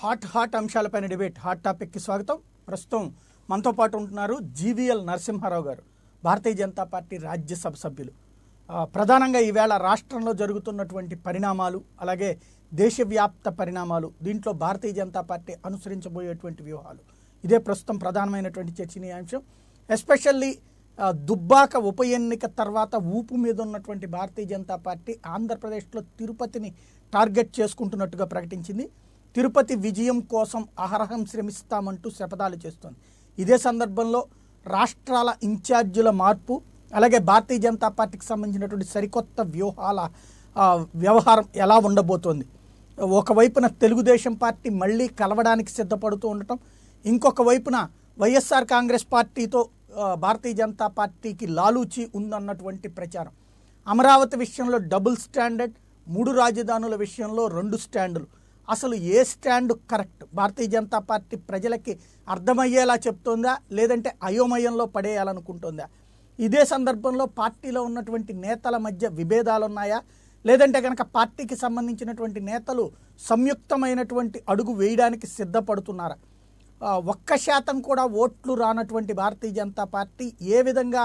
Hot అంశాలపైన debate hot టాపిక్కి స్వాగతం. ప్రస్తుతం మనతో పాటు ఉంటున్నారు జీవీఎల్ నరసింహారావు గారు, భారతీయ జనతా పార్టీ రాజ్యసభ సభ్యులు. ప్రధానంగా ఈవేళ రాష్ట్రంలో జరుగుతున్నటువంటి పరిణామాలు, అలాగే దేశవ్యాప్త పరిణామాలు, దీంట్లో భారతీయ జనతా పార్టీ అనుసరించబోయేటువంటి వ్యూహాలు, ఇదే ప్రస్తుతం ప్రధానమైనటువంటి చర్చనీయాంశం. ఎస్పెషల్లీ దుబ్బాక ఉప ఎన్నిక తర్వాత ఊపు మీద ఉన్నటువంటి భారతీయ జనతా పార్టీ ఆంధ్రప్రదేశ్లో తిరుపతిని టార్గెట్ చేసుకుంటున్నట్టుగా ప్రకటించింది. తిరుపతి విజయం కోసం అహరహం శ్రమిస్తామంటూ శపథాలు చేస్తోంది. ఇదే సందర్భంలో రాష్ట్రాల ఇన్ఛార్జీల మార్పు, అలాగే భారతీయ జనతా పార్టీకి సంబంధించినటువంటి సరికొత్త వ్యూహాల వ్యవహారం ఎలా ఉండబోతోంది. ఒకవైపున తెలుగుదేశం పార్టీ మళ్ళీ కలవడానికి సిద్ధపడుతూ ఉండటం, ఇంకొక వైపున వైఎస్ఆర్ కాంగ్రెస్ పార్టీతో భారతీయ జనతా పార్టీకి లాలూచి ఉందన్నటువంటి ప్రచారం. అమరావతి విషయంలో డబుల్ స్టాండర్డ్, 3 రాజధానుల విషయంలో 2 స్టాండులు. అసలు a stand correct? Bharatiya Janata party ప్రజలకి అర్థమయ్యేలా చెప్తోందా, లేదంటే అయోమయంలో పడేయాలనుకుంటోందా? ఇదే సందర్భంలో పార్టీలో ఉన్నటువంటి నేతల మధ్య విభేదాలు ఉన్నాయా, లేదంటే కనుక పార్టీకి సంబంధించినటువంటి నేతలు సంయుక్తమైనటువంటి అడుగు వేయడానికి సిద్ధపడుతున్నారా? 1% కూడా ఓట్లు రానటువంటి భారతీయ జనతా పార్టీ ఏ విధంగా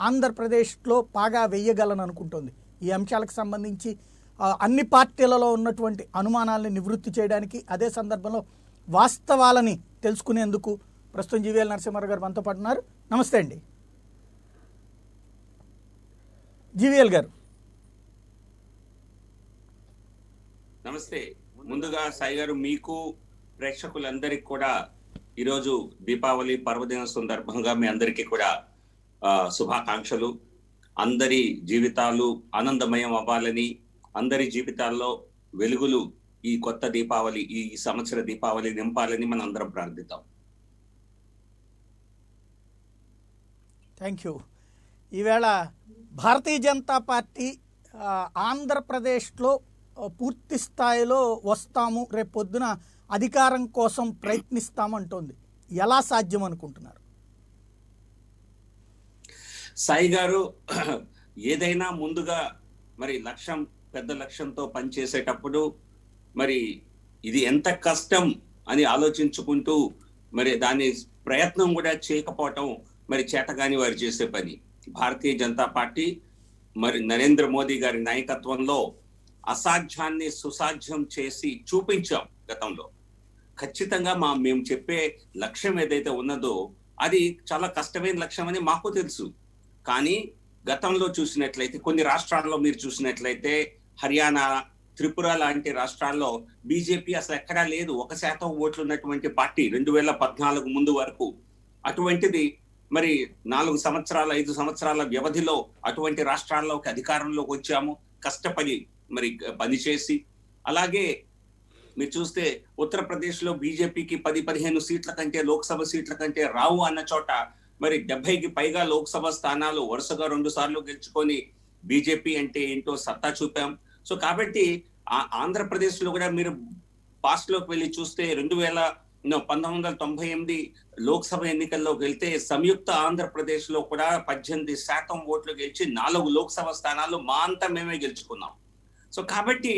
ఆంధ్రప్రదేశ్లో పాగా వేయగలను అనుకుంటుంది? ఈ అంశాలకు సంబంధించి అన్ని పార్టీలలో ఉన్నటువంటి అనుమానాలని నివృత్తి చేయడానికి, అదే సందర్భంలో వాస్తవాలని తెలుసుకునేందుకు ప్రస్తుతం జీవీఎల్ నరసింహారావు గారు మనతో పాటు ఉన్నారు. నమస్తే అండి జీవీఎల్ గారు. నమస్తే. ముందుగా సాయి గారు, మీకు ప్రేక్షకులందరికీ కూడా ఈరోజు దీపావళి పర్వదిన సందర్భంగా మీ అందరికీ కూడా శుభాకాంక్షలు. అందరి జీవితాలు ఆనందమయం అవ్వాలని, అందరి జీవితాల్లో వెలుగులు ఈ కొత్త దీపావళి, ఈ సంవత్సర దీపావళి నింపాలని మనం అందరం ప్రార్థిద్దాం. Thank you. ఈవేళ భారతీయ జనతా పార్టీ ఆంధ్రప్రదేశ్లో పూర్తి స్థాయిలో వస్తాము, రేపు పొద్దున అధికారం కోసం ప్రయత్నిస్తామంటోంది. ఎలా సాధ్యం అనుకుంటున్నారు? సాయి గారు, ఏదైనా ముందుగా మరి లక్ష్యం, పెద్ద లక్ష్యంతో పనిచేసేటప్పుడు మరి ఇది ఎంత కష్టం అని ఆలోచించుకుంటూ మరి దాని ప్రయత్నం కూడా చేయకపోవటం మరి చేతగాని వారు చేసే పని. భారతీయ జనతా పార్టీ మరి నరేంద్ర మోదీ గారి నాయకత్వంలో అసాధ్యాన్ని సుసాధ్యం చేసి చూపించాం గతంలో. ఖచ్చితంగా మేము చెప్పే లక్ష్యం ఏదైతే ఉన్నదో అది చాలా కష్టమైన లక్ష్యం అని మాకు తెలుసు. కానీ గతంలో చూసినట్లయితే కొన్ని రాష్ట్రాల్లో మీరు చూసినట్లయితే హర్యానా, త్రిపుర లాంటి రాష్ట్రాల్లో బీజేపీ అసలు ఎక్కడా లేదు. 1% ఓట్లు ఉన్నటువంటి పార్టీ 2014 ముందు వరకు. అటువంటిది మరి 4 సంవత్సరాల 5 సంవత్సరాల వ్యవధిలో అటువంటి రాష్ట్రాల్లోకి అధికారంలోకి వచ్చాము, కష్టపడి మరి పనిచేసి. అలాగే మీరు చూస్తే ఉత్తరప్రదేశ్లో బీజేపీకి 10-15 సీట్ల కంటే, లోక్సభ సీట్ల కంటే రావు అన్న చోట మరి 70కి పైగా లోక్సభ స్థానాలు వరుసగా 2 సార్లు గెలుచుకొని బీజేపీ అంటే ఏంటో సత్తా చూపాం. సో కాబట్టి ఆంధ్రప్రదేశ్ లో కూడా మీరు పాస్ట్ లోకి వెళ్ళి చూస్తే 1998 లోక్సభ ఎన్నికల్లోకి వెళ్తే సంయుక్త ఆంధ్రప్రదేశ్ లో కూడా 18% ఓట్లు గెలిచి 4 లోక్సభ స్థానాలు మా అంతా మేమే గెలుచుకున్నాం. సో కాబట్టి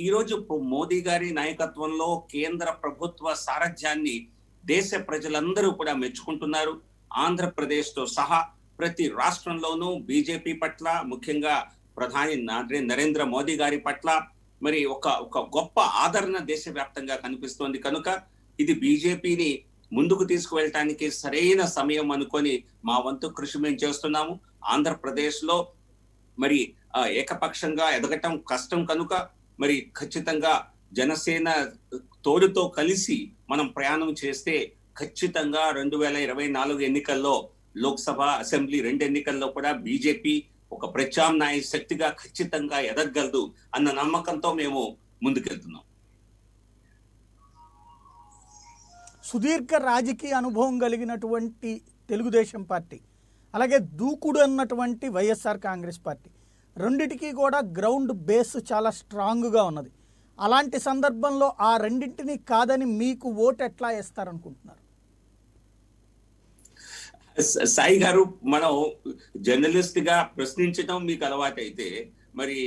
ఈ రోజు మోదీ గారి నాయకత్వంలో కేంద్ర ప్రభుత్వ సారథ్యాన్ని దేశ ప్రజలందరూ కూడా మెచ్చుకుంటున్నారు. ఆంధ్రప్రదేశ్ తో సహా ప్రతి రాష్ట్రంలోనూ బీజేపీ పట్ల, ముఖ్యంగా ప్రధాని నరేంద్ర మోదీ గారి పట్ల మరి ఒక గొప్ప ఆదరణ దేశవ్యాప్తంగా కనిపిస్తోంది. కనుక ఇది బీజేపీని ముందుకు తీసుకువెళ్ళటానికి సరైన సమయం అనుకొని మా వంతు కృషి మేము చేస్తున్నాము. ఆంధ్రప్రదేశ్ లో మరి ఏకపక్షంగా ఎదగటం కష్టం కనుక మరి ఖచ్చితంగా జనసేన తోడుతో కలిసి మనం ప్రయాణం చేస్తే ఖచ్చితంగా 2024 ఎన్నికల్లో లోక్సభ, అసెంబ్లీ 2 ఎన్నికల్లో కూడా బీజేపీ ఒక ప్రత్యామ్నాయ శక్తిగా ఖచ్చితంగా ఎదగలదు అన్న నమ్మకంతో మేము ముందుకెళ్తున్నాం. సుదీర్ఘ రాజకీయ అనుభవం కలిగినటువంటి తెలుగుదేశం పార్టీ, అలాగే దూకుడు అన్నటువంటి వైఎస్ఆర్ కాంగ్రెస్ పార్టీ, రెండిటికి కూడా గ్రౌండ్ బేస్ చాలా స్ట్రాంగ్గా ఉన్నది. అలాంటి సందర్భంలో ఆ రెండింటిని కాదని మీకు ఓటు ఎట్లా వేస్తారనుకుంటున్నారు? సాయి గారు, మనం జర్నలిస్ట్ గా ప్రశ్నించడం మీకు అలవాటైతే మరి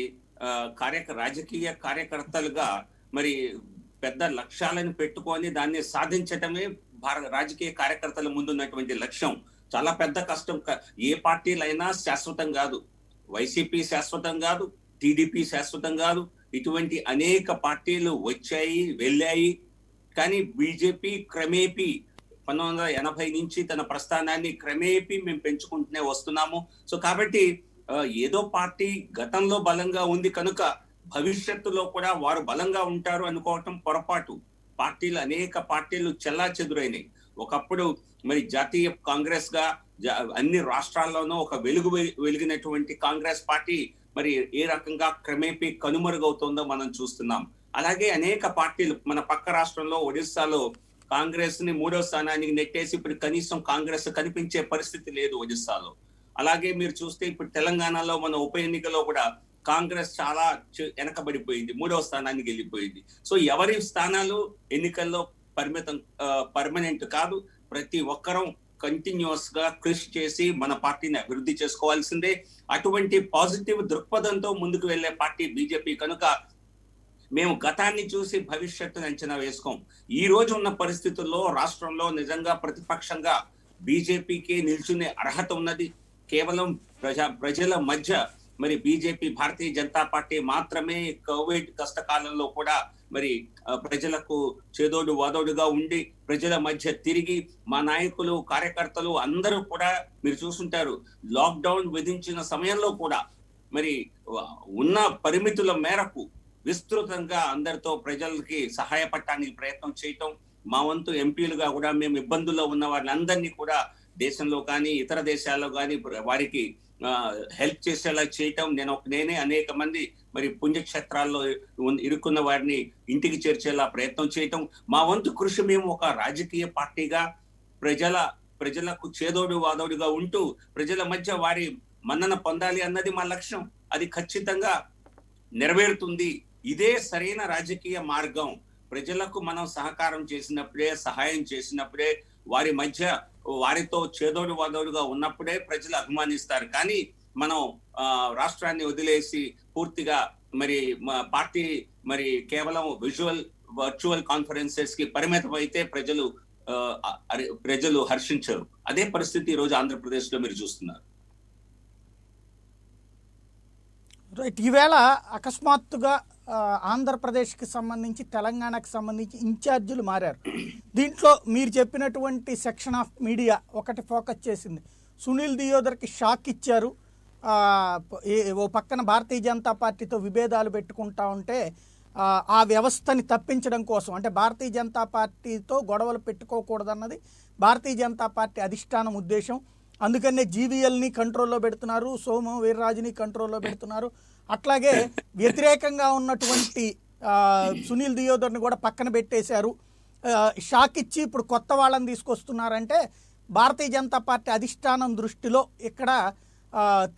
రాజకీయ కార్యకర్తలుగా మరి పెద్ద లక్ష్యాలను పెట్టుకొని దాన్ని సాధించటమే రాజకీయ కార్యకర్తల ముందున్నటువంటి లక్ష్యం. చాలా పెద్ద కష్టం. ఏ పార్టీలైనా శాశ్వతం కాదు. వైసీపీ శాశ్వతం కాదు, టీడీపీ శాశ్వతం కాదు. ఇటువంటి అనేక పార్టీలు వచ్చాయి, వెళ్ళాయి. కానీ బీజేపీ క్రమేపీ 1980 నుంచి తన ప్రస్థానాన్ని క్రమేపీ మేము పెంచుకుంటూనే వస్తున్నాము. సో కాబట్టి ఏదో పార్టీ గతంలో బలంగా ఉంది కనుక భవిష్యత్తులో కూడా వారు బలంగా ఉంటారు అనుకోవటం పొరపాటు. అనేక పార్టీలు చెల్లాచెదురైనాయి. ఒకప్పుడు మరి జాతీయ కాంగ్రెస్ గా అన్ని రాష్ట్రాల్లోనూ ఒక వెలిగినటువంటి కాంగ్రెస్ పార్టీ మరి ఏ రకంగా క్రమేపీ కనుమరుగవుతుందో మనం చూస్తున్నాం. అలాగే అనేక పార్టీలు మన పక్క రాష్ట్రంలో ఒడిస్సాలో కాంగ్రెస్ ని 3వ స్థానానికి నెట్టేసి ఇప్పుడు కనీసం కాంగ్రెస్ కనిపించే పరిస్థితి లేదు ఒడిస్సాలో. అలాగే మీరు చూస్తే ఇప్పుడు తెలంగాణలో మన ఉప ఎన్నికలో కూడా కాంగ్రెస్ చాలా వెనకబడిపోయింది, 3వ స్థానానికి వెళ్ళిపోయింది. సో ఎవరి స్థానాలు ఎన్నికల్లో పర్మనెంట్ కాదు. ప్రతి ఒక్కరూ కంటిన్యూస్ గా కృషి చేసి మన పార్టీని అభివృద్ధి చేసుకోవాల్సిందే. అటువంటి పాజిటివ్ దృక్పథంతో ముందుకు వెళ్లే పార్టీ బీజేపీ కనుక మేము గతాన్ని చూసి భవిష్యత్తును అంచనా వేసుకోం. ఈ రోజు ఉన్న పరిస్థితుల్లో రాష్ట్రంలో నిజంగా ప్రతిపక్షంగా బీజేపీకి నిల్చునే అర్హత ఉన్నది. కేవలం ప్రజల మధ్య మరి బీజేపీ, భారతీయ జనతా పార్టీ మాత్రమే కోవిడ్ కష్టకాలంలో కూడా మరి ప్రజలకు చేదోడు వాదోడుగా ఉండి ప్రజల మధ్య తిరిగి మా నాయకులు, కార్యకర్తలు అందరూ కూడా మీరు చూసుంటారు, లాక్డౌన్ విధించిన సమయంలో కూడా మరి ఉన్న పరిమితుల మేరకు విస్తృతంగా అందరితో ప్రజలకి సహాయపడటానికి ప్రయత్నం చేయటం. మా వంతు ఎంపీలుగా కూడా మేము ఇబ్బందుల్లో ఉన్న వారిని కూడా దేశంలో కానీ ఇతర దేశాల్లో కానీ వారికి హెల్ప్ చేసేలా చేయటం. నేనే అనేక మంది మరి పుణ్యక్షేత్రాల్లో ఇరుక్కున్న వారిని ఇంటికి చేర్చేలా ప్రయత్నం చేయటం. మా వంతు కృషి మేము ఒక రాజకీయ పార్టీగా ప్రజలకు చేదోడు వాదోడుగా ఉంటూ ప్రజల మధ్య వారి మన్నన పొందాలి అన్నది మా లక్ష్యం. అది ఖచ్చితంగా నెరవేరుతుంది. ఇదే సరైన రాజకీయ మార్గం. ప్రజలకు మనం సహకారం చేసినప్పుడే, సహాయం చేసినప్పుడే, వారి మధ్య వారితో చేదోడు వాదోడుగా ఉన్నప్పుడే ప్రజలు అభిమానిస్తారు. కానీ మనం రాష్ట్రాన్ని వదిలేసి పూర్తిగా మరి పార్టీ మరి కేవలం వర్చువల్ కాన్ఫరెన్సెస్ కి పరిమితం అయితే ప్రజలు హర్షించరు. అదే పరిస్థితి ఈ రోజు ఆంధ్రప్రదేశ్ లో మీరు చూస్తున్నారు. రైట్. ఈవేళ అకస్మాత్తుగా ఆంధ్రప్రదేశ్కి సంబంధించి, తెలంగాణకి సంబంధించి ఇన్ఛార్జీలు మారారు. దీంట్లో మీరు చెప్పినటువంటి సెక్షన్ ఆఫ్ మీడియా ఒకటి ఫోకస్ చేసింది. సునీల్ దియోదర్కి షాక్ ఇచ్చారు. ఓ పక్కన భారతీయ జనతా పార్టీతో విభేదాలు పెట్టుకుంటా ఉంటే ఆ వ్యవస్థని తప్పించడం కోసం, అంటే భారతీయ జనతా పార్టీతో గొడవలు పెట్టుకోకూడదన్నది భారతీయ జనతా పార్టీ అధిష్టానం ఉద్దేశం. అందుకనే జీవీఎల్ని కంట్రోల్లో పెడుతున్నారు, సోము వీర్రాజుని కంట్రోల్లో పెడుతున్నారు. అట్లాగే వ్యతిరేకంగా ఉన్నటువంటి సునీల్ దియోదర్ని కూడా పక్కన పెట్టేశారు. షాక్ ఇచ్చి ఇప్పుడు కొత్త వాళ్ళని తీసుకొస్తున్నారంటే భారతీయ జనతా పార్టీ అధిష్టానం దృష్టిలో ఇక్కడ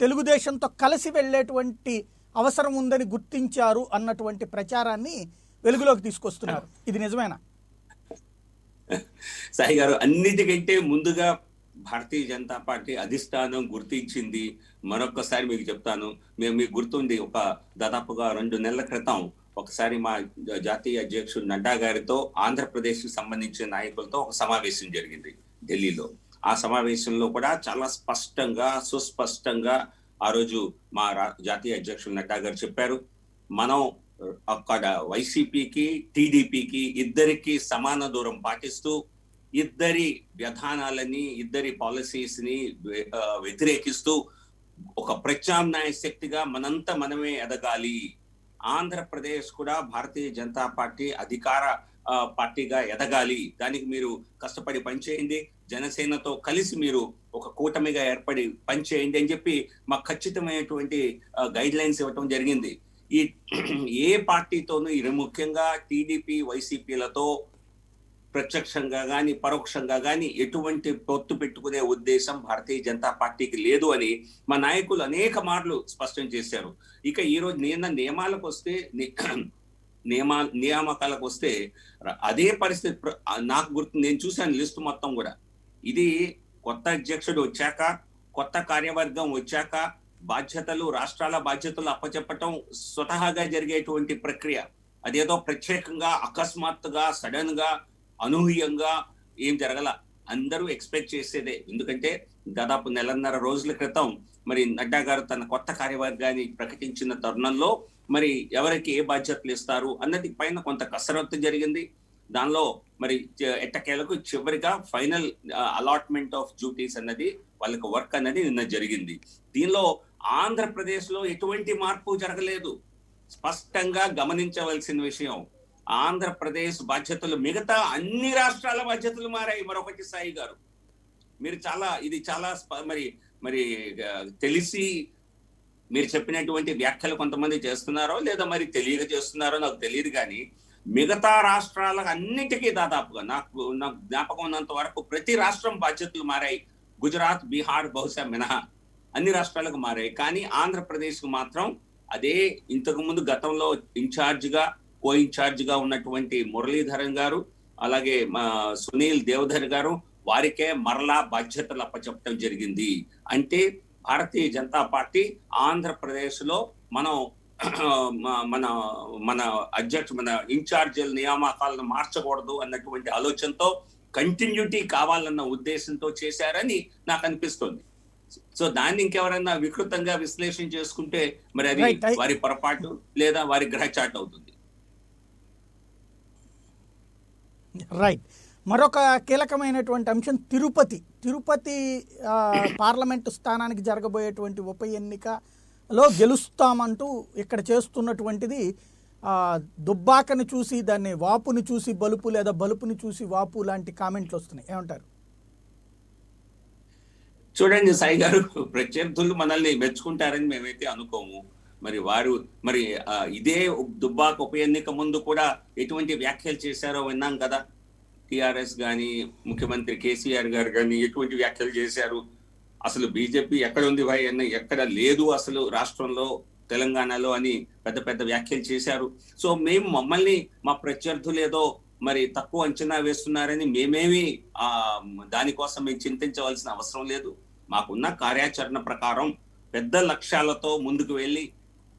తెలుగుదేశంతో కలిసి వెళ్ళేటువంటి అవసరం ఉందని గుర్తించారు అన్నటువంటి ప్రచారాన్ని వెలుగులోకి తీసుకొస్తున్నారు. ఇది నిజమేనా? సాయి గారు, అన్నిటికంటే ముందుగా భారతీయ జనతా పార్టీ అధిష్టానం గుర్తించింది. మరొకసారి మీకు చెప్తాను, మీకు గుర్తుంది, దాదాపుగా 2 నెలల క్రితం ఒకసారి మా జాతీయ అధ్యక్షుడు నడ్డా గారితో ఆంధ్రప్రదేశ్ కి సంబంధించిన నాయకులతో ఒక సమావేశం జరిగింది ఢిల్లీలో. ఆ సమావేశంలో కూడా చాలా సుస్పష్టంగా ఆ రోజు మా జాతీయ అధ్యక్షుడు నడ్డా గారు చెప్పారు, మనం అక్కడ వైసీపీకి, టీడీపీకి ఇద్దరికి సమాన దూరం పాటిస్తూ ఇద్దరి విధానాలని, ఇద్దరి పాలసీస్ ని వ్యతిరేకిస్తూ ఒక ప్రత్యామ్నాయ శక్తిగా మనమే ఎదగాలి. ఆంధ్రప్రదేశ్ కూడా భారతీయ జనతా పార్టీ అధికార పార్టీగా ఎదగాలి. దానికి మీరు కష్టపడి పనిచేయండి, జనసేనతో కలిసి మీరు ఒక కూటమిగా ఏర్పడి పనిచేయండి అని చెప్పి మాకు ఖచ్చితమైనటువంటి గైడ్ లైన్స్ ఇవ్వటం జరిగింది. ఏ పార్టీతోనూ ముఖ్యంగా టీడీపీ, వైసీపీలతో ప్రత్యక్షంగా గాని పరోక్షంగా గాని ఎటువంటి పొత్తు పెట్టుకునే ఉద్దేశం భారతీయ జనతా పార్టీకి లేదు అని మా నాయకులు అనేక మార్లు స్పష్టం చేశారు. ఇక ఈ రోజు నియామకాలకు వస్తే అదే పరిస్థితి నాకు గుర్తు. నేను చూశాను లిస్టు మొత్తం కూడా. ఇది కొత్త అధ్యక్షుడు వచ్చాక, కొత్త కార్యవర్గం వచ్చాక రాష్ట్రాల బాధ్యతలు అప్పచెప్పటం స్వతహాగా జరిగేటువంటి ప్రక్రియ. అదేదో ప్రత్యేకంగా అకస్మాత్తుగా సడన్ గా అనూహ్యంగా ఏం జరగల. అందరూ ఎక్స్పెక్ట్ చేసేదే. ఎందుకంటే దాదాపు నెలన్నర రోజుల క్రితం మరి నడ్డా గారు తన కొత్త కార్యవర్గాన్ని ప్రకటించిన తరుణంలో మరి ఎవరికి ఏ బాధ్యతలు ఇస్తారు అన్నది పైన కొంత కసరత్తు జరిగింది. దానిలో మరి ఎట్టకేలకు చివరిగా ఫైనల్ అలాట్మెంట్ ఆఫ్ డ్యూటీస్ అన్నది వాళ్ళకి వర్క్ అన్నది నిన్న జరిగింది. దీనిలో ఆంధ్రప్రదేశ్ లో ఎటువంటి మార్పు జరగలేదు. స్పష్టంగా గమనించవలసిన విషయం, ఆంధ్రప్రదేశ్ బాధ్యతలు మిగతా అన్ని రాష్ట్రాల బాధ్యతలు మారాయి. మరొకటి సాయి గారు, మీరు చాలా మరి మరి తెలిసి మీరు చెప్పినటువంటి వ్యాఖ్యలు కొంతమంది చేస్తున్నారో లేదా మరి తెలియక చేస్తున్నారో నాకు తెలియదు. కానీ మిగతా రాష్ట్రాలకు అన్నిటికీ దాదాపుగా నాకు జ్ఞాపకం ఉన్నంత వరకు ప్రతి రాష్ట్రం బాధ్యతలు మారాయి. గుజరాత్, బీహార్ బహుశా మినహా అన్ని రాష్ట్రాలకు మారాయి. కానీ ఆంధ్రప్రదేశ్ కు మాత్రం అదే ఇంతకు ముందు గతంలో కో ఇన్ఛార్జ్ గా ఉన్నటువంటి మురళీధరన్ గారు, అలాగే సునీల్ దేవధర్ గారు, వారికే మరలా బాధ్యతలు అప్పచెప్పడం జరిగింది. అంటే భారతీయ జనతా పార్టీ ఆంధ్రప్రదేశ్ లో మనం మన మన మన ఇన్ఛార్జీల నియామకాలను మార్చకూడదు అన్నటువంటి ఆలోచనతో కంటిన్యూటీ కావాలన్న ఉద్దేశంతో చేశారని నాకు అనిపిస్తుంది. సో దాన్ని ఇంకెవరైనా వికృతంగా విశ్లేషణ చేసుకుంటే మరి అది వారి పొరపాటు లేదా వారి గ్రహచాటు అవుతుంది. రైట్. మరొక కీలకమైనటువంటి అంశం తిరుపతి పార్లమెంటు స్థానానికి జరగబోయేటువంటి ఉప ఎన్నికలో గెలుస్తామంటూ ఇక్కడ చేస్తున్నటువంటిది దుబ్బాకని చూసి దాన్ని వాపుని చూసి బలుపు లేదా బలుపుని చూసి వాపు లాంటి కామెంట్లు వస్తున్నాయి. ఏమంటారు? చూడండి సాయి గారు, ప్రత్యర్థులు మనల్ని మెచ్చుకుంటారని మేమైతే అనుకోము. మరి ఇదే దుబ్బాక ఉప ఎన్నిక ముందు కూడా ఎటువంటి వ్యాఖ్యలు చేశారో విన్నాం కదా. టిఆర్ఎస్ గాని ముఖ్యమంత్రి కేసీఆర్ గారు కానీ ఎటువంటి వ్యాఖ్యలు చేశారు. అసలు బీజేపీ ఎక్కడ ఉంది భాయ్ అన్న, ఎక్కడ లేదు అసలు రాష్ట్రంలో, తెలంగాణలో అని పెద్ద పెద్ద వ్యాఖ్యలు చేశారు. సో మమ్మల్ని మా ప్రత్యర్థులు ఏదో మరి తక్కువ అంచనా వేస్తున్నారని మేమేమి దానికోసం మేము చింతించవలసిన అవసరం లేదు. మాకున్న కార్యాచరణ ప్రకారం పెద్ద లక్ష్యాలతో ముందుకు వెళ్ళి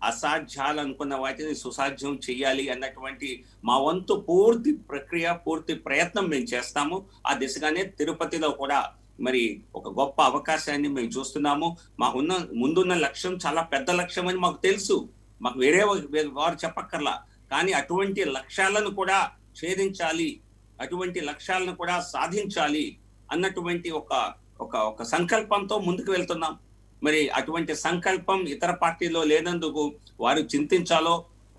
అసాధ్యాలు అనుకున్న వాటిని సుసాధ్యం చెయ్యాలి అన్నటువంటి మా వంతు పూర్తి ప్రయత్నం మేము చేస్తాము. ఆ దిశగానే తిరుపతిలో కూడా మరి ఒక గొప్ప అవకాశాన్ని మేము చూస్తున్నాము. ముందున్న లక్ష్యం చాలా పెద్ద లక్ష్యం అని మాకు తెలుసు. మాకు వేరే వారు చెప్పక్కర్లా. కానీ అటువంటి లక్ష్యాలను కూడా ఛేదించాలి, అటువంటి లక్ష్యాలను కూడా సాధించాలి అన్నటువంటి ఒక సంకల్పంతో ముందుకు వెళ్తున్నాం. మరి అటువంటి సంకల్పం ఇతర పార్టీలో లేనందుకు వారు చింతించాలో,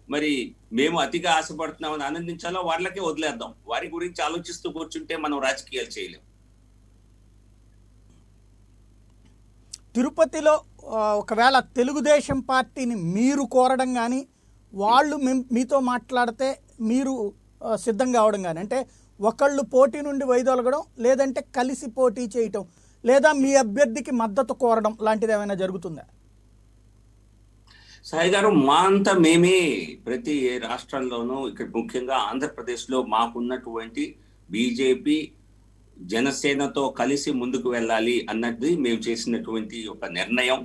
మరి మేము అతిగా ఆశపడుతున్నామని ఆనందించాలో వాళ్ళకే వదిలేద్దాం. వారి గురించి ఆలోచిస్తూ కూర్చుంటే మనం రాజకీయాలు చేయలేం. తిరుపతిలో ఒకవేళ తెలుగుదేశం పార్టీని మీరు కోరడం కానీ, వాళ్ళు మీతో మాట్లాడితే మీరు సిద్ధంగా అవడం కానీ, అంటే ఒకళ్ళు పోటీ నుండి వైదొలగడం, లేదంటే కలిసి పోటీ చేయటం, లేదా మీ అభ్యర్థికి మద్దతు కోరడం లాంటిది ఏమైనా జరుగుతుందా? సాయి గారు, మా అంతా మేమే ప్రతి రాష్ట్రంలోనూ, ఇక్కడ ముఖ్యంగా ఆంధ్రప్రదేశ్లో మాకున్నటువంటి బీజేపీ జనసేనతో కలిసి ముందుకు వెళ్ళాలి అన్నది మేము చేసినటువంటి ఒక నిర్ణయం.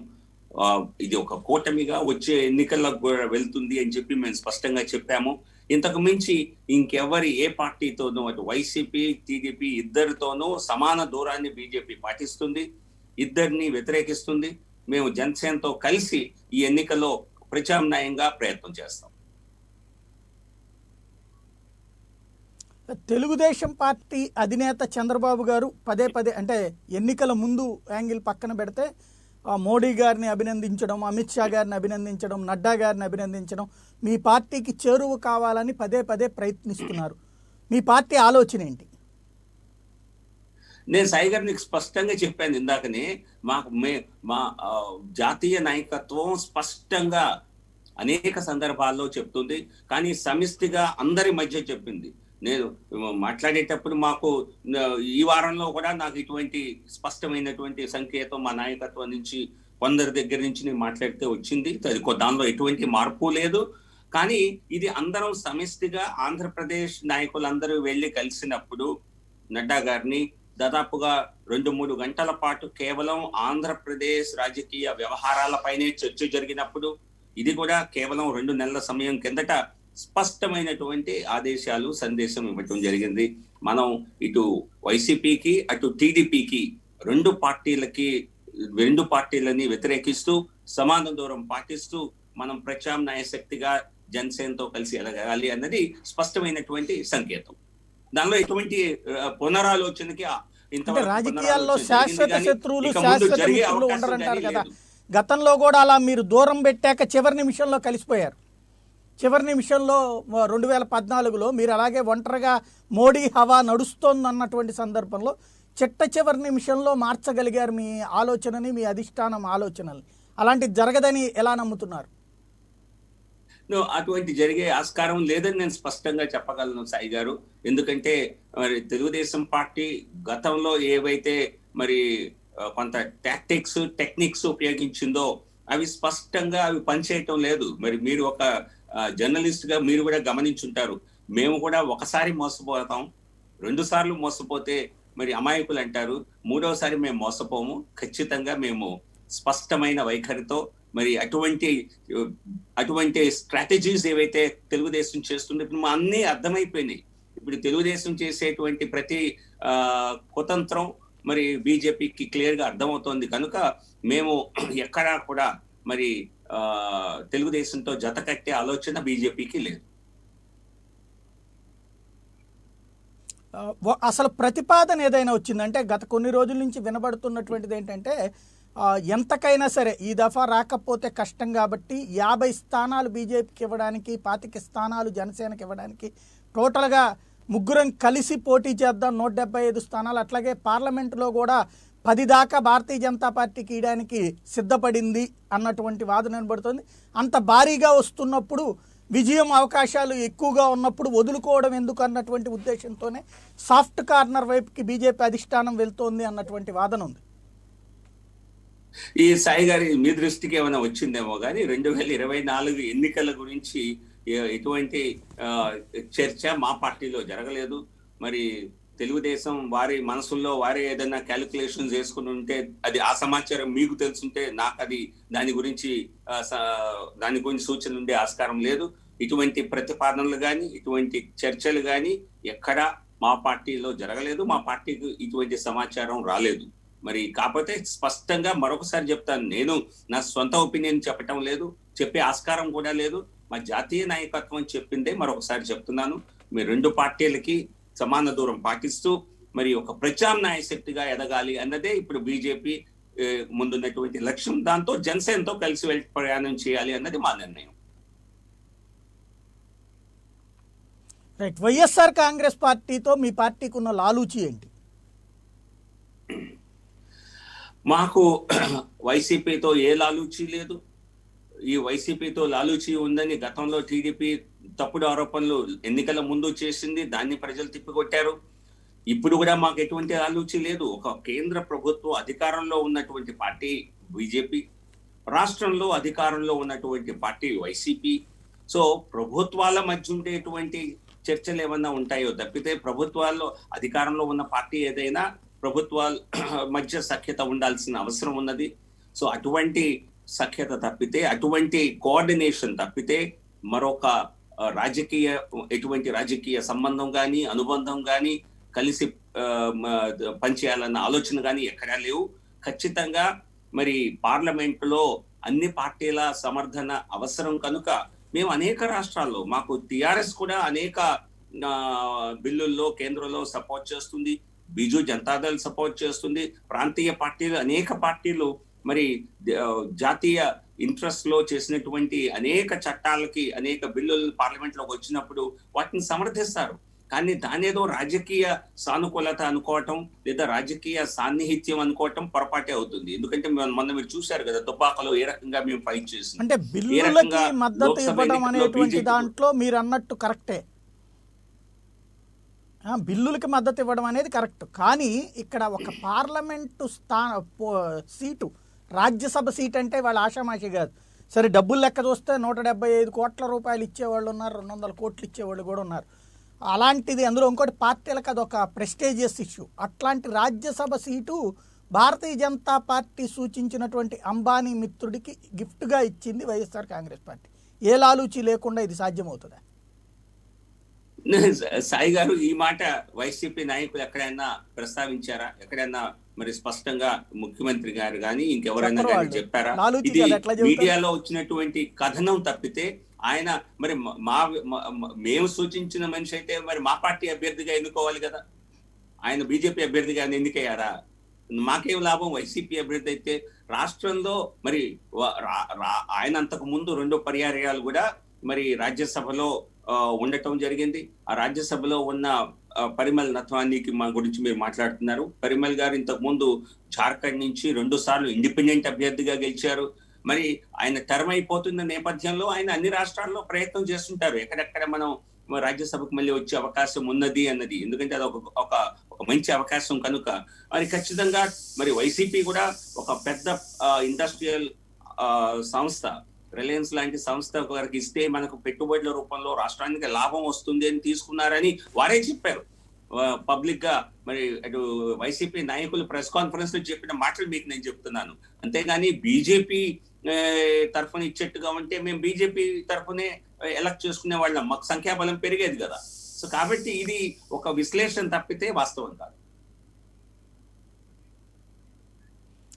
ఇది ఒక కూటమిగా వచ్చే ఎన్నికలకు వెళ్తుంది అని చెప్పి మేము స్పష్టంగా చెప్పాము. ఇంతకు మించి ఇంకెవరి ఏ పార్టీతోనూ, అటు వైసీపీ టీడీపీ ఇద్దరితోనూ సమాన దూరాన్ని బీజేపీ పాటిస్తుంది, ఇద్దరిని వ్యతిరేకిస్తుంది. మేము జనసేనతో కలిసి ఈ ఎన్నికల్లో ప్రత్యామ్నాయంగా ప్రయత్నం చేస్తాం. తెలుగుదేశం పార్టీ అధినేత చంద్రబాబు గారు పదే అంటే ఎన్నికల ముందు యాంగిల్ పక్కన పెడితే మోడీ గారిని అభినందించడం, అమిత్ షా గారిని అభినందించడం, నడ్డా గారిని అభినందించడం, మీ పార్టీకి చేరువ కావాలని పదే ప్రయత్నిస్తున్నారు. మీ పార్టీ ఆలోచన ఏంటి? నేను సాయి గారు నీకు స్పష్టంగా చెప్పాను ఇందాకనే, మా జాతీయ నాయకత్వం స్పష్టంగా అనేక సందర్భాల్లో చెప్తుంది, కానీ సమిష్టిగా అందరి మధ్య చెప్పింది. నేను మాట్లాడేటప్పుడు మాకు ఈ వారంలో కూడా నాకు ఇటువంటి స్పష్టమైనటువంటి సంకేతం మా నాయకత్వం నుంచి, కొందరి దగ్గర నుంచి నేను మాట్లాడితే వచ్చింది. దానిలో ఎటువంటి మార్పు లేదు. కానీ ఇది అందరం సమిష్టిగా ఆంధ్రప్రదేశ్ నాయకులందరూ వెళ్ళి కలిసినప్పుడు నడ్డా గారిని దాదాపుగా 2-3 గంటల పాటు కేవలం ఆంధ్రప్రదేశ్ రాజకీయ వ్యవహారాలపైనే చర్చ జరిగినప్పుడు, ఇది కూడా కేవలం 2 నెలల సమయం కిందట స్పష్టమైనటువంటి ఆదేశాలు సందేశం ఇవ్వటం జరిగింది. మనం ఇటు వైసీపీకి అటు టీడీపీకి రెండు పార్టీలని వ్యతిరేకిస్తూ సమాన దూరం పాటిస్తూ మనం ప్రత్యామ్నాయ శక్తిగా జనసేనతో కలిసి ఎదగాలి అన్నది స్పష్టమైనటువంటి సంకేతం. దానిలో ఎటువంటి పునరాలోచనకి అంటే రాజకీయాల్లో శాశ్వత శత్రువులు శాశ్వత మిత్రులు ఉండరంటారు కదా. గతంలో కూడా అలా మీరు దూరం పెట్టాక చివరి నిమిషంలో కలిసిపోయారు. చివరి నిమిషంలో 2014లో మీరు అలాగే ఒంటరిగా మోడీ హవా నడుస్తోందన్నటువంటి సందర్భంలో చివరి నిమిషంలో మార్చగలిగారు మీ ఆలోచనని, మీ అధిష్టానం ఆలోచనల్ని. అలాంటిది జరగదని ఎలా నమ్ముతున్నారు? అటువంటి జరిగే ఆస్కారం లేదని నేను స్పష్టంగా చెప్పగలను సాయి గారు. ఎందుకంటే మరి తెలుగుదేశం పార్టీ గతంలో ఏవైతే మరి కొంత టెక్నిక్స్ ఉపయోగించిందో అవి స్పష్టంగా పనిచేయటం లేదు. మరి మీరు ఒక జర్నలిస్ట్ గా మీరు కూడా గమనించుంటారు. మేము కూడా ఒకసారి మోసపోతాం, 2 సార్లు మోసపోతే మరి అమాయకులు అంటారు, 3వసారి మేము మోసపోము. ఖచ్చితంగా మేము స్పష్టమైన వైఖరితో మరి అటువంటి స్ట్రాటజీస్ ఏవైతే తెలుగుదేశం చేస్తుందో ఇప్పుడు అన్నీ అర్థమైపోయినాయి. ఇప్పుడు తెలుగుదేశం చేసేటువంటి ప్రతి కుతంత్రం మరి బీజేపీకి క్లియర్ గా అర్థమవుతోంది. కనుక మేము ఎక్కడా కూడా మరి తెలుగుదేశంతో జత కట్టే ఆలోచన బీజేపీకి లేదు. అసలు ప్రతిపాదన ఏదైనా వచ్చిందంటే గత కొన్ని రోజుల నుంచి వినబడుతున్నటువంటిది ఏంటంటే ఎంతకైనా సరే ఈ దఫా రాకపోతే కష్టం కాబట్టి 50 స్థానాలు బీజేపీకి ఇవ్వడానికి, 25 స్థానాలు జనసేనకి ఇవ్వడానికి, టోటల్గా ముగ్గురం కలిసి పోటీ చేద్దాం 175 స్థానాలు. అట్లాగే పార్లమెంటులో కూడా 10 దాకా భారతీయ జనతా పార్టీకి ఇవ్వడానికి సిద్ధపడింది అన్నటువంటి వాదన వినబడుతుంది. అంత భారీగా వస్తున్నప్పుడు విజయం అవకాశాలు ఎక్కువగా ఉన్నప్పుడు వదులుకోవడం ఎందుకు అన్నటువంటి ఉద్దేశంతోనే సాఫ్ట్ కార్నర్ వైపుకి బీజేపీ అధిష్టానం వెళ్తోంది అన్నటువంటి వాదన ఉంది. ఈ సాయి గారి మీ దృష్టికి ఏమైనా వచ్చిందేమో కానీ 2024 ఎన్నికల గురించి ఎటువంటి చర్చ మా పార్టీలో జరగలేదు. మరి తెలుగుదేశం వారి మనసుల్లో వారే ఏదైనా క్యాలిక్యులేషన్స్ వేసుకుని ఉంటే అది ఆ సమాచారం మీకు తెలుసుంటే నాకు అది దాని గురించి సూచన ఉండే ఆస్కారం లేదు. ఇటువంటి ప్రతిపాదనలు కానీ ఇటువంటి చర్చలు కానీ ఎక్కడా మా పార్టీలో జరగలేదు. మా పార్టీకి ఇటువంటి సమాచారం రాలేదు. మరి కాకపోతే స్పష్టంగా మరొకసారి చెప్తాను, నేను నా సొంత ఒపీనియన్ చెప్పటం లేదు, చెప్పే ఆస్కారం కూడా లేదు. మా జాతీయ నాయకత్వం చెప్పిందే మరొకసారి చెప్తున్నాను. మీ 2 పార్టీలకి సమాన దూరం పాటిస్తూ మరి ఒక ప్రత్యామ్నాయ శక్తిగా ఎదగాలి అన్నదే ఇప్పుడు బీజేపీ ముందున్నటువంటి లక్ష్యం. దాంతో జనసేనతో కలిసి ప్రయాణం చేయాలి అన్నది మా నిర్ణయం. రైట్. వైఎస్ఆర్ కాంగ్రెస్ పార్టీతో మీ పార్టీకి ఉన్న లాలూచి ఏంటి? మాకు వైసీపీతో ఏ లాలూచి లేదు. ఈ వైసీపీతో లాలూచి ఉందని గతంలో టీడీపీ తప్పుడు ఆరోపణలు ఎన్నికల ముందు చేసింది, దాన్ని ప్రజలు తిప్పికొట్టారు. ఇప్పుడు కూడా మాకు ఎటువంటి లాలూచి లేదు. ఒక కేంద్ర ప్రభుత్వం అధికారంలో ఉన్నటువంటి పార్టీ బీజేపీ, రాష్ట్రంలో అధికారంలో ఉన్నటువంటి పార్టీ వైసీపీ. సో ప్రభుత్వాల మధ్య ఉండేటువంటి చర్చలు ఏమన్నా ఉంటాయో తప్పితే ప్రభుత్వాల్లో అధికారంలో ఉన్న పార్టీ ఏదైనా ప్రభుత్వాల మధ్య సఖ్యత ఉండాల్సిన అవసరం ఉన్నది. సో అటువంటి సఖ్యత తప్పితే, అటువంటి కోఆర్డినేషన్ తప్పితే మరొక ఎటువంటి రాజకీయ సంబంధం కానీ అనుబంధం కానీ కలిసి పనిచేయాలన్న ఆలోచన కానీ ఎక్కడా లేవు. ఖచ్చితంగా మరి పార్లమెంటులో అన్ని పార్టీల సమర్థన అవసరం కనుక మేము అనేక రాష్ట్రాల్లో, మాకు టిఆర్ఎస్ కూడా అనేక బిల్లుల్లో కేంద్రంలో సపోర్ట్ చేస్తుంది, బిజు జనతాదళ్ సపోర్ట్ చేస్తుంది, ప్రాంతీయ పార్టీలు అనేక పార్టీలు మరి జాతీయ ఇంట్రెస్ట్ లో చేసినటువంటి అనేక చట్టాలకి అనేక బిల్లులు పార్లమెంట్ లోకి వచ్చినప్పుడు వాటిని సమర్థిస్తారు. కానీ దానేదో రాజకీయ సానుకూలత అనుకోవటం లేదా రాజకీయ సాన్నిహిత్యం అనుకోవటం పొరపాటే అవుతుంది. ఎందుకంటే మొన్న మీరు చూశారు కదా తుపాకులో ఏ రకంగా మేము ఫైట్ చేసింది. అంటే బిల్లులకి మద్దతు ఇవ్వడం అనేటువంటి దాంట్లో మీరు అన్నట్టు కరెక్టే, బిల్లులకి మద్దతు ఇవ్వడం అనేది కరెక్ట్. కానీ ఇక్కడ ఒక పార్లమెంటు సీటు, రాజ్యసభ సీట్ అంటే వాళ్ళ ఆషామాషి కాదు. సరే డబ్బులు లెక్క చూస్తే 175 కోట్ల రూపాయలు ఇచ్చేవాళ్ళు ఉన్నారు, 200 కోట్లు ఇచ్చేవాళ్ళు కూడా ఉన్నారు. అలాంటిది అందులో ఇంకోటి పార్టీలకు అదొక ప్రెస్టేజియస్ ఇష్యూ. అట్లాంటి రాజ్యసభ సీటు భారతీయ జనతా పార్టీ సూచించినటువంటి అంబానీ మిత్రుడికి గిఫ్ట్గా ఇచ్చింది వైఎస్ఆర్ కాంగ్రెస్ పార్టీ. ఏ లాలూచి లేకుండా ఇది సాధ్యమవుతుందా? సాయి గారు, ఈ మాట వైసీపీ నాయకులు ఎక్కడైనా ప్రస్తావించారా? ఎక్కడైనా మరి స్పష్టంగా ముఖ్యమంత్రి గారు కానీ ఇంకెవరైనా చెప్పరు కానీ వాళ్ళు. చెప్పారా? లాలూచి ఇది కదా ఎట్లా చెబుతారు? మీడియాలో వచ్చినటువంటి కథనం తప్పితే ఆయన మరి మేము సూచించిన మనిషి అయితే మరి మా పార్టీ అభ్యర్థిగా ఎన్నుకోవాలి కదా. ఆయన బీజేపీ అభ్యర్థిగా ఎన్నికయ్యారా? మాకేం లాభం వైసీపీ అభ్యర్థి అయితే. రాష్ట్రంలో మరి ఆయన అంతకు ముందు 2 పర్యాయాలు కూడా మరి రాజ్యసభలో ఉండటం జరిగింది. ఆ రాజ్యసభలో ఉన్న పరిమల్ నత్వానీకి మా గురించి మీరు మాట్లాడుతున్నారు. పరిమల్ గారు ఇంతకు ముందు జార్ఖండ్ నుంచి 2 సార్లు ఇండిపెండెంట్ అభ్యర్థిగా గెలిచారు. మరి ఆయన టర్మ్ అయిపోతున్న నేపథ్యంలో ఆయన అన్ని రాష్ట్రాల్లో ప్రయత్నం చేస్తుంటారు, ఎక్కడెక్కడ మనం రాజ్యసభకు మళ్ళీ వచ్చే అవకాశం ఉన్నది అన్నది. ఎందుకంటే అది ఒక మంచి అవకాశం కనుక మరి ఖచ్చితంగా మరి వైసీపీ కూడా ఒక పెద్ద ఇండస్ట్రియల్ సంస్థ, రిలయన్స్ లాంటి సంస్థ వారికి ఇస్తే మనకు పెట్టుబడుల రూపంలో రాష్ట్రానికి లాభం వస్తుంది అని తీసుకున్నారని వారే చెప్పారు పబ్లిక్ గా. మరి అటు వైసీపీ నాయకులు ప్రెస్ కాన్ఫరెన్స్ లో చెప్పిన మాటలు మీకు నేను చెప్తున్నాను. అంతేగాని బీజేపీ తరఫున ఇచ్చేట్టుగా ఉంటే మేము బీజేపీ తరఫునే ఎలక్ట్ చేసుకునే వాళ్ళం, మాకు సంఖ్యాబలం పెరిగేది కదా. సో కాబట్టి ఇది ఒక విశ్లేషణ తప్పితే వాస్తవం కాదు.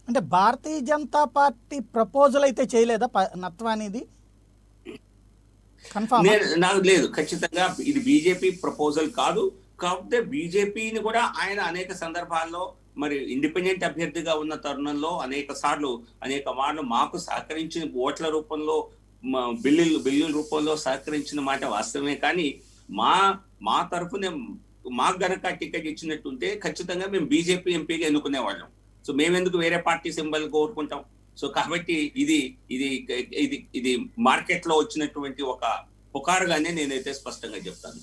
అంటే భారతీయ జనతా పార్టీ ప్రపోజల్ అయితే చేయలేదా నత్వానీది? నాకు లేదు, ఖచ్చితంగా ఇది బీజేపీ ప్రపోజల్ కాదు. కాకపోతే బీజేపీని కూడా ఆయన అనేక సందర్భాల్లో మరి ఇండిపెండెంట్ అభ్యర్థిగా ఉన్న తరుణంలో అనేక మార్లు మాకు సహకరించిన ఓట్ల రూపంలో బిల్లుల రూపంలో సహకరించిన మాట వాస్తవమే. కానీ మా తరఫునే మాకు గనక టికెట్ ఇచ్చినట్టుంటే ఖచ్చితంగా మేము బీజేపీ ఎంపీగా ఎన్నుకునే వాళ్ళం. సో మేమెందుకు వేరే పార్టీ సింబల్ కోరుకుంటాం? సో కాబట్టి ఇది ఇది ఇది ఇది మార్కెట్ లో వచ్చినటువంటి ఒక పుకారుగానే నేనైతే స్పష్టంగా చెప్తాను.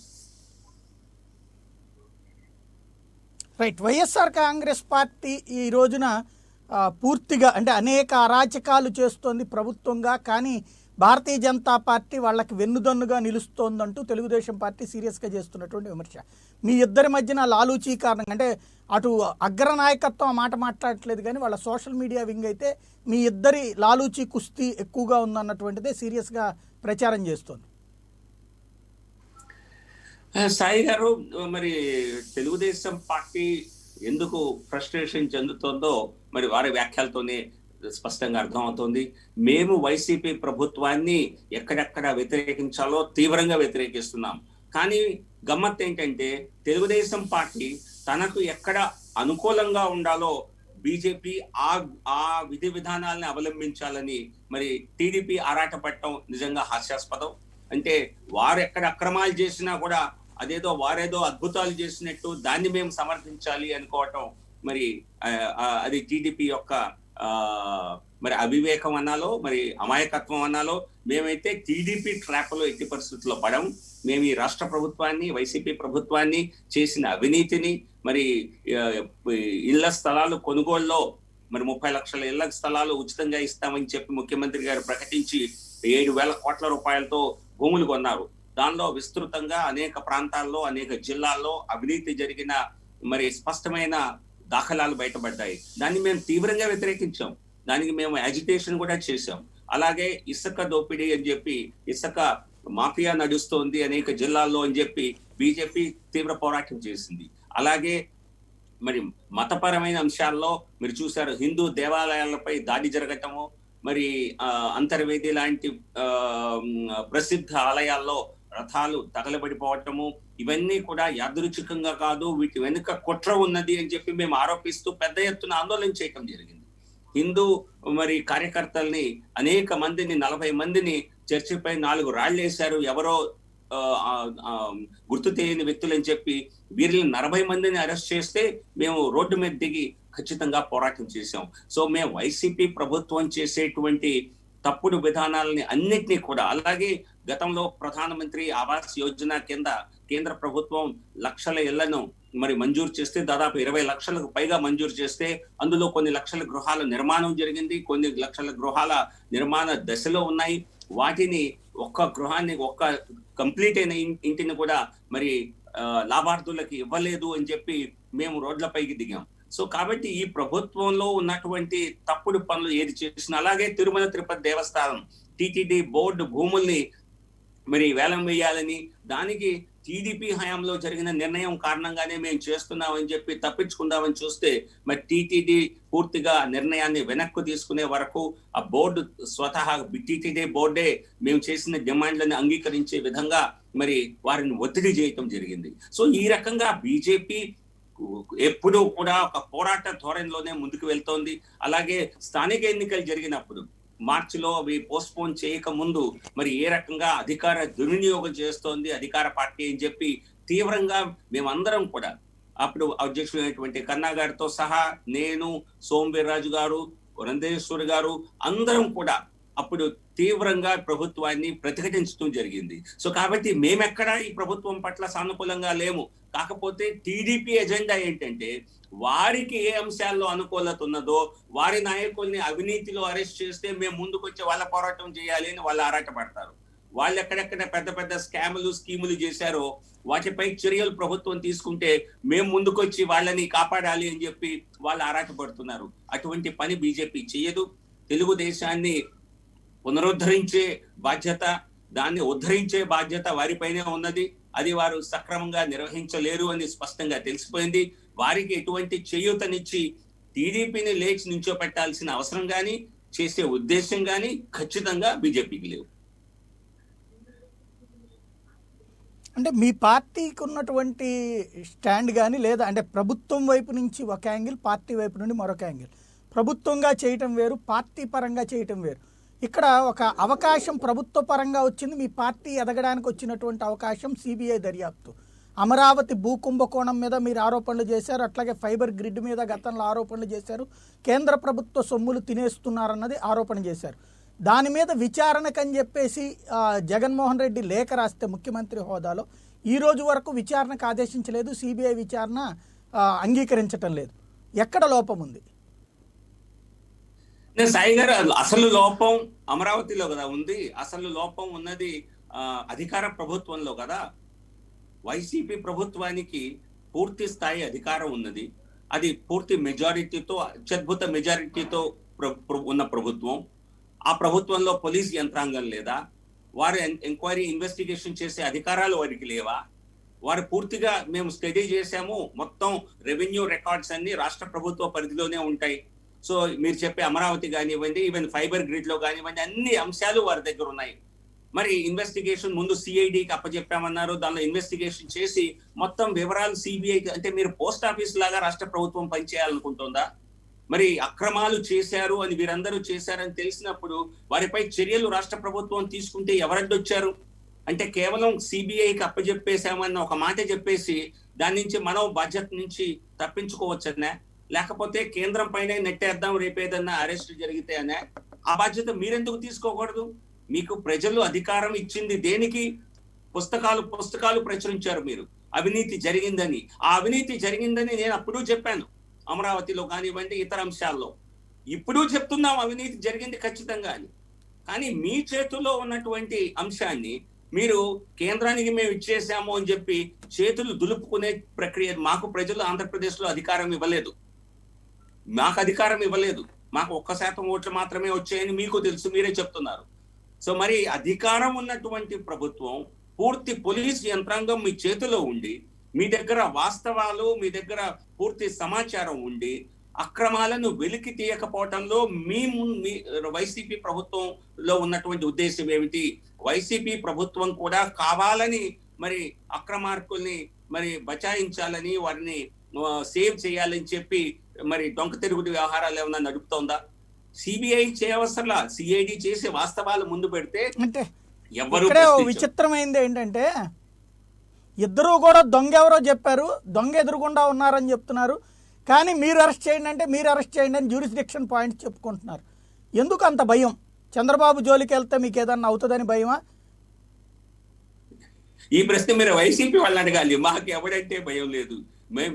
రైట్. వైఎస్ఆర్ కాంగ్రెస్ పార్టీ ఈ రోజున పూర్తిగా అంటే అనేక అరాచకాలు చేస్తోంది ప్రభుత్వంగా, కానీ భారతీయ జనతా పార్టీ వాళ్ళకి వెన్నుదన్నుగా నిలుస్తోందంటూ తెలుగుదేశం పార్టీ సీరియస్గా చేస్తున్నటువంటి విమర్శ. మీ ఇద్దరి మధ్యన లాలూచీ కారణంగా, అంటే అటు అగ్రనాయకత్వం ఆ మాట మాట్లాడట్లేదు, కానీ వాళ్ళ సోషల్ మీడియా వింగ్ అయితే మీ ఇద్దరి లాలూచీ కుస్తీ ఎక్కువగా ఉందన్నటువంటిదే సీరియస్గా ప్రచారం చేస్తోంది. సాయి గారు, మరి తెలుగుదేశం పార్టీ ఎందుకు ఫ్రస్ట్రేషన్ చెందుతోందో మరి వారి వ్యాఖ్యలతోనే స్పష్టంగా అర్థమవుతోంది. మేము వైసీపీ ప్రభుత్వాన్ని ఎక్కడెక్కడ వ్యతిరేకించాలో తీవ్రంగా వ్యతిరేకిస్తున్నాం. కానీ గమ్మత్ ఏంటంటే తెలుగుదేశం పార్టీ తనకు ఎక్కడ అనుకూలంగా ఉండాలో బీజేపీ ఆ విధి విధానాలని అవలంబించాలని మరి టీడీపీ ఆరాటపడటం నిజంగా హాస్యాస్పదం. అంటే వారు ఎక్కడ అక్రమాలు చేసినా కూడా వారేదో అద్భుతాలు చేసినట్టు దాన్ని మేము సమర్థించాలి అనుకోవటం మరి అది టీడీపీ యొక్క మరి అవివేకం అనాలో మరి అమాయకత్వం అనాలో. మేమైతే టీడీపీ ట్రాప్ లో ఎట్టి పరిస్థితుల్లో పడం. మేము ఈ రాష్ట్ర ప్రభుత్వాన్ని, వైసీపీ ప్రభుత్వాన్ని చేసిన అవినీతిని, మరి ఇళ్ల స్థలాలు కొనుగోలులో మరి 30 లక్షల ఇళ్ల స్థలాలు ఉచితంగా ఇస్తామని చెప్పి ముఖ్యమంత్రి గారు ప్రకటించి 7,000 కోట్ల రూపాయలతో భూములు కొన్నారు. దానిలో విస్తృతంగా అనేక ప్రాంతాల్లో, అనేక జిల్లాల్లో అవినీతి జరిగిన మరి స్పష్టమైన దాఖలాలు బయటపడ్డాయి. దాన్ని మేము తీవ్రంగా వ్యతిరేకించాం. దానికి మేము యాజిటేషన్ కూడా చేశాం. అలాగే ఇసుక దోపిడీ అని చెప్పి, ఇసుక మాఫియా నడుస్తోంది అనేక జిల్లాల్లో అని చెప్పి బీజేపీ తీవ్ర పోరాటం చేసింది. అలాగే మరి మతపరమైన అంశాల్లో మీరు చూశారు, హిందూ దేవాలయాలపై దాడి జరగటము, మరి అంతర్వేది లాంటి ప్రసిద్ధ ఆలయాల్లో రథాలు తగలబడిపోవటము, ఇవన్నీ కూడా యాదృచ్ఛికంగా కాదు, వీటి వెనుక కుట్ర ఉన్నది అని చెప్పి మేము ఆరోపిస్తూ పెద్ద ఎత్తున ఆందోళన చేయటం జరిగింది. హిందూ మరి కార్యకర్తల్ని అనేక మందిని 40 మందిని చర్చిపై 4 రాళ్ళు వేశారు, ఎవరో గుర్తు తెలియని వ్యక్తులని చెప్పి వీరిని 40 మందిని అరెస్ట్ చేస్తే మేము రోడ్డు మీద దిగి ఖచ్చితంగా పోరాటం చేశాం. సో మేము వైసీపీ ప్రభుత్వం చేసేటువంటి తప్పుడు విధానాలని అన్నిటినీ కూడా, అలాగే గతంలో ప్రధానమంత్రి ఆవాస్ యోజన కింద కేంద్ర ప్రభుత్వం లక్షల ఇళ్లను మరి మంజూరు చేస్తే, దాదాపు 20 లక్షలకు పైగా మంజూరు చేస్తే అందులో కొన్ని లక్షల గృహాల నిర్మాణం జరిగింది, కొన్ని లక్షల గృహాల నిర్మాణ దశలో ఉన్నాయి. వాటిని ఒక్క కంప్లీట్ అయిన ఇంటిని కూడా మరి లాభార్థులకి ఇవ్వలేదు అని చెప్పి మేము రోడ్లపైకి దిగాం. సో కాబట్టి ఈ ప్రభుత్వంలో ఉన్నటువంటి తప్పుడు పనులు ఏది చేసినా, అలాగే తిరుమల తిరుపతి దేవస్థానం టిటిడి బోర్డు భూముల్ని మరి వేలం వేయాలని, దానికి టీడీపీ హయాంలో జరిగిన నిర్ణయం కారణంగానే మేము చేస్తున్నామని చెప్పి తప్పించుకుందామని చూస్తే మరి టీటీడీ పూర్తిగా నిర్ణయాన్ని వెనక్కు తీసుకునే వరకు ఆ బోర్డు స్వతహా టీటీడీ బోర్డే మేము చేసిన డిమాండ్లను అంగీకరించే విధంగా మరి వారిని ఒత్తిడి చేయటం జరిగింది. సో ఈ రకంగా బీజేపీ ఎప్పుడూ కూడా ఒక పోరాట ధోరణిలోనే ముందుకు వెళ్తోంది. అలాగే స్థానిక ఎన్నికలు జరిగినప్పుడు మార్చిలో అవి పోస్ట్ పోన్ చేయక ముందు మరి ఏ రకంగా అధికార దుర్వినియోగం చేస్తోంది అధికార పార్టీ అని చెప్పి తీవ్రంగా మేమందరం కూడా అప్పుడు అధ్యక్షుడైనటువంటి కన్నా గారితో సహా నేను, సోమవీర్రాజు గారు, నందేశ్వర్ గారు అందరం కూడా అప్పుడు తీవ్రంగా ప్రభుత్వాన్ని ప్రతిఘటించడం జరిగింది. సో కాబట్టి మేమెక్కడా ఈ ప్రభుత్వం పట్ల సానుకూలంగా లేము. కాకపోతే టీడీపీ ఎజెండా ఏంటంటే వారికి ఏ అంశాల్లో అనుకూలత ఉన్నదో వారి నాయకుల్ని అవినీతిలో అరెస్ట్ చేస్తే మేము ముందుకొచ్చి వాళ్ళ పోరాటం చేయాలి అని వాళ్ళు ఆరాటపడతారు. వాళ్ళు ఎక్కడెక్కడ పెద్ద పెద్ద స్కీములు చేశారో వాటిపై చర్యలు ప్రభుత్వం తీసుకుంటే మేము ముందుకొచ్చి వాళ్ళని కాపాడాలి అని చెప్పి వాళ్ళు ఆరాటపడుతున్నారు. అటువంటి పని బీజేపీ చేయదు. తెలుగుదేశాన్ని పునరుద్ధరించే బాధ్యత, దాన్ని ఉద్ధరించే బాధ్యత వారిపైనే ఉన్నది. అది వారు సక్రమంగా నిర్వహించలేరు అని స్పష్టంగా తెలిసిపోయింది. వారికి ఎటువంటి చేయూతనిచ్చి టీడీపీని లేచి నించోపెట్టాల్సిన అవసరం కానీ చేసే ఉద్దేశం కానీ ఖచ్చితంగా బీజేపీకి లేవు. అంటే మీ పార్టీకి ఉన్నటువంటి స్టాండ్ కానీ లేదా అంటే ప్రభుత్వం వైపు నుంచి ఒక యాంగిల్, పార్టీ వైపు నుండి మరొక యాంగిల్. ప్రభుత్వంగా చేయటం వేరు, పార్టీ పరంగా చేయటం వేరు. ఇక్కడ ఒక అవకాశం ప్రభుత్వ పరంగా వచ్చింది, మీ పార్టీ ఎదగడానికి వచ్చినటువంటి అవకాశం సిబిఐ దర్యాప్తు. అమరావతి భూ కుంభకోణం మీద మీరు ఆరోపణలు చేశారు, అట్లాగే ఫైబర్ గ్రిడ్ మీద గతంలో ఆరోపణలు చేశారు, కేంద్ర ప్రభుత్వ సొమ్ములు తినేస్తున్నారన్నది ఆరోపణ చేశారు. దాని మీద విచారణకని చెప్పేసి జగన్మోహన్ రెడ్డి లేఖ రాస్తే ముఖ్యమంత్రి హోదాలో ఈ రోజు వరకు విచారణకు ఆదేశించలేదు, సిబిఐ విచారణ అంగీకరించటం లేదు. ఎక్కడ లోపం ఉంది? సాయి గారు, అసలు లోపం అమరావతిలో కదా ఉంది. అసలు లోపం ఉన్నది అధికార ప్రభుత్వంలో కదా. వైసీపీ ప్రభుత్వానికి పూర్తి స్థాయి అధికారం ఉన్నది. అది పూర్తి మెజారిటీతో, అత్యద్భుత మెజారిటీతో ఉన్న ప్రభుత్వం. ఆ ప్రభుత్వంలో పోలీస్ యంత్రాంగం లేదా? వారు ఎంక్వైరీ ఇన్వెస్టిగేషన్ చేసే అధికారాలు వారికి లేవా? వారు పూర్తిగా మేము స్టడీ చేశాము, మొత్తం రెవెన్యూ రికార్డ్స్ అన్ని రాష్ట్ర ప్రభుత్వ పరిధిలోనే ఉంటాయి. సో మీరు చెప్పే అమరావతి కానివ్వండి, ఈవెన్ ఫైబర్ గ్రిడ్ లో కానివ్వండి, అన్ని అంశాలు వారి దగ్గర ఉన్నాయి. మరి ఇన్వెస్టిగేషన్ ముందు సిఐడికి అప్పచెప్పామన్నారు, దానిలో ఇన్వెస్టిగేషన్ చేసి మొత్తం వివరాలు సిబిఐకి. అంటే మీరు పోస్ట్ ఆఫీస్ లాగా రాష్ట్ర ప్రభుత్వం పనిచేయాలనుకుంటుందా? మరి అక్రమాలు చేశారు అని వీరందరూ చేశారని తెలిసినప్పుడు వారిపై చర్యలు రాష్ట్ర ప్రభుత్వం తీసుకుంటే ఎవరడ్డొచ్చారు? అంటే కేవలం సిబిఐకి అప్పచెప్పేశామన్న ఒక మాట చెప్పేసి దాని నుంచి మనం బాధ్యత నుంచి తప్పించుకోవచ్చనే, లేకపోతే కేంద్రం పైన నెట్టేద్దాం రేపేదన్నా అరెస్ట్ జరిగితే అనే ఆ బాధ్యత మీరెందుకు తీసుకోకూడదు? మీకు ప్రజలు అధికారం ఇచ్చింది దేనికి? పుస్తకాలు ప్రచురించారు మీరు, అవినీతి జరిగిందని. ఆ అవినీతి జరిగిందని నేను అప్పుడు చెప్పాను, అమరావతిలో కానివ్వండి, ఇతర అంశాల్లో. ఇప్పుడు చెప్తున్నాం అవినీతి జరిగింది ఖచ్చితంగా అని. కానీ మీ చేతుల్లో ఉన్నటువంటి అంశాన్ని మీరు కేంద్రానికి మేము ఇచ్చేసాము అని చెప్పి చేతులు దులుపుకునే ప్రక్రియ మాకు ప్రజలు ఆంధ్రప్రదేశ్లో అధికారం ఇవ్వలేదు. మాకు అధికారం ఇవ్వలేదు. మాకు 1% ఓట్లు మాత్రమే వచ్చాయని మీకు తెలుసు, మీరే చెప్తున్నారు. సో మరి అధికారం ఉన్నటువంటి ప్రభుత్వం, పూర్తి పోలీస్ యంత్రాంగం మీ చేతిలో ఉండి, మీ దగ్గర వాస్తవాలు, మీ దగ్గర పూర్తి సమాచారం ఉండి అక్రమాలను వెలికి తీయకపోవటంలో మీ వైసీపీ ప్రభుత్వంలో ఉన్నటువంటి ఉద్దేశం ఏమిటి? వైసీపీ ప్రభుత్వం కూడా కావాలని మరి అక్రమార్కుల్ని మరి బచాయించాలని, వారిని సేవ్ చేయాలని చెప్పి మరి డొంక తిరుగుడు వ్యవహారాలు ఏమన్నా నడుపుతోందా? సిబిఐ చేయవసరలా, సిఐడి చేసి వాస్తవాలు ముందు పెడితే అంటే ఎవరు. విచిత్రమైంది ఏంటంటే ఇద్దరు కూడా దొంగ ఎవరో చెప్పారు, దొంగ ఎదురుగుండా ఉన్నారని చెప్తున్నారు. కానీ మీరు అరెస్ట్ చేయండి అంటే మీరు అరెస్ట్ చేయండి అని జ్యూరిస్డిక్షన్ పాయింట్స్ చెప్పుకుంటున్నారు. ఎందుకు అంత భయం? చంద్రబాబు జోలికి వెళ్తే మీకు ఏదన్నా అవుతుందని భయమా? ఈ ప్రశ్న మీరు వైసీపీ వాళ్ళని అడగాలి. మాకు ఎవడంటే భయం లేదు.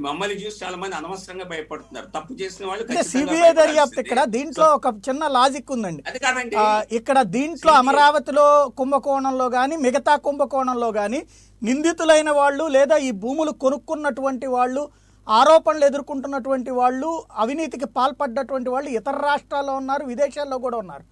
మమ్మల్ని చూసి చాలా మంది అనవసరంగా భయపడుతున్నారు. తప్పు చేసిన వాళ్ళు సిబిఐ దర్యాప్తు. ఇక్కడ దీంట్లో ఒక చిన్న లాజిక్ ఉందండి. అది కాదండి, ఇక్కడ దీంట్లో అమరావతిలో కుంభకోణంలో కానీ మిగతా కుంభకోణంలో కానీ నిందితులైన వాళ్ళు లేదా ఈ భూములు కొనుక్కున్నటువంటి వాళ్ళు, ఆరోపణలు ఎదుర్కొంటున్నటువంటి వాళ్ళు, అవినీతికి పాల్పడ్డటువంటి వాళ్ళు ఇతర రాష్ట్రాల్లో ఉన్నారు, విదేశాల్లో కూడా ఉన్నారు.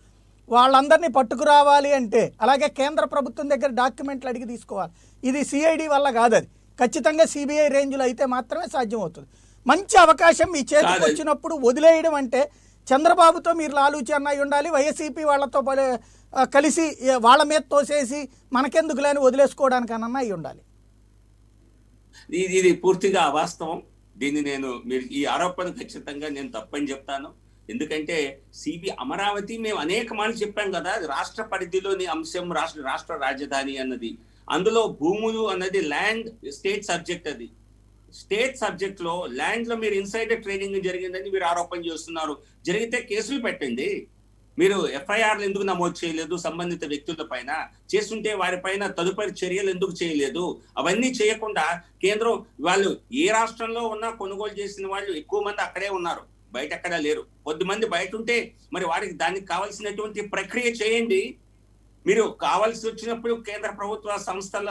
వాళ్ళందరినీ పట్టుకురావాలి అంటే, అలాగే కేంద్ర ప్రభుత్వం దగ్గర డాక్యుమెంట్లు అడిగి తీసుకోవాలి. ఇది సిఐడి వల్ల కాదు, అది ఖచ్చితంగా సిబిఐ రేంజ్లో అయితే మాత్రమే సాధ్యమవుతుంది. మంచి అవకాశం మీ చేతికి వచ్చినప్పుడు వదిలేయడం అంటే, చంద్రబాబుతో మీరు లాలూచి అన్నయ్య ఉండాలి, వైఎస్ఈపీ వాళ్ళతో కలిసి వాళ్ళ మీద తోసేసి మనకెందుకు లేని వదిలేసుకోవడానికన్నా అయి ఉండాలి. ఇది పూర్తిగా అవాస్తవం. దీన్ని మీరు ఈ ఆరోపణ ఖచ్చితంగా నేను తప్పని చెప్తాను. ఎందుకంటే అమరావతి మేము అనేక మార్లు చెప్పాం కదా, రాష్ట్ర పరిధిలోని అంశం, రాష్ట్ర రాజధాని అన్నది. అందులో భూములు అన్నది ల్యాండ్ స్టేట్ సబ్జెక్ట్. అది స్టేట్ సబ్జెక్ట్ లో ల్యాండ్ లో మీరు ఇన్సైడర్ ట్రేడింగ్ జరిగిందని మీరు ఆరోపణ చేస్తున్నారు. జరిగితే కేసులు పెట్టండి. మీరు ఎఫ్ఐఆర్లు ఎందుకు నమోదు చేయలేదు సంబంధిత వ్యక్తుల పైన? చేస్తుంటే వారిపైన తదుపరి చర్యలు ఎందుకు చేయలేదు? అవన్నీ చేయకుండా కేంద్రం వాళ్ళు ఏ రాష్ట్రంలో ఉన్నా కొనుగోలు చేసిన వాళ్ళు ఎక్కువ మంది అక్కడే ఉన్నారు, బయట ఎక్కడా లేరు. కొద్దిమంది బయట ఉంటే మరి వారికి దానికి కావాల్సినటువంటి ప్రక్రియ చేయండి. మీరు కావాల్సి వచ్చినప్పుడు కేంద్ర ప్రభుత్వ సంస్థల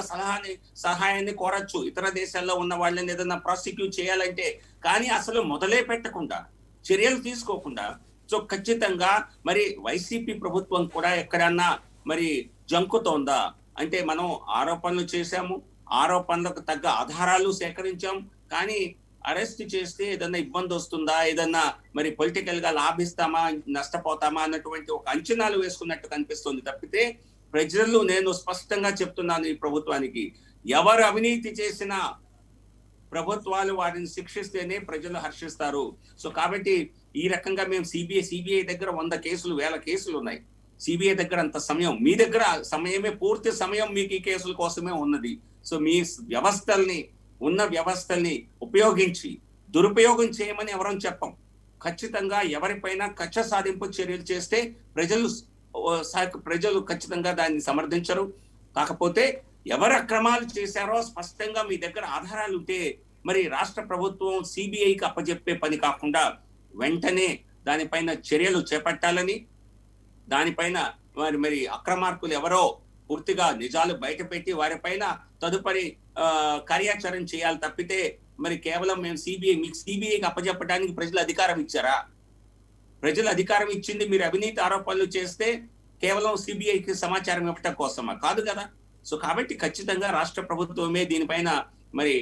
సహాయాన్ని కోరచ్చు, ఇతర దేశాల్లో ఉన్న వాళ్ళని ఏదైనా ప్రాసిక్యూట్ చేయాలంటే. కానీ అసలు మొదలే పెట్టకుండా, చర్యలు తీసుకోకుండా, సో ఖచ్చితంగా మరి వైసీపీ ప్రభుత్వం కూడా ఎక్కడన్నా మరి జంకుతోందా అంటే, మనం ఆరోపణలు చేశాము, ఆరోపణలకు తగ్గ ఆధారాలు సేకరించాం, కానీ అరెస్ట్ చేస్తే ఏదన్నా ఇబ్బంది వస్తుందా, ఏదన్నా మరి పొలిటికల్ గా లాభిస్తామా, నష్టపోతామా అన్నటువంటి ఒక అంచనాలు వేసుకున్నట్టు కనిపిస్తుంది తప్పితే, ప్రజలు నేను స్పష్టంగా చెప్తున్నాను ఈ ప్రభుత్వానికి, ఎవరు అవినీతి చేసినా ప్రభుత్వాలు వారిని శిక్షిస్తేనే ప్రజలు హర్షిస్తారు. సో కాబట్టి ఈ రకంగా మేము సిబిఐ దగ్గర 100 కేసులు 1000 కేసులు ఉన్నాయి. సిబిఐ దగ్గర అంత సమయం, మీ దగ్గర సమయమే, పూర్తి సమయం మీకు ఈ కేసుల కోసమే ఉన్నది. సో మీ ఉన్న వ్యవస్థల్ని ఉపయోగించి దురుపయోగం చేయమని ఎవరం చెప్పం. ఖచ్చితంగా ఎవరిపైన కక్ష సాధింపు చర్యలు చేస్తే ప్రజలు ఖచ్చితంగా దాన్ని సమర్థించరు. కాకపోతే ఎవరు అక్రమాలు చేశారో స్పష్టంగా మీ దగ్గర ఆధారాలు ఉంటే మరి రాష్ట్ర ప్రభుత్వం సిబిఐకి అప్పజెప్పే పని కాకుండా వెంటనే దానిపైన చర్యలు చేపట్టాలని, దానిపైన మరి అక్రమార్కులు ఎవరో పూర్తిగా నిజాలు బయటపెట్టి వారిపైన తదుపరి కార్యాచరణ చేయాలి తప్పితే, మరి కేవలం మేము మీకు సిబిఐకి అప్పచెప్పడానికి ప్రజలు అధికారం ఇచ్చారా? ప్రజలు అధికారం ఇచ్చింది మీరు అవినీతి ఆరోపణలు చేస్తే కేవలం సిబిఐకి సమాచారం ఇవ్వటం కోసమా? కాదు కదా. సో కాబట్టి ఖచ్చితంగా రాష్ట్ర ప్రభుత్వమే దీనిపైన మరి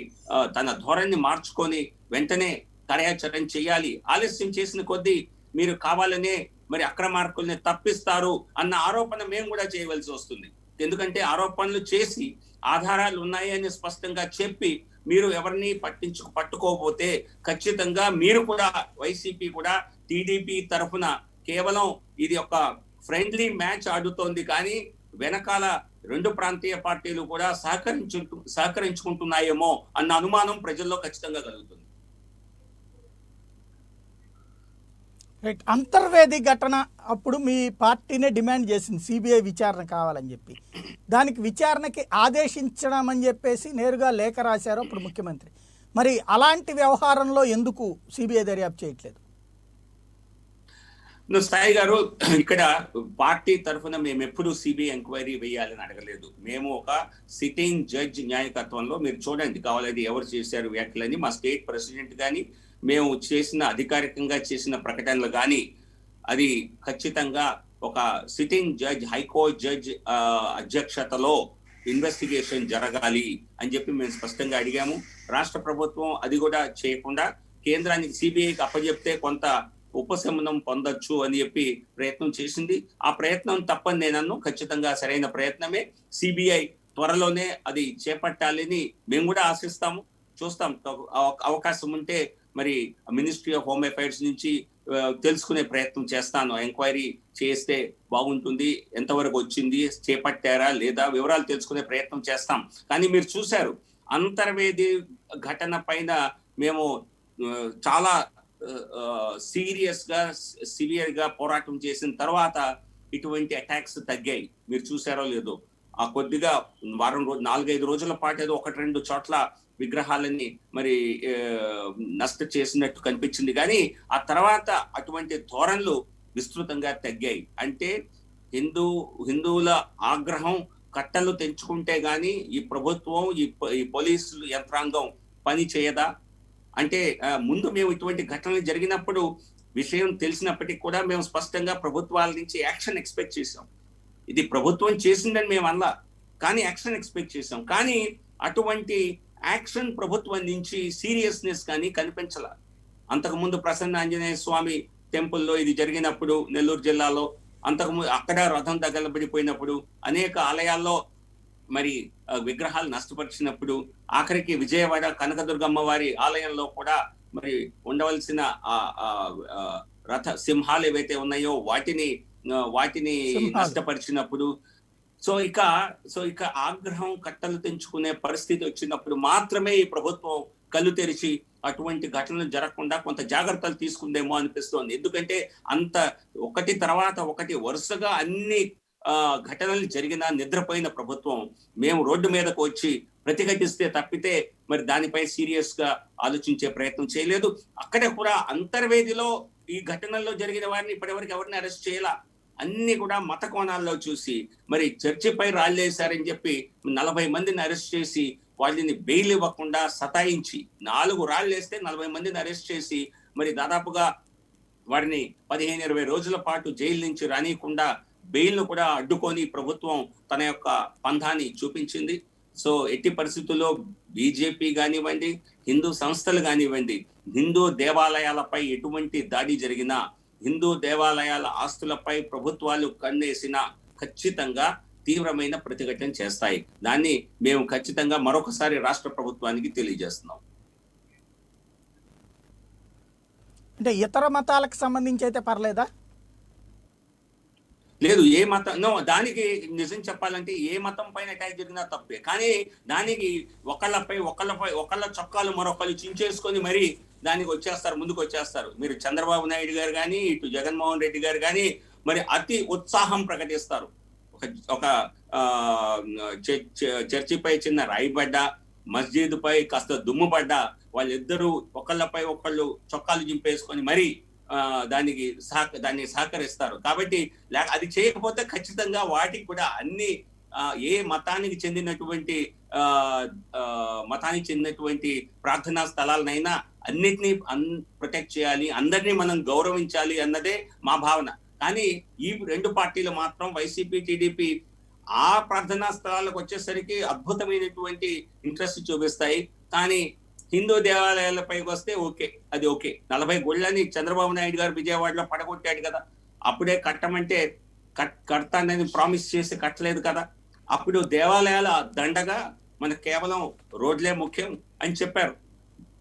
తన ధోరణిని మార్చుకొని వెంటనే కార్యాచరణ చేయాలి. ఆలస్యం చేసిన కొద్దీ మీరు కావాలనే మరి అక్రమార్కుల్ని తప్పిస్తారు అన్న ఆరోపణ మేము కూడా చేయవలసి వస్తుంది. ఎందుకంటే ఆరోపణలు చేసి ఆధారాలు ఉన్నాయని స్పష్టంగా చెప్పి మీరు ఎవరిని పట్టుకోకపోతే ఖచ్చితంగా మీరు కూడా, వైసీపీ కూడా టీడీపీ తరఫున కేవలం ఇది ఒక ఫ్రెండ్లీ మ్యాచ్ ఆడుతోంది, కానీ వెనకాల 2 ప్రాంతీయ పార్టీలు కూడా సహకరించుకుంటున్నాయేమో అన్న అనుమానం ప్రజల్లో ఖచ్చితంగా కలుగుతుంది. రైట్. అంతర్వేది ఘటన అప్పుడు మీ పార్టీనే డిమాండ్ చేసింది సిబిఐ విచారణ కావాలని చెప్పి. దానికి విచారణకి ఆదేశించడం అని చెప్పేసి నేరుగా లేఖ రాశారు అప్పుడు ముఖ్యమంత్రి. మరి అలాంటి వ్యవహారంలో ఎందుకు సిబిఐ దర్యాప్తు చేయట్లేదు? స్థాయి గారు, ఇక్కడ పార్టీ తరఫున మేము ఎప్పుడు సిబిఐ ఎంక్వైరీ వేయాలని అడగలేదు. మేము ఒక సిట్టింగ్ జడ్జ్ న్యాయకత్వంలో మీరు చూడండి, కావాలంటే ఎవరు చేశారు వ్యాఖ్యలని, మా స్టేట్ ప్రెసిడెంట్ కానీ మేము చేసిన అధికారికంగా చేసిన ప్రకటనలు కానీ, అది ఖచ్చితంగా ఒక సిట్టింగ్ జడ్జ్, హైకోర్టు జడ్జ్ అధ్యక్షతలో ఇన్వెస్టిగేషన్ జరగాలి అని చెప్పి మేము స్పష్టంగా అడిగాము. రాష్ట్ర ప్రభుత్వం అది కూడా చేయకుండా కేంద్రానికి సిబిఐకి అప్పచెప్తే కొంత ఉపశమనం పొందొచ్చు అని చెప్పి ప్రయత్నం చేసింది. ఆ ప్రయత్నం తప్పని నేను ఖచ్చితంగా సరైన ప్రయత్నమే. సిబిఐ త్వరలోనే అది చేపట్టాలని మేము కూడా ఆశిస్తాము, చూస్తాం. అవకాశం ఉంటే మరి మినిస్ట్రీ ఆఫ్ హోమ్ అఫైర్స్ నుంచి తెలుసుకునే ప్రయత్నం చేస్తాను. ఎంక్వైరీ చేస్తే బాగుంటుంది, ఎంతవరకు వచ్చింది, చేపట్టారా లేదా, వివరాలు తెలుసుకునే ప్రయత్నం చేస్తాం. కానీ మీరు చూశారు, అంతర్వేది ఘటన పైన మేము చాలా సివియర్ గా పోరాటం చేసిన తర్వాత ఇటువంటి అటాక్స్ తగ్గాయి. మీరు చూసారో లేదో, ఆ కొద్దిగా 4-5 రోజుల పాటు ఏదో 1-2 చోట్ల విగ్రహాలని మరి నష్ట చేసినట్టు కనిపించింది, కానీ ఆ తర్వాత అటువంటి ధోరణులు విస్తృతంగా తగ్గాయి. అంటే హిందువుల ఆగ్రహం కట్టలు తెంచుకుంటే గాని ఈ ప్రభుత్వం, ఈ పోలీసులు యంత్రాంగం పని చేయదా? అంటే ముందు మేము ఇటువంటి ఘటనలు జరిగినప్పుడు విషయం తెలిసినప్పటికీ కూడా మేము స్పష్టంగా ప్రభుత్వాల నుంచి యాక్షన్ ఎక్స్పెక్ట్ చేసాం. ఇది ప్రభుత్వం చేసిందని మేము అనలా, కానీ యాక్షన్ ఎక్స్పెక్ట్ చేసాం. కానీ అటువంటి యాక్షన్ ప్రభుత్వం నుంచి సీరియస్నెస్ కానీ కనిపించాల. అంతకుముందు ప్రసన్న ఆంజనేయ స్వామి టెంపుల్లో ఇది జరిగినప్పుడు నెల్లూరు జిల్లాలో, అంతకుముందు అక్కడ రథం తగలబడిపోయినప్పుడు, అనేక ఆలయాల్లో మరి విగ్రహాలు నష్టపరిచినప్పుడు, ఆఖరికి విజయవాడ కనకదుర్గమ్మ వారి ఆలయంలో కూడా మరి ఉండవలసిన రథ సింహాలు ఏవైతే ఉన్నాయో వాటిని నష్టపరిచినప్పుడు, సో ఇక ఆగ్రహం కట్టలు తెంచుకునే పరిస్థితి వచ్చినప్పుడు మాత్రమే ఈ ప్రభుత్వం కళ్ళు తెరిచి అటువంటి ఘటనలు జరగకుండా కొంత జాగ్రత్తలు తీసుకుందేమో అనిపిస్తోంది. ఎందుకంటే అంత ఒకటి తర్వాత ఒకటి వరుసగా అన్ని ఘటనలు జరిగిన నిద్రపోయిన ప్రభుత్వం మేము రోడ్డు మీదకు వచ్చి ప్రతిఘటిస్తే తప్పితే మరి దానిపై సీరియస్ గా ఆలోచించే ప్రయత్నం చేయలేదు. అక్కడ కూడా అంతర్వేదిలో ఈ ఘటనల్లో జరిగిన వారిని ఇప్పటివరకు ఎవరిని అరెస్ట్ చేయాల, అన్ని కూడా మత కోణాల్లో చూసి మరి చర్చిపై రాళ్ళేశారని చెప్పి 40 మందిని అరెస్ట్ చేసి వాళ్ళని బెయిల్ ఇవ్వకుండా సతాయించి 4 రాళ్ళు వేస్తే 40 మందిని అరెస్ట్ చేసి మరి దాదాపుగా వారిని 15-20 రోజుల పాటు జైలు నుంచి రానియకుండా బెయిల్ ను కూడా అడ్డుకొని ప్రభుత్వం తన యొక్క పంథాన్ని చూపించింది. సో ఎట్టి పరిస్థితుల్లో బీజేపీ కానివ్వండి, హిందూ సంస్థలు కానివ్వండి, హిందూ దేవాలయాలపై ఎటువంటి దాడి జరిగినా, హిందూ దేవాలయాల ఆస్తులపై ప్రభుత్వాలు కన్నేసినా ఖచ్చితంగా తీవ్రమైన ప్రతిఘటన చేస్తాయి. దాన్ని మేము ఖచ్చితంగా మరొకసారి రాష్ట్ర ప్రభుత్వానికి తెలియజేస్తున్నాం. అంటే ఇతర మతాలకు సంబంధించి అయితే పర్లేదా? లేదు, ఏ మతం దానికి నిజం చెప్పాలంటే ఏ మతం పైన అటాక్ జరిగినా తప్పే. కానీ దానికి ఒకళ్ళ చొక్కాలు మరొకళ్ళు చించేసుకొని మరి దానికి ముందుకు వచ్చేస్తారు. మీరు చంద్రబాబు నాయుడు గారు కానీ, ఇటు జగన్మోహన్ రెడ్డి గారు కానీ మరి అతి ఉత్సాహం ప్రకటిస్తారు. ఒక చర్చిపై చిన్న రాయి పడ్డా, మస్జిద్ పై కాస్త దుమ్ము పడ్డా వాళ్ళిద్దరూ ఒకళ్ళపై ఒకళ్ళు చొక్కాలు చింపేసుకొని మరి దాన్ని సహకరిస్తారు. కాబట్టి అది చేయకపోతే ఖచ్చితంగా వాటికి కూడా అన్ని ఏ మతానికి చెందినటువంటి ప్రార్థనా స్థలాలనైనా అన్నిటినీ ప్రొటెక్ట్ చేయాలి, అందరినీ మనం గౌరవించాలి అన్నదే మా భావన. కానీ ఈ 2 పార్టీలు మాత్రం వైసీపీ, టీడీపీ ఆ ప్రార్థనా స్థలాలకు వచ్చేసరికి అద్భుతమైనటువంటి ఇంట్రెస్ట్ చూపిస్తాయి. కానీ హిందూ దేవాలయాలపైకి వస్తే అది ఓకే. 40 గుళ్ళని చంద్రబాబు నాయుడు గారు విజయవాడలో పడగొట్టాడు కదా, అప్పుడే కట్టమంటే కడతానని ప్రామిస్ చేసి కట్టలేదు కదా. అప్పుడు దేవాలయాల దండగా మనకు కేవలం రోడ్లే ముఖ్యం అని చెప్పారు.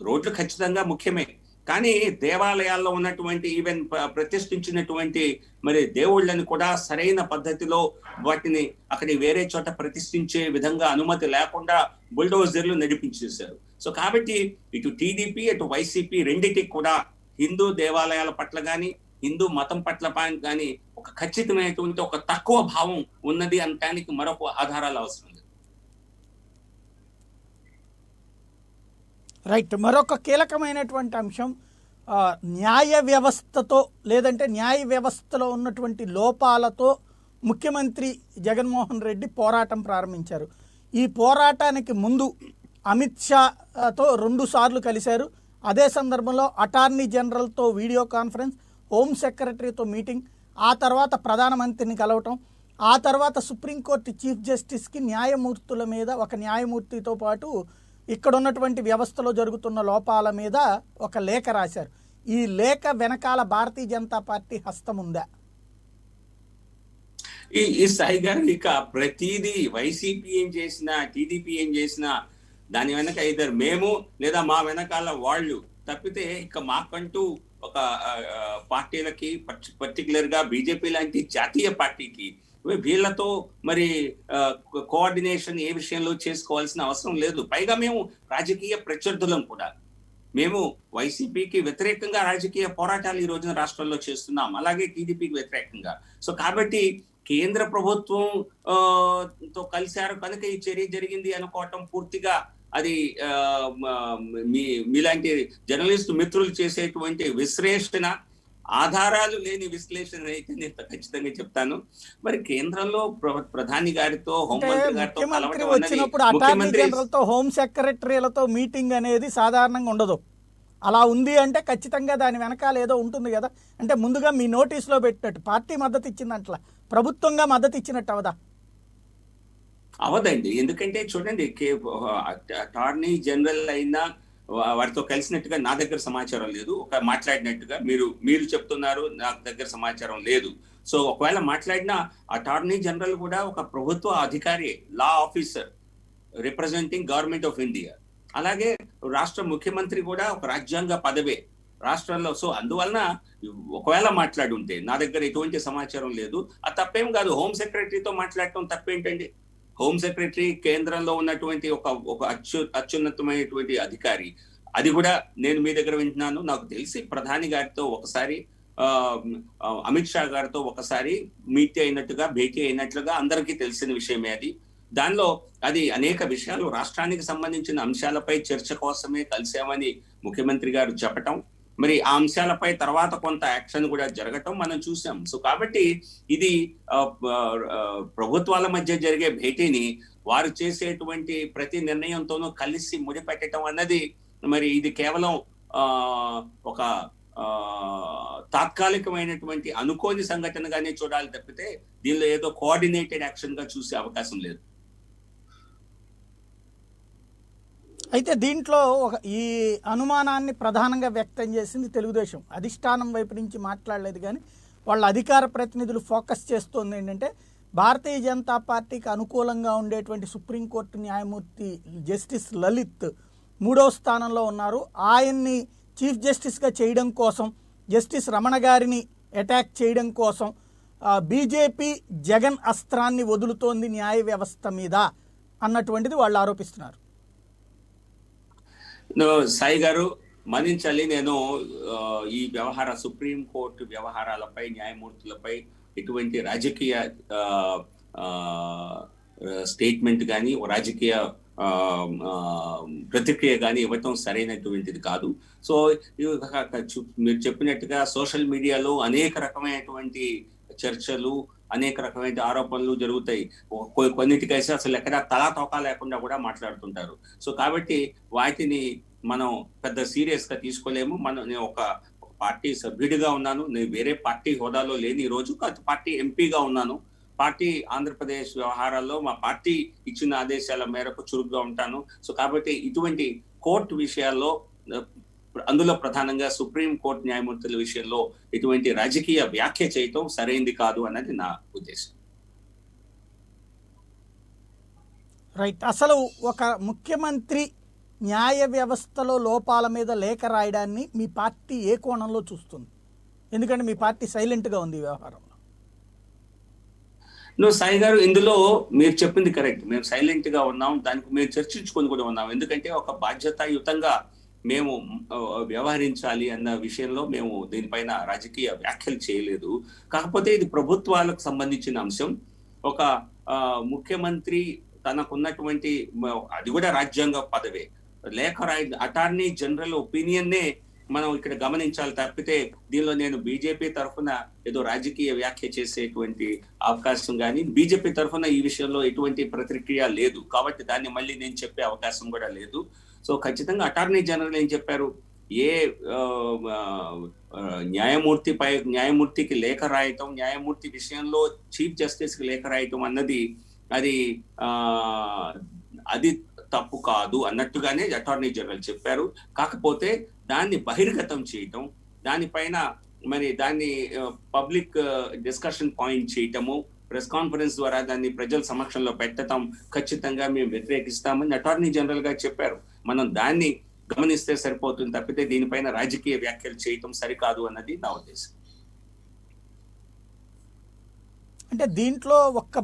రోడ్లు ఖచ్చితంగా ముఖ్యమే, కానీ దేవాలయాల్లో ఉన్నటువంటి ఈవెన్ ప్రతిష్ఠించినటువంటి మరి దేవుళ్ళని కూడా సరైన పద్ధతిలో వాటిని అక్కడి వేరే చోట ప్రతిష్ఠించే విధంగా అనుమతి లేకుండా బుల్డోజర్లు నడిపించేశారు. సో కాబట్టి ఇటు టీడీపీ అటు వైసీపీ రెండింటికి కూడా హిందూ దేవాలయాల పట్ల కానీ, హిందూ మతం పట్ల కానీ ఒక ఖచ్చితమైనటువంటి ఒక తక్కువ భావం ఉన్నది అనటానికి మరొక ఆధారాలు అవసరం లేదు. రైట్. మరొక కీలకమైనటువంటి అంశం న్యాయ వ్యవస్థతో లేదంటే న్యాయ వ్యవస్థలో ఉన్నటువంటి లోపాలతో ముఖ్యమంత్రి జగన్మోహన్ రెడ్డి పోరాటం ప్రారంభించారు. ఈ పోరాటానికి ముందు అమిత్ షాతో 2 సార్లు కలిశారు. అదే సందర్భంలో అటార్నీ జనరల్తో వీడియో కాన్ఫరెన్స్, హోమ్ సెక్రటరీతో మీటింగ్, ఆ తర్వాత ప్రధానమంత్రిని కలవటం, ఆ తర్వాత సుప్రీంకోర్టు చీఫ్ జస్టిస్కి న్యాయమూర్తుల మీద ఒక న్యాయమూర్తితో పాటు ఇక్కడ ఉన్నటువంటి వ్యవస్థలో జరుగుతున్న లోపాల మీద ఒక లేఖ రాశారు. ఈ లేఖ వెనకాల భారతీయ జనతా పార్టీ హస్తం ఉందా? ఈ సాయి గారు ఇక ప్రతిదీ వైసీపీ ఏం చేసినా, టీడీపీ ఏం చేసినా దాని వెనక ఇద్దరు మేము లేదా మా వెనకాల వాళ్ళు తప్పితే ఇక మాకంటూ ఒక పార్టీలకి పర్టికులర్ గా బీజేపీ లాంటి జాతీయ పార్టీకి వీళ్ళతో మరి కోఆర్డినేషన్ ఏ విషయంలో చేసుకోవాల్సిన అవసరం లేదు. పైగా మేము రాజకీయ ప్రత్యర్థులం కూడా. మేము వైసీపీకి వ్యతిరేకంగా రాజకీయ పోరాటాలు ఈ రోజున రాష్ట్రంలో చేస్తున్నాం, అలాగే టీడీపీకి వ్యతిరేకంగా. సో కాబట్టి కేంద్ర ప్రభుత్వం తో కలిశారు కనుక ఈ చర్య జరిగింది అనుకోవటం పూర్తిగా అది మీలాంటి జర్నలిస్ట్ మిత్రులు చేసేటువంటి విశ్లేషణ, ఆధారాలు లేని విశ్లేషణ అయితే నేను ఖచ్చితంగా చెప్తాను. మరి కేంద్రంలో ప్రధాని గారితో హోంమంత్రి గారితో వచ్చినప్పుడు అటార్నీ జనరల్తో హోమ్ సెక్రటరీలతో మీటింగ్ అనేది సాధారణంగా ఉండదు. అలా ఉంది అంటే ఖచ్చితంగా దాని వెనకాల ఏదో ఉంటుంది కదా. అంటే ముందుగా మీ నోటీసులో పెట్టినట్టు పార్టీ మద్దతు ఇచ్చిందంట్లా ప్రభుత్వంగా మద్దతు ఇచ్చినట్టు అవదా? అవదండి. ఎందుకంటే చూడండి, అటార్నీ జనరల్ అయినా వారితో కలిసినట్టుగా నా దగ్గర సమాచారం లేదు. ఒక మాట్లాడినట్టుగా మీరు చెప్తున్నారు, నా దగ్గర సమాచారం లేదు. సో ఒకవేళ మాట్లాడినా అటార్నీ జనరల్ కూడా ఒక ప్రభుత్వ అధికారి, law officer representing government of India. అలాగే రాష్ట్ర ముఖ్యమంత్రి కూడా ఒక రాజ్యాంగ పదవే రాష్ట్రంలో. సో అందువలన ఒకవేళ మాట్లాడి ఉంటే, నా దగ్గర ఎటువంటి సమాచారం లేదు, అది తప్పేం కాదు. హోమ్ సెక్రటరీతో మాట్లాడటం తప్పేంటండి? హోమ్ సెక్రటరీ కేంద్రంలో ఉన్నటువంటి ఒక అత్యున్నతమైనటువంటి అధికారి. అది కూడా నేను మీ దగ్గర వింటున్నాను. నాకు తెలిసి ప్రధాని గారితో ఒకసారి, అమిత్ షా గారితో ఒకసారి భేటీ అయినట్లుగా అందరికీ తెలిసిన విషయమే అది. దానిలో అది అనేక విషయాలు, రాష్ట్రానికి సంబంధించిన అంశాలపై చర్చ కోసమే కలిసామని ముఖ్యమంత్రి గారు చెప్పటం, మరి ఆ అంశాలపై తర్వాత కొంత యాక్షన్ కూడా జరగటం మనం చూసాం. సో కాబట్టి ఇది ప్రభుత్వాల మధ్య జరిగే భేటీని వారు చేసేటువంటి ప్రతి నిర్ణయంతోనూ కలిసి ముడిపెట్టడం అన్నది, మరి ఇది కేవలం ఒక తాత్కాలికమైనటువంటి అనుకోని సంఘటనగానే చూడాలి తప్పితే దీనిలో ఏదో కోఆర్డినేటెడ్ యాక్షన్ గా చూసే అవకాశం లేదు. అయితే దీంట్లో ఈ అనుమానాన్ని ప్రధానంగా వ్యక్తం చేసింది తెలుగుదేశం. అధిష్టానం వైపు నుంచి మాట్లాడలేదు, కానీ వాళ్ళ అధికార ప్రతినిధులు ఫోకస్ చేస్తోంది ఏంటంటే భారతీయ జనతా పార్టీకి అనుకూలంగా ఉండేటువంటి సుప్రీంకోర్టు న్యాయమూర్తి జస్టిస్ లలిత్ 3వ స్థానంలో ఉన్నారు. ఆయన్ని చీఫ్ జస్టిస్గా చేయడం కోసం, జస్టిస్ రమణ గారిని అటాక్ చేయడం కోసం బీజేపీ జగన్ అస్త్రాన్ని వదులుతోంది న్యాయ వ్యవస్థ మీద అన్నటువంటిది వాళ్ళు ఆరోపిస్తున్నారు. సాయి గారు మన్నించాలి, నేను ఈ సుప్రీం కోర్టు వ్యవహారాలపై, న్యాయమూర్తులపై ఎటువంటి రాజకీయ స్టేట్మెంట్ కానీ, రాజకీయ ప్రతిక్రియ కానీ ఇవ్వటం సరైనటువంటిది కాదు. సో మీరు చెప్పినట్టుగా సోషల్ మీడియాలో అనేక రకమైనటువంటి చర్చలు, అనేక రకమైన ఆరోపణలు జరుగుతాయి. కొన్నిటికైతే అసలు ఎక్కడ తలా తోకా లేకుండా కూడా మాట్లాడుతుంటారు. సో కాబట్టి వాటిని మనం పెద్ద సీరియస్ గా తీసుకోలేము. నేను ఒక పార్టీ సభ్యుడిగా ఉన్నాను, నేను వేరే పార్టీ హోదాలో లేని ఈ రోజు పార్టీ ఎంపీగా ఉన్నాను. పార్టీ ఆంధ్రప్రదేశ్ వ్యవహారాల్లో మా పార్టీ ఇచ్చిన ఆదేశాల మేరకు చురుగ్గా ఉంటాను. సో కాబట్టి ఇటువంటి కోర్టు విషయాల్లో, అందులో ప్రధానంగా సుప్రీం కోర్టు న్యాయమూర్తుల విషయంలో ఇటువంటి రాజకీయ వ్యాఖ్య చేయటం సరైంది కాదు అన్నది నా ఉద్దేశం. రైట్. అసలు ఒక ముఖ్యమంత్రి న్యాయ వ్యవస్థలో లోపాల మీద లేఖ రాయడాన్ని మీ పార్టీ ఏ కోణంలో చూస్తుంది? ఎందుకంటే మీ పార్టీ సైలెంట్గా ఉంది ఈ వ్యవహారంలో. సాయి గారు, ఇందులో మీరు చెప్పింది కరెక్ట్. మేము సైలెంట్ గా ఉన్నాం, దానికి మేము చర్చించుకొని కూడా ఉన్నాం. ఎందుకంటే ఒక బాధ్యతాయుతంగా మేము వ్యవహరించాలి అన్న విషయంలో మేము దీనిపైన రాజకీయ వ్యాఖ్యలు చేయలేదు. కాకపోతే ఇది ప్రభుత్వాలకు సంబంధించిన అంశం. ఒక ముఖ్యమంత్రి తనకున్నటువంటి, అది కూడా రాజ్యాంగ పదవే, లేఖ అటార్నీ జనరల్ ఒపీనియన్నే మనం ఇక్కడ గమనించాలి తప్పితే దీనిలో నేను బీజేపీ తరఫున ఏదో రాజకీయ వ్యాఖ్య చేసేటువంటి అవకాశం కానీ, బీజేపీ తరఫున ఈ విషయంలో ఎటువంటి ప్రతిక్రియ లేదు. కాబట్టి దాన్ని మళ్ళీ నేను చెప్పే అవకాశం కూడా లేదు. సో ఖచ్చితంగా అటార్నీ జనరల్ ఏం చెప్పారు, ఏ న్యాయమూర్తికి లేఖ రాయటం, న్యాయమూర్తి విషయంలో చీఫ్ జస్టిస్ కి లేఖ రాయటం అన్నది అది తప్పు కాదు అన్నట్టుగానే అటార్నీ జనరల్ చెప్పారు. కాకపోతే దాన్ని బహిర్గతం చేయటం, దానిపైన మరి దాన్ని పబ్లిక్ డిస్కషన్ పాయింట్ చేయటము, ప్రెస్ కాన్ఫరెన్స్ ద్వారా దాన్ని ప్రజల సమక్షంలో పెట్టడం ఖచ్చితంగా మేము వ్యతిరేకిస్తామని అటార్నీ జనరల్ గా చెప్పారు. మనం దాన్ని గమనిస్తే సరిపోతుంది తప్పితే దీనిపైన రాజకీయ వ్యాఖ్యలు చేయటం సరికాదు అన్నది నా ఉద్దేశం. అంటే దీంట్లో ఒక్క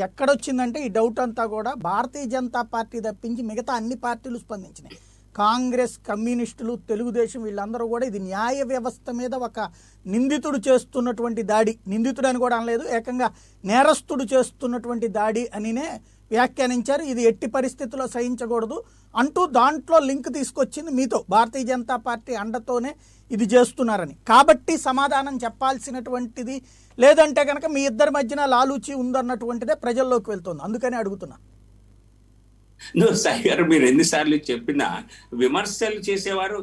ఎక్కడొచ్చిందంటే ఈ డౌట్ అంతా కూడా భారతీయ జనతా పార్టీ తప్పించి మిగతా అన్ని పార్టీలు స్పందించినాయి. కాంగ్రెస్, కమ్యూనిస్టులు, తెలుగుదేశం వీళ్ళందరూ కూడా ఇది న్యాయ వ్యవస్థ మీద ఒక నిందితుడు చేస్తున్నటువంటి దాడి, నిందితుడు అని కూడా అనలేదు, ఏకంగా నేరస్తుడు చేస్తున్నటువంటి దాడి అనినే వ్యాఖ్యానించారు. ఇది ఎట్టి పరిస్థితుల్లో సహించకూడదు అంటూ దాంట్లో లింక్ తీసుకొచ్చింది మీతో, భారతీయ జనతా పార్టీ అండతోనే ఇది చేస్తున్నారని. కాబట్టి సమాధానం చెప్పాల్సినటువంటిది, లేదంటే కనుక మీ ఇద్దరి మధ్యన లాలూచి ఉందన్నటువంటిదే ప్రజల్లోకి వెళ్తుంది. అందుకని అడుగుతున్నా. నువ్వు సాయి గారు మీరు ఎన్నిసార్లు చెప్పినా విమర్శలు చేసేవారు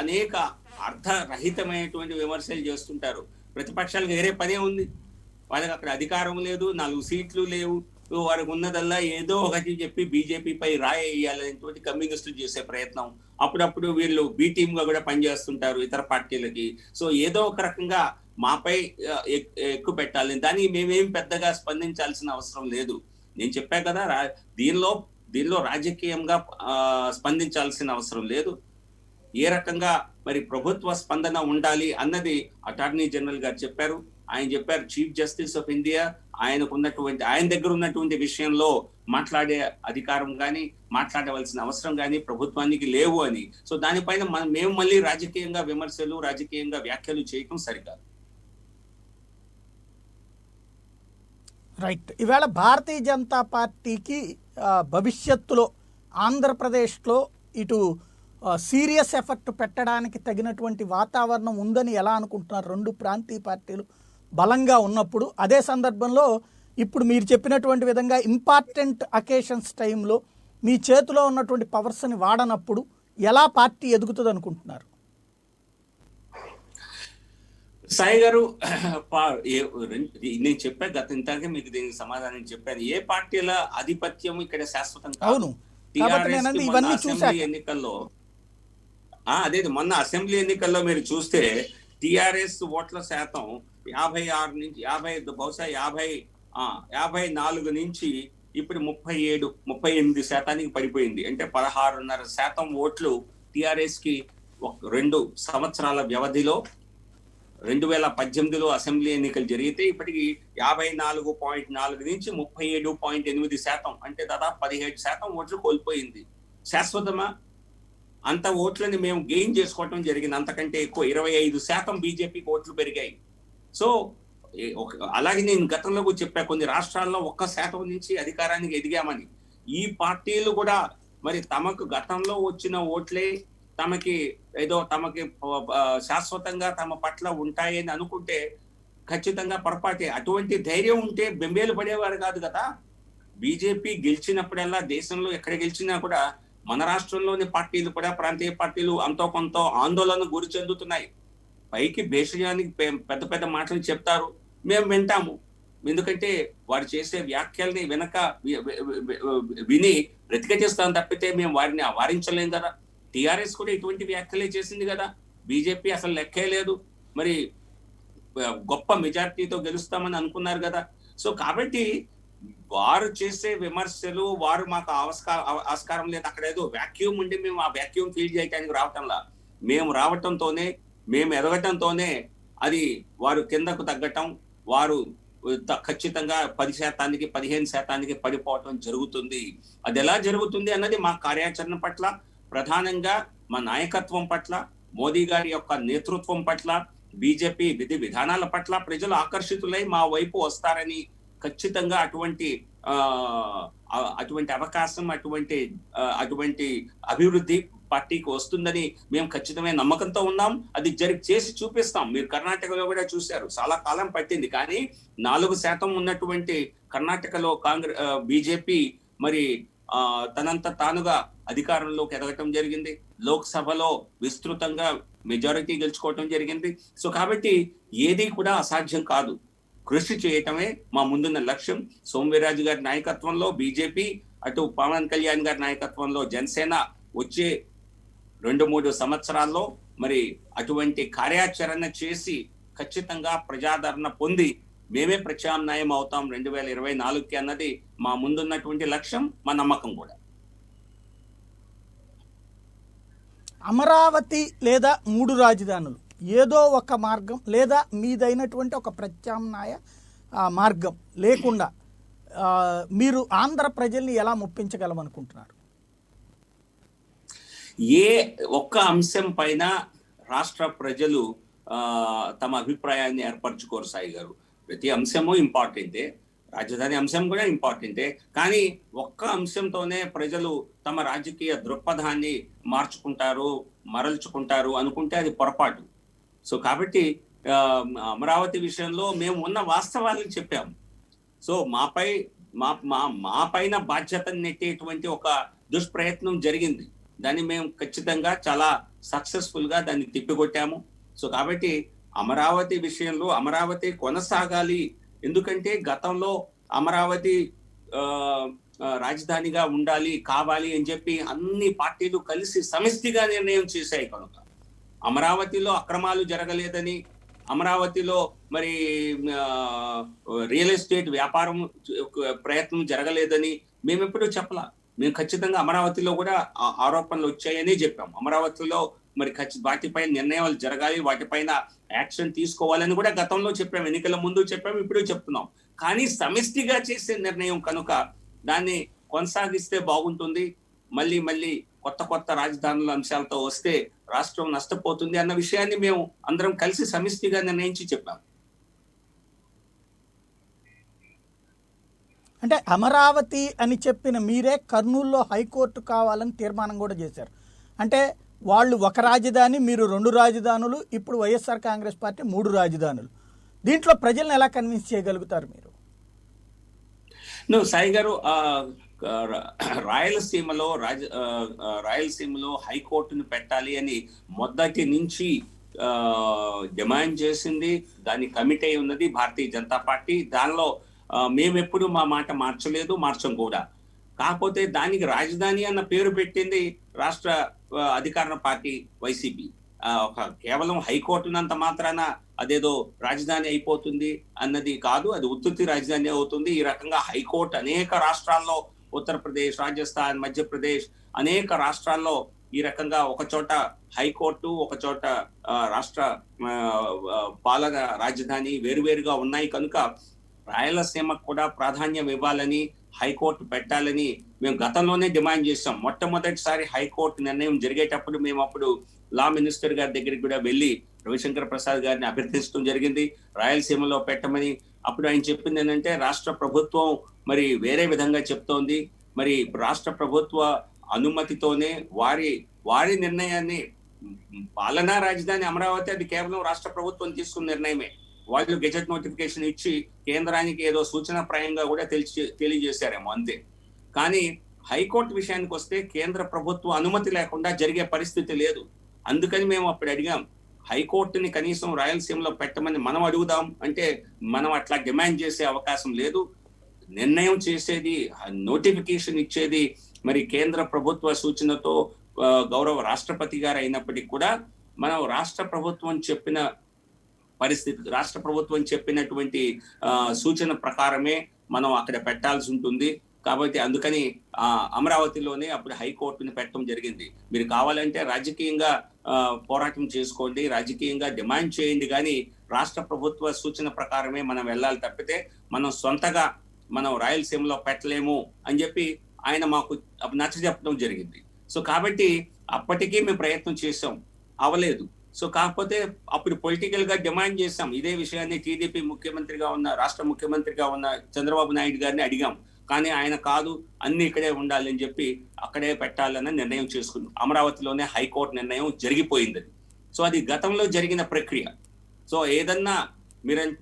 అనేక అర్థరహితమైనటువంటి విమర్శలు చేస్తుంటారు. ప్రతిపక్షాలకు వేరే పనే ఉంది. వాళ్ళకి అక్కడ అధికారం లేదు, 4 సీట్లు లేవు. వారికి ఉన్నదల్లా ఏదో ఒకటి చెప్పి బీజేపీపై రాయి వేయాలనేటువంటి కమ్యూనిస్టులు చేసే ప్రయత్నం. అప్పుడప్పుడు వీళ్ళు బి టీమ్ గా కూడా పనిచేస్తుంటారు ఇతర పార్టీలకి. సో ఏదో ఒక రకంగా మాపై ఎక్కువ పెట్టాలి. దానికి మేమేం పెద్దగా స్పందించాల్సిన అవసరం లేదు. నేను చెప్పా కదా, దీనిలో దీనిలో రాజకీయంగా స్పందించాల్సిన అవసరం లేదు. ఏ రకంగా మరి ప్రభుత్వ స్పందన ఉండాలి అన్నది అటార్నీ జనరల్ గారు చెప్పారు. ఆయన చెప్పారు చీఫ్ జస్టిస్ ఆఫ్ ఇండియా ఆయన దగ్గర ఉన్నటువంటి విషయంలో మాట్లాడే అధికారం కానీ మాట్లాడవలసిన అవసరం కానీ ప్రభుత్వానికి లేవు అని. సో దానిపైన మేము మళ్ళీ రాజకీయంగా విమర్శలు, రాజకీయంగా వ్యాఖ్యలు చేయటం సరికాదు. రైట్. ఈవేళ భారతీయ జనతా పార్టీకి భవిష్యత్తులో ఆంధ్రప్రదేశ్లో ఇటు సీరియస్ ఎఫర్ట్ పెట్టడానికి తగినటువంటి వాతావరణం ఉందని ఎలా అనుకుంటున్నారు? 2 ప్రాంతీయ పార్టీలు బలంగా ఉన్నప్పుడు, అదే సందర్భంలో ఇప్పుడు మీరు చెప్పినటువంటి విధంగా ఇంపార్టెంట్ అకేషన్స్ టైంలో మీ చేతిలో ఉన్నటువంటి పవర్స్ని వాడనప్పుడు ఎలా పార్టీ ఎదుగుతుంది అనుకుంటున్నారు? సాయి గారు, నేను చెప్పా ఇంతకే మీకు దీనికి సమాధానం చెప్పాను. ఏ పార్టీల ఆధిపత్యం ఇక్కడ శాశ్వతం కాదు. ఎన్నికల్లో అదే మొన్న అసెంబ్లీ ఎన్నికల్లో మీరు చూస్తే టిఆర్ఎస్ ఓట్ల శాతం 56 నుంచి 50, బహుశా 54 నుంచి ఇప్పుడు 37-38% పడిపోయింది. అంటే 16.5% ఓట్లు టిఆర్ఎస్ కి 2 సంవత్సరాల వ్యవధిలో 2018లో అసెంబ్లీ ఎన్నికలు జరిగితే ఇప్పటికి 54.4 నుంచి 37.8%, అంటే దాదాపు 17% ఓట్లు కోల్పోయింది. శాశ్వతమా? అంత ఓట్లని మేము గెయిన్ చేసుకోవటం జరిగింది. అంతకంటే ఎక్కువ 25% బీజేపీకి ఓట్లు పెరిగాయి. సో అలాగే నేను గతంలో కూడా చెప్పా, కొన్ని రాష్ట్రాల్లో 1% నుంచి అధికారానికి ఎదిగామని. ఈ పార్టీలు కూడా మరి తమకు గతంలో వచ్చిన ఓట్లే తమకి శాశ్వతంగా తమ పట్ల ఉంటాయని అనుకుంటే ఖచ్చితంగా పొరపాటే. అటువంటి ధైర్యం ఉంటే బెంబేలు పడేవారు కాదు కదా. బీజేపీ గెలిచినప్పుడల్లా, దేశంలో ఎక్కడ గెలిచినా కూడా మన రాష్ట్రంలోని పార్టీలు కూడా, ప్రాంతీయ పార్టీలు అంతో కొంత ఆందోళన గురి చెందుతున్నాయి. పైకి భేషజానికి పెద్ద పెద్ద మాటలు చెప్తారు, మేము వింటాము. ఎందుకంటే వారు చేసే వ్యాఖ్యల్ని వెనక విని బ్రతికేస్తాం తప్పితే మేము వారిని వారించలేం కదా. టిఆర్ఎస్ కూడా ఇటువంటి వ్యాఖ్యలే చేసింది కదా. బీజేపీ అసలు లెక్కే లేదు, మరి గొప్ప మెజార్టీతో గెలుస్తామని అనుకున్నారు కదా. సో కాబట్టి వారు చేసే విమర్శలు, వారు మాకు ఆస్కారం లేదు, అక్కడ ఏదో వ్యాక్యూమ్ ఉండి మేము ఆ వ్యాక్యూమ్ ఫీల్ చేయడానికి రావటంలా, మేము రావటంతోనే, మేము ఎదగటంతోనే అది వారు కిందకు తగ్గటం, వారు ఖచ్చితంగా 10%, 15% పడిపోవటం జరుగుతుంది. అది ఎలా జరుగుతుంది అన్నది మా కార్యాచరణ పట్ల, ప్రధానంగా మా నాయకత్వం పట్ల, మోదీ గారి యొక్క నేతృత్వం పట్ల, బీజేపీ విధి విధానాల పట్ల ప్రజలు ఆకర్షితులై మా వైపు వస్తారని, ఖచ్చితంగా అటువంటి అవకాశం, అటువంటి అభివృద్ధి పార్టీకి వస్తుందని మేము ఖచ్చితమైన నమ్మకంతో ఉన్నాం. అది చేసి చూపిస్తాం. మీరు కర్ణాటకలో కూడా చూశారు, చాలా కాలం పట్టింది, కానీ 4% ఉన్నటువంటి కర్ణాటకలో బీజేపీ మరి తనంత తానుగా అధికారంలోకి ఎదగటం జరిగింది. లోక్సభలో విస్తృతంగా మెజారిటీ గెలుచుకోవటం జరిగింది. సో కాబట్టి ఏది కూడా అసాధ్యం కాదు. కృషి చేయటమే మా ముందున్న లక్ష్యం. సోమవీర్రాజు గారి నాయకత్వంలో బీజేపీ, అటు పవన్ కళ్యాణ్ గారి నాయకత్వంలో జనసేన వచ్చే 2-3 సంవత్సరాల్లో మరి అటువంటి కార్యాచరణ చేసి ఖచ్చితంగా ప్రజాదరణ పొంది మేమే ప్రత్యామ్నాయం అవుతాం 2024కి అన్నది మా ముందున్నటువంటి లక్ష్యం, మా నమ్మకం కూడా. అమరావతి లేదా 3 రాజధానులు ఏదో ఒక మార్గం, లేదా మీదైనటువంటి ఒక ప్రత్యామ్నాయ మార్గం లేకుండా మీరు ఆంధ్ర ప్రజల్ని ఎలా మెప్పించగలమనుకుంటున్నారు? ఏ ఒక్క అంశం పైన రాష్ట్ర ప్రజలు తమ అభిప్రాయాన్ని ఏర్పరచుకోరు సాయి గారు. ప్రతి అంశము ఇంపార్టెంటే, రాజధాని అంశం కూడా ఇంపార్టెంటే, కానీ ఒక్క అంశంతోనే ప్రజలు తమ రాజకీయ దృక్పథాన్ని మరల్చుకుంటారు అనుకుంటే అది పొరపాటు. సో కాబట్టి అమరావతి విషయంలో మేము ఉన్న వాస్తవాలను చెప్పాము. సో మాపై మా మా మా పైన బాధ్యతను నెట్టేటువంటి ఒక దుష్ప్రయత్నం జరిగింది. దాన్ని మేము ఖచ్చితంగా చాలా సక్సెస్ఫుల్ గా దాన్ని తిప్పికొట్టాము. సో కాబట్టి అమరావతి విషయంలో అమరావతి కొనసాగాలి. ఎందుకంటే గతంలో అమరావతి ఆ, రాజధానిగా ఉండాలి కావాలి అని చెప్పి అన్ని పార్టీలు కలిసి సమిష్టిగా నిర్ణయం చేశాయి కనుక అమరావతిలో అక్రమాలు జరగలేదని, అమరావతిలో మరి ఆ, రియల్ ఎస్టేట్ వ్యాపారం ప్రయత్నం జరగలేదని మేము ఎప్పుడూ చెప్పలా. మేము ఖచ్చితంగా అమరావతిలో కూడా ఆరోపణలు వచ్చాయని చెప్పాం. అమరావతిలో మరి వాటిపైన నిర్ణయాలు జరగాలి, వాటిపైన యాక్షన్ తీసుకోవాలని కూడా గతంలో చెప్పాం, ఎన్నికల ముందు చెప్పాం, ఇప్పుడు చెప్తున్నాం. కానీ సమిష్టిగా చేసే నిర్ణయం కనుక దాన్ని కొనసాగిస్తే బాగుంటుంది. మళ్ళీ మళ్ళీ కొత్త కొత్త రాజధానుల అంశాలతో వస్తే రాష్ట్రం నష్టపోతుంది అన్న విషయాన్ని మేము అందరం కలిసి సమిష్టిగా నిర్ణయించి చెప్పాం. అంటే అమరావతి అని చెప్పిన మీరే కర్నూలులో హైకోర్టు కావాలని తీర్మానం కూడా చేశారు. అంటే వాళ్ళు ఒక రాజధాని, మీరు 2 రాజధానులు, ఇప్పుడు వైఎస్ఆర్ కాంగ్రెస్ పార్టీ 3 రాజధానులు. దీంట్లో ప్రజలను ఎలా కన్విన్స్ చేయగలుగుతారు మీరు? సాయి గారు, రాయలసీమలో రాయలసీమలో హైకోర్టును పెట్టాలి అని మొదటి నుంచి డిమాండ్ చేసింది, దాన్ని కమిట్ అయి ఉన్నది భారతీయ జనతా పార్టీ. దానిలో మేమెప్పుడు మా మాట మార్చలేదు, మార్చం కూడా. కాకపోతే దానికి రాజధాని అన్న పేరు పెట్టింది రాష్ట్ర అధికార పార్టీ వైసీపీ. కేవలం హైకోర్టునంత మాత్రాన అదేదో రాజధాని అయిపోతుంది అన్నది కాదు, అది ఉత్తుత్తి రాజధాని అవుతుంది. ఈ రకంగా హైకోర్టు అనేక రాష్ట్రాల్లో, ఉత్తరప్రదేశ్, రాజస్థాన్, మధ్యప్రదేశ్ అనేక రాష్ట్రాల్లో ఈ రకంగా ఒక చోట హైకోర్టు, ఒక చోట రాష్ట్ర పాలన రాజధాని వేరువేరుగా ఉన్నాయి కనుక రాయలసీమకు కూడా ప్రాధాన్యం ఇవ్వాలని, హైకోర్టు పెట్టాలని మేము గతంలోనే డిమాండ్ చేస్తాం. మొట్టమొదటిసారి హైకోర్టు నిర్ణయం జరిగేటప్పుడు మేము అప్పుడు లా మినిస్టర్ గారి దగ్గరికి కూడా వెళ్ళి రవిశంకర్ ప్రసాద్ గారిని అభ్యర్థించడం జరిగింది, రాయలసీమలో పెట్టమని. అప్పుడు ఆయన చెప్పింది ఏంటంటే రాష్ట్ర ప్రభుత్వం మరి వేరే విధంగా చెప్తోంది, మరి రాష్ట్ర ప్రభుత్వ అనుమతితోనే వారి నిర్ణయాన్ని, పాలనా రాజధాని అమరావతి అది కేవలం రాష్ట్ర ప్రభుత్వం తీసుకున్న నిర్ణయమే. వాళ్ళు గెజెట్ నోటిఫికేషన్ ఇచ్చి కేంద్రానికి ఏదో సూచనప్రాయంగా కూడా తెలియజేశారేమో అంతే. కానీ హైకోర్టు విషయానికి వస్తే కేంద్ర ప్రభుత్వ అనుమతి లేకుండా జరిగే పరిస్థితి లేదు. అందుకని మేము అప్పుడు అడిగాం, హైకోర్టుని కనీసం రాయలసీమలో పెట్టమని మనం అడుగుదాం అంటే మనం అట్లా డిమాండ్ చేసే అవకాశం లేదు. నిర్ణయం చేసేది, నోటిఫికేషన్ ఇచ్చేది మరి కేంద్ర ప్రభుత్వ సూచనతో గౌరవ రాష్ట్రపతి గారు అయినప్పటికీ కూడా మనం రాష్ట్ర ప్రభుత్వం చెప్పిన పరిస్థితి, రాష్ట్ర ప్రభుత్వం చెప్పినటువంటి సూచన ప్రకారమే మనం అక్కడ పెట్టాల్సి ఉంటుంది. కాబట్టి అందుకని అమరావతిలోనే అప్పుడు హైకోర్టుని పెట్టడం జరిగింది. మీరు కావాలంటే రాజకీయంగా పోరాటం చేసుకోండి, రాజకీయంగా డిమాండ్ చేయండి, కానీ రాష్ట్ర ప్రభుత్వ సూచన ప్రకారమే మనం వెళ్ళాలి తప్పితే మనం సొంతగా మనం రాయలసీమలో పెట్టలేము అని చెప్పి ఆయన మాకు నచ్చ చెప్పడం జరిగింది. సో కాబట్టి అప్పటికీ మేము ప్రయత్నం చేసాం, అవలేదు. సో కాకపోతే అప్పుడు పొలిటికల్ గా డిమాండ్ చేశాం ఇదే విషయాన్ని. టీడీపీ ముఖ్యమంత్రిగా ఉన్న, రాష్ట్ర ముఖ్యమంత్రిగా ఉన్న చంద్రబాబు నాయుడు గారిని అడిగాం, కానీ ఆయన కాదు అన్ని ఇక్కడే ఉండాలి అని చెప్పి అక్కడే పెట్టాలని నిర్ణయం చేసుకున్నాం. అమరావతిలోనే హైకోర్టు నిర్ణయం జరిగిపోయింది. సో అది గతంలో జరిగిన ప్రక్రియ. సో ఏదన్నా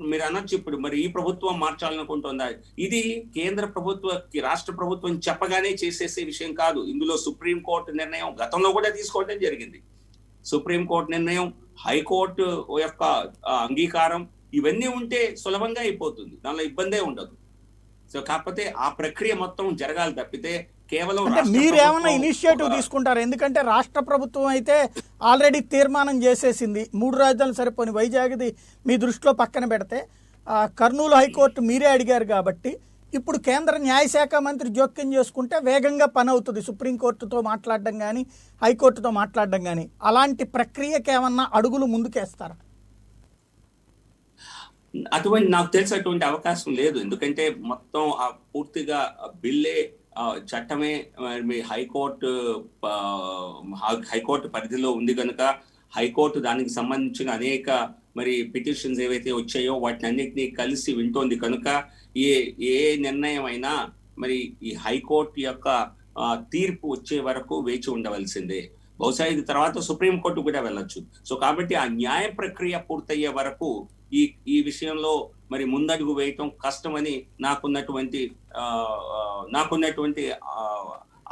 మీరు అనొచ్చు ఇప్పుడు మరి ఈ ప్రభుత్వం మార్చాలనుకుంటుందా, ఇది కేంద్ర రాష్ట్ర ప్రభుత్వం చెప్పగానే చేసేసే విషయం కాదు. ఇందులో సుప్రీంకోర్టు నిర్ణయం గతంలో కూడా తీసుకోవడం జరిగింది. సుప్రీంకోర్టు నిర్ణయం, హైకోర్టు యొక్క అంగీకారం ఇవన్నీ ఉంటే సులభంగా అయిపోతుంది, దానిలో ఇబ్బందే ఉండదు. సో కాకపోతే ఆ ప్రక్రియ మొత్తం జరగాలి తప్పితే కేవలం మీరేమన్నా ఇనిషియేటివ్ తీసుకుంటారు? ఎందుకంటే రాష్ట్ర ప్రభుత్వం అయితే ఆల్రెడీ తీర్మానం చేసేసింది, 3 రాజధానులు సరిపోని, వైజాగ్ది మీ దృష్టిలో పక్కన పెడితే కర్నూలు హైకోర్టు మీరే అడిగారు కాబట్టి ఇప్పుడు కేంద్ర న్యాయశాఖ మంత్రి జోక్యం చేసుకుంటే వేగంగా పని అవుతుంది, సుప్రీంకోర్టుతో మాట్లాడడం కానీ హైకోర్టుతో మాట్లాడడం కానీ. అలాంటి ప్రక్రియకి ఏమన్నా అడుగులు ముందుకేస్తారా? అటువంటి నాకు తెలిసి అటువంటి అవకాశం లేదు. ఎందుకంటే మొత్తం పూర్తిగా బిల్లే, చట్టమే మీ హైకోర్టు పరిధిలో ఉంది కనుక హైకోర్టు దానికి సంబంధించిన అనేక మరి పిటిషన్స్ ఏవైతే వచ్చాయో వాటిని అన్నిటినీ కలిసి వింటోంది కనుక ఏ నిర్ణయం అయినా మరి ఈ హైకోర్టు యొక్క తీర్పు వచ్చే వరకు వేచి ఉండవలసిందే. బహుశా ఇది తర్వాత సుప్రీంకోర్టు కూడా వెళ్ళొచ్చు. సో కాబట్టి ఆ న్యాయ ప్రక్రియ పూర్తయ్యే వరకు ఈ విషయంలో మరి ముందడుగు వేయటం కష్టమని నాకున్నటువంటి ఆ, ఆ, నాకున్నటువంటి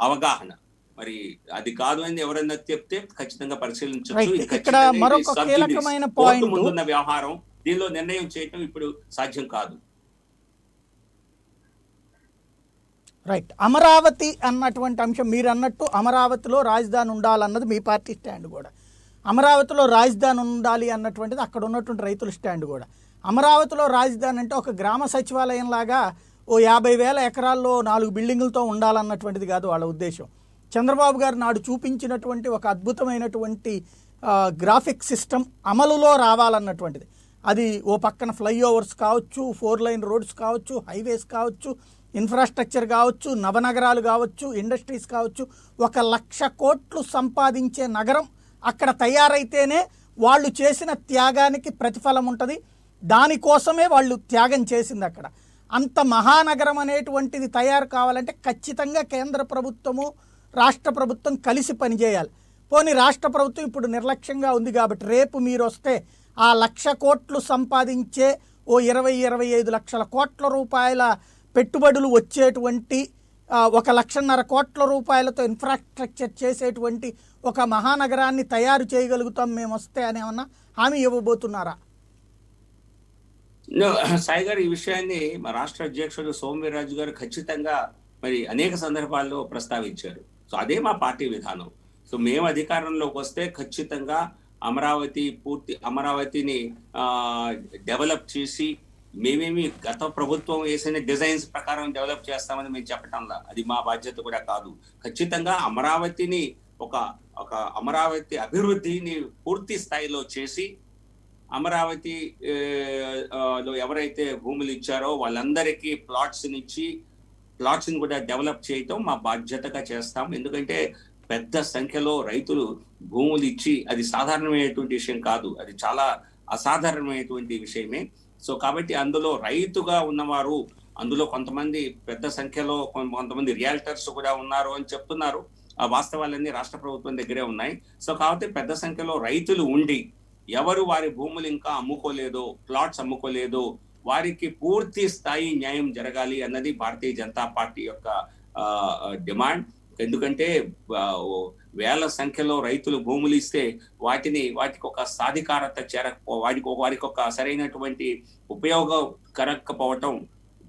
అవగాహన. మరి అది కాదు అని ఎవరైనా చెప్తే ఖచ్చితంగా పరిశీలించవచ్చు. రైట్. ఇది ఇక్కడ ఖచ్చితంగా ఇది మరొక sub judice. కీలకమైన కోర్టు పాయింట్, ముందున్న వ్యవహారం, దీనిలో నిర్ణయం చేయటం ఇప్పుడు సాధ్యం కాదు. రైట్. అమరావతి అన్నటువంటి అంశం మీరు అన్నట్టు అమరావతిలో రాజధాని ఉండాలన్నది మీ పార్టీ స్టాండ్ కూడా. అమరావతిలో రాజధాని ఉండాలి అన్నటువంటిది అక్కడ ఉన్నటువంటి రైతుల స్టాండ్ కూడా. అమరావతిలో రాజధాని అంటే ఒక గ్రామ సచివాలయం లాగా ఓ 50,000 ఎకరాల్లో 4 బిల్డింగులతో ఉండాలన్నటువంటిది కాదు వాళ్ళ ఉద్దేశం. చంద్రబాబు గారు నాడు చూపించినటువంటి ఒక అద్భుతమైనటువంటి గ్రాఫిక్ సిస్టమ్ అమలులో రావాలన్నటువంటిది. అది ఓ పక్కన ఫ్లైఓవర్స్ కావచ్చు, 4 లైన్ రోడ్స్ కావచ్చు, హైవేస్ కావచ్చు, ఇన్ఫ్రాస్ట్రక్చర్ కావచ్చు, నవనగరాలు కావచ్చు, ఇండస్ట్రీస్ కావచ్చు. 1,00,000 కోట్లు సంపాదించే నగరం అక్కడ తయారైతేనే వాళ్ళు చేసిన త్యాగానికి ప్రతిఫలం ఉంటుంది. దానికోసమే వాళ్ళు త్యాగం చేసింది అక్కడ. అంత మహానగరం అనేటువంటిది తయారు కావాలంటే ఖచ్చితంగా కేంద్ర ప్రభుత్వము రాష్ట్ర ప్రభుత్వం కలిసి పనిచేయాలి. పోనీ రాష్ట్ర ప్రభుత్వం ఇప్పుడు నిర్లక్ష్యంగా ఉంది కాబట్టి రేపు మీరు వస్తే ఆ 1,00,000 కోట్లు సంపాదించే ఓ 20-25 లక్షల కోట్ల రూపాయల పెట్టుబడులు వచ్చేటువంటి 1,50,000 కోట్ల రూపాయలతో ఇన్ఫ్రాస్ట్రక్చర్ చేసేటువంటి ఒక మహానగరాన్ని తయారు చేయగలుగుతాం మేము వస్తే అని ఏమన్నా హామీ ఇవ్వబోతున్నారా? సాయి గారు, ఈ విషయాన్ని మా రాష్ట్ర అధ్యక్షుడు సోమవీర్రాజు గారు ఖచ్చితంగా మరి అనేక సందర్భాల్లో ప్రస్తావించారు. సో అదే మా పార్టీ విధానం. సో మేము అధికారంలోకి వస్తే ఖచ్చితంగా అమరావతిని డెవలప్ చేసి, మేమేమి గత ప్రభుత్వం వేసిన డిజైన్స్ ప్రకారం డెవలప్ చేస్తామని మేము చెప్పటంలా, అది మా బాధ్యత కూడా కాదు. ఖచ్చితంగా అమరావతిని ఒక అమరావతి అభివృద్ధిని పూర్తి స్థాయిలో చేసి, అమరావతి లో ఎవరైతే భూములు ఇచ్చారో వాళ్ళందరికీ ప్లాట్స్ని కూడా డెవలప్ చేయటం మా బాధ్యతగా చేస్తాం. ఎందుకంటే పెద్ద సంఖ్యలో రైతులు భూములు ఇచ్చి, అది సాధారణమైనటువంటి విషయం కాదు, అది చాలా అసాధారణమైనటువంటి విషయమే. సో కాబట్టి అందులో రైతుగా ఉన్నవారు, అందులో కొంతమంది పెద్ద సంఖ్యలో కొంతమంది రియాల్టర్స్ కూడా ఉన్నారు అని చెప్తున్నారు. ఆ వాస్తవాలన్నీ రాష్ట్ర ప్రభుత్వం దగ్గరే ఉన్నాయి. సో కాబట్టి పెద్ద సంఖ్యలో రైతులు ఉండి ఎవరు వారి భూములు ఇంకా అమ్ముకోలేదో, ప్లాట్స్ అమ్ముకోలేదో, వారికి పూర్తి స్థాయి న్యాయం జరగాలి అన్నది భారతీయ జనతా పార్టీ యొక్క డిమాండ్. ఎందుకంటే వేల సంఖ్యలో రైతులు భూములు ఇస్తే వాటికి ఒక సాధికారత వారికి ఒక సరైనటువంటి ఉపయోగకరకపోవటం,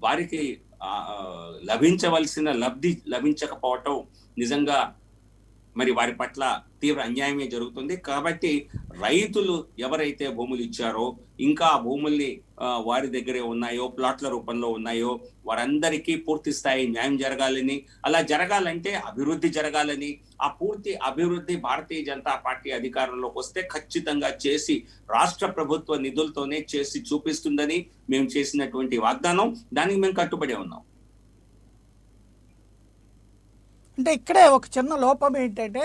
వారికి లభించవలసిన లబ్ధి లభించకపోవటం నిజంగా మరి వారి పట్ల తీవ్ర అన్యాయమే జరుగుతుంది. కాబట్టి రైతులు ఎవరైతే భూములు ఇచ్చారో, ఇంకా ఆ భూముల్ని వారి దగ్గరే ఉన్నాయో, ప్లాట్ల రూపంలో ఉన్నాయో, వారందరికీ పూర్తి స్థాయి న్యాయం జరగాలని, అలా జరగాలంటే అభివృద్ధి జరగాలని, ఆ పూర్తి అభివృద్ధి భారతీయ జనతా పార్టీ అధికారంలోకి వస్తే ఖచ్చితంగా చేసి, రాష్ట్ర ప్రభుత్వ నిధులతోనే చేసి చూపిస్తుందని మేము చేసినటువంటి వాగ్దానం. దానికి మేము కట్టుబడి ఉన్నాం. అంటే ఇక్కడే ఒక చిన్న లోపం ఏంటంటే,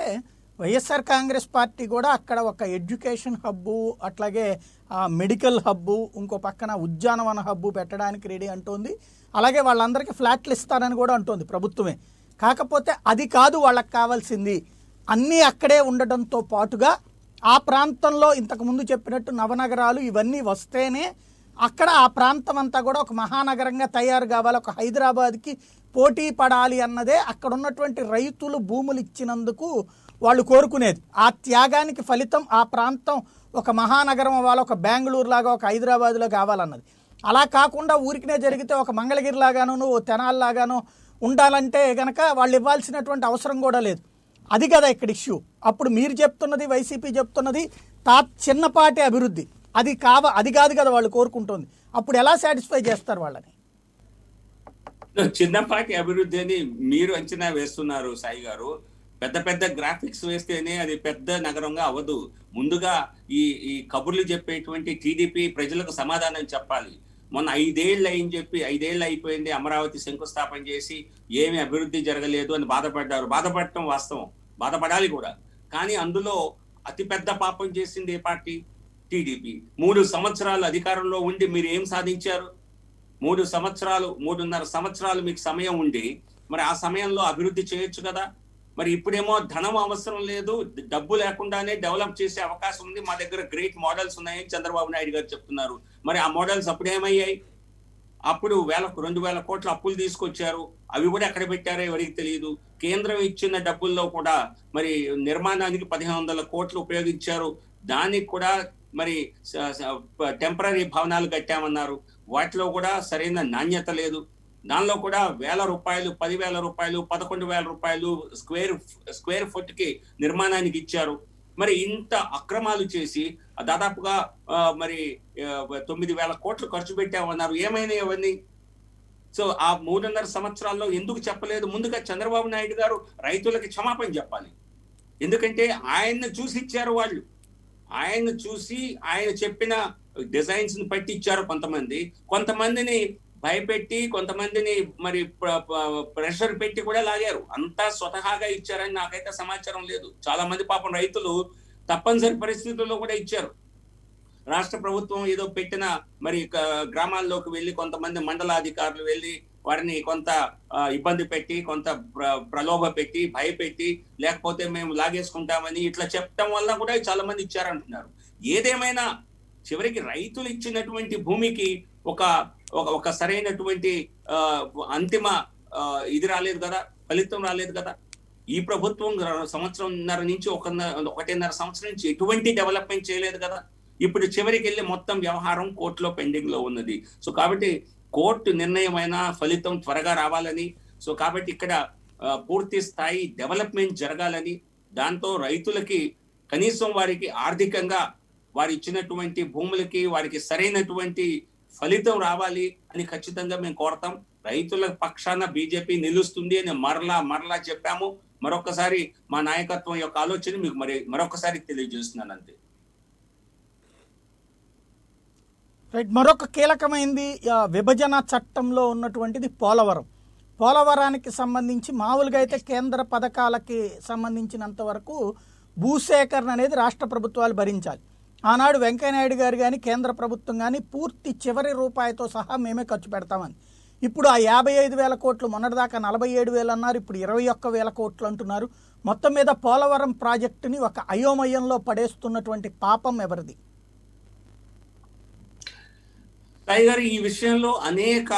వైఎస్ఆర్ కాంగ్రెస్ పార్టీ కూడా అక్కడ ఒక ఎడ్యుకేషన్ హబ్బు, అట్లాగే మెడికల్ హబ్బు, ఇంకో పక్కన ఉద్యానవన హబ్బు పెట్టడానికి రెడీ అంటోంది. అలాగే వాళ్ళందరికీ ఫ్లాట్లు ఇస్తారని కూడా అంటోంది ప్రభుత్వమే. కాకపోతే అది కాదు వాళ్ళకి కావాల్సింది. అన్నీ అక్కడే ఉండడంతో పాటుగా ఆ ప్రాంతంలో ఇంతకుముందు చెప్పినట్టు నవనగరాలు ఇవన్నీ వస్తేనే అక్కడ ఆ ప్రాంతం అంతా కూడా ఒక మహానగరంగా తయారు కావాలి, ఒక హైదరాబాద్కి పోటీ పడాలి అన్నదే అక్కడ ఉన్నటువంటి రైతులు భూములు ఇచ్చినందుకు వాళ్ళు కోరుకునేది. ఆ త్యాగానికి ఫలితం ఆ ప్రాంతం ఒక మహానగరం అవ్వాలి, ఒక బెంగళూరు లాగా, ఒక హైదరాబాద్లో కావాలన్నది. అలా కాకుండా ఊరికినే జరిగితే ఒక మంగళగిరి లాగానో, ఓ తెనాలి లాగానో ఉండాలంటే గనక వాళ్ళు ఇవ్వాల్సినటువంటి అవసరం కూడా లేదు. అది కదా ఇక్కడ ఇష్యూ. అప్పుడు మీరు చెప్తున్నది, వైసీపీ చెప్తున్నది చిన్నపాటి అభివృద్ధి, అది కాదు కదా వాళ్ళు కోరుకుంటుంది. అప్పుడు ఎలా సాటిస్ఫై చేస్తారు వాళ్ళని? చిన్నపాటి అభివృద్ధి అని మీరు అంచనా వేస్తున్నారు సాయి గారు. పెద్ద పెద్ద గ్రాఫిక్స్ వేస్తేనే అది పెద్ద నగరంగా అవ్వదు. ముందుగా ఈ కబుర్లు చెప్పేటువంటి టీడీపీ ప్రజలకు సమాధానం చెప్పాలి. మొన్న 5 ఏళ్ళు అయిపోయింది అమరావతి శంకుస్థాపన చేసి, ఏమి అభివృద్ధి జరగలేదు అని బాధపడ్డారు. బాధపడటం వాస్తవం, బాధపడాలి కూడా. కానీ అందులో అతిపెద్ద పాపం చేసింది ఏ పార్టీ? టీడీపీ. 3 సంవత్సరాలు అధికారంలో ఉండి మీరు ఏం సాధించారు? 3.5 సంవత్సరాలు మీకు సమయం ఉండి మరి ఆ సమయంలో అభివృద్ధి చేయొచ్చు కదా. మరి ఇప్పుడేమో ధనం అవసరం లేదు, డబ్బు లేకుండానే డెవలప్ చేసే అవకాశం ఉంది, మా దగ్గర గ్రేట్ మోడల్స్ ఉన్నాయని చంద్రబాబు నాయుడు గారు చెప్తున్నారు. మరి ఆ మోడల్స్ అప్పుడేమయ్యాయి? అప్పుడు 2,000 కోట్ల అప్పులు తీసుకొచ్చారు. అవి కూడా ఎక్కడ పెట్టారో ఎవరికి తెలియదు. కేంద్రం ఇచ్చిన డబ్బుల్లో కూడా మరి నిర్మాణానికి 1,500 కోట్లు ఉపయోగించారు. దానికి కూడా మరి టెంపరరీ భవనాలు కట్టామన్నారు. వాటిలో కూడా సరైన నాణ్యత లేదు. దానిలో కూడా రూపాయలు, 10,000 రూపాయలు, 11,000 రూపాయలు స్క్వేర్ ఫుట్ కి నిర్మాణానికి ఇచ్చారు. మరి ఇంత అక్రమాలు చేసి దాదాపుగా మరి 9,000 కోట్లు ఖర్చు పెట్టామన్నారు. ఏమైనా ఇవన్నీ? సో ఆ 3.5 సంవత్సరాల్లో ఎందుకు చెప్పలేదు? ముందుగా చంద్రబాబు నాయుడు గారు రైతులకి క్షమాపణ చెప్పాలి. ఎందుకంటే ఆయన్ని చూసి ఇచ్చారు వాళ్ళు. ఆయన్ని చూసి ఆయన చెప్పిన డిజైన్స్ ని పట్టి ఇచ్చారు కొంతమందిని భయపెట్టి, కొంతమందిని మరి ప్రెషర్ పెట్టి కూడా లాగారు. అంతా స్వతహాగా ఇచ్చారని నాకైతే సమాచారం లేదు. చాలా మంది పాపం రైతులు తప్పనిసరి పరిస్థితుల్లో కూడా ఇచ్చారు. రాష్ట్ర ప్రభుత్వం ఏదో పెట్టిన మరి గ్రామాల్లోకి వెళ్ళి కొంతమంది మండలాధికారులు వెళ్ళి వారిని కొంత ఇబ్బంది పెట్టి, కొంత ప్రలోభ పెట్టి, భయపెట్టి, లేకపోతే మేము లాగేసుకుంటామని ఇట్లా చెప్పడం వల్ల కూడా చాలా మంది ఇచ్చారంటున్నారు. ఏదేమైనా చివరికి రైతులు ఇచ్చినటువంటి భూమికి ఒక సరైనటువంటి అంతిమ ఇది రాలేదు కదా, ఫలితం రాలేదు కదా. ఈ ప్రభుత్వం సంవత్సరంన్నర నుంచి 1.5 సంవత్సరం నుంచి ఎటువంటి డెవలప్మెంట్ చేయలేదు కదా. ఇప్పుడు చివరికి వెళ్ళి మొత్తం వ్యవహారం కోర్టులో పెండింగ్ లో ఉన్నది. సో కాబట్టి కోర్టు నిర్ణయమైన ఫలితం త్వరగా రావాలని, సో కాబట్టి ఇక్కడ పూర్తి స్థాయి డెవలప్మెంట్ జరగాలని, దాంతో రైతులకి కనీసం వారికి ఆర్థికంగా వారు ఇచ్చినటువంటి భూములకి వారికి సరైనటువంటి ఫలితం రావాలి అని ఖచ్చితంగా మేము కోరతాం. రైతుల పక్షాన బీజేపీ నిలుస్తుంది అని మరలా చెప్పాము. మరొకసారి మా నాయకత్వం యొక్క ఆలోచన మీకు మరొకసారి తెలియజేస్తున్నాను అంతే. రైట్. మరొక కీలకమైంది విభజన చట్టంలో ఉన్నటువంటిది పోలవరానికి సంబంధించి మామూలుగా అయితే కేంద్ర పథకాలకి సంబంధించినంత వరకు భూసేకరణ అనేది రాష్ట్ర ప్రభుత్వాలు భరించాలి. ఆనాడు వెంకయ్యనాయుడు గారు కానీ కేంద్ర ప్రభుత్వం కానీ పూర్తి చివరి రూపాయితో సహా మేమే ఖర్చు పెడతామని. ఇప్పుడు ఆ 55,000 కోట్లు, మొన్నటిదాకా 47,000 అన్నారు, ఇప్పుడు 21,000 కోట్లు అంటున్నారు. మొత్తం మీద పోలవరం ప్రాజెక్టుని ఒక అయోమయంలో పడేస్తున్నటువంటి పాపం ఎవరిది? టైగర్, ఈ విషయంలో అనేక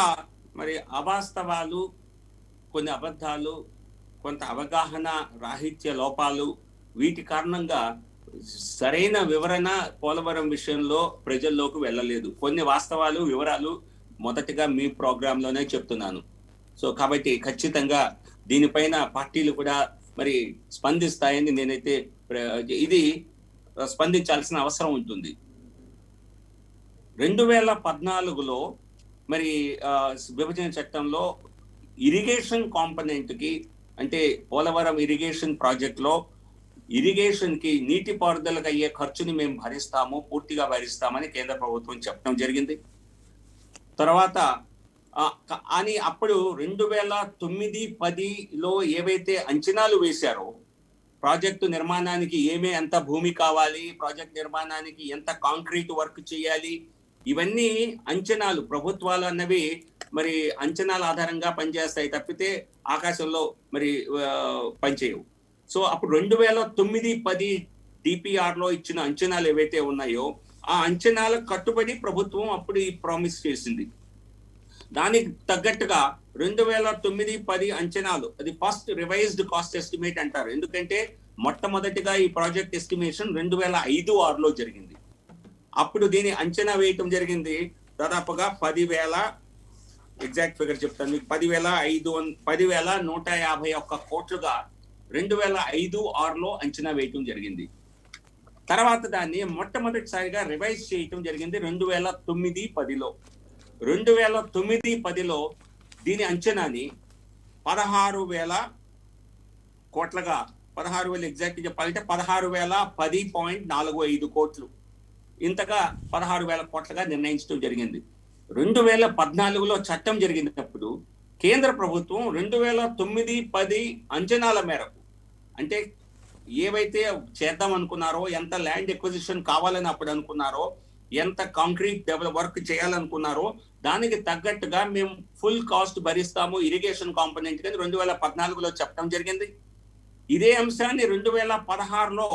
మరి అవాస్తవాలు, కొన్ని అబద్ధాలు, కొంత అవగాహన రాహిత్య లోపాలు, వీటి కారణంగా సరైన వివరణ పోలవరం విషయంలో ప్రజల్లోకి వెళ్ళలేదు. కొన్ని వాస్తవాలు, వివరాలు మొదటిగా మీ ప్రోగ్రామ్ లోనే చెప్తున్నాను. సో కాబట్టి ఖచ్చితంగా దీనిపైన పార్టీలు కూడా మరి స్పందిస్తాయని నేనైతే ఇది స్పందించాల్సిన అవసరం ఉంటుంది. 2014లో మరి విభజన చట్టంలో ఇరిగేషన్ కాంపోనెంట్ కి, అంటే పోలవరం ఇరిగేషన్ ప్రాజెక్ట్ లో ఇరిగేషన్ కి నీటి పారుదలకు అయ్యే ఖర్చుని మేము పూర్తిగా భరిస్తామని కేంద్ర ప్రభుత్వం చెప్పడం జరిగింది. తర్వాత అని అప్పుడు 2009-10లో ఏవైతే అంచనాలు వేశారో ప్రాజెక్టు నిర్మాణానికి ఎంత భూమి కావాలి, ప్రాజెక్ట్ నిర్మాణానికి ఎంత కాంక్రీట్ వర్క్ చేయాలి, ఇవన్నీ అంచనాలు. ప్రభుత్వాలు అన్నవి మరి అంచనాల ఆధారంగా పనిచేస్తాయి తప్పితే ఆకాశంలో మరి పనిచేయవు. సో అప్పుడు 2009-10 డిపిఆర్ లో ఇచ్చిన అంచనాలు ఏవైతే ఉన్నాయో ఆ అంచనాలకు కట్టుబడి ప్రభుత్వం అప్పుడు ఈ ప్రామిస్ చేసింది. దానికి తగ్గట్టుగా 2009-10 అంచనాలు, అది ఫస్ట్ రివైజ్డ్ కాస్ట్ ఎస్టిమేట్ అంటారు. ఎందుకంటే మొట్టమొదటిగా ఈ ప్రాజెక్ట్ ఎస్టిమేషన్ 2005-6లో జరిగింది. అప్పుడు దీని అంచనా వేయటం జరిగింది దాదాపుగా 10,000, ఎగ్జాక్ట్ ఫిగర్ చెప్తాను మీకు, 10,151 కోట్లుగా 2005-6లో అంచనా వేయటం జరిగింది. తర్వాత దాన్ని మొట్టమొదటిసారిగా రివైజ్ చేయటం జరిగింది 2009-10లో. 2009-10లో దీని అంచనాని 16,000 కోట్లుగా, 16,000 ఎగ్జాక్ట్ చెప్పాలంటే 16,010.45 కోట్లు, ఇంతగా 16,000 కోట్లుగా నిర్ణయించడం జరిగింది. 2014లో చట్టం జరిగినప్పుడు కేంద్ర ప్రభుత్వం 2009-10 అంచనాల మేరకు, అంటే ఏవైతే చేద్దాం అనుకున్నారో, ఎంత ల్యాండ్ ఎక్విజిషన్ కావాలని అప్పుడు అనుకున్నారో, ఎంత కాంక్రీట్ వర్క్ చేయాలనుకున్నారో దానికి తగ్గట్టుగా మేము ఫుల్ కాస్ట్ భరిస్తాము ఇరిగేషన్ కాంపోనెంట్ కింద 2014లో చెప్పడం జరిగింది. ఇదే అంశాన్ని 2016లో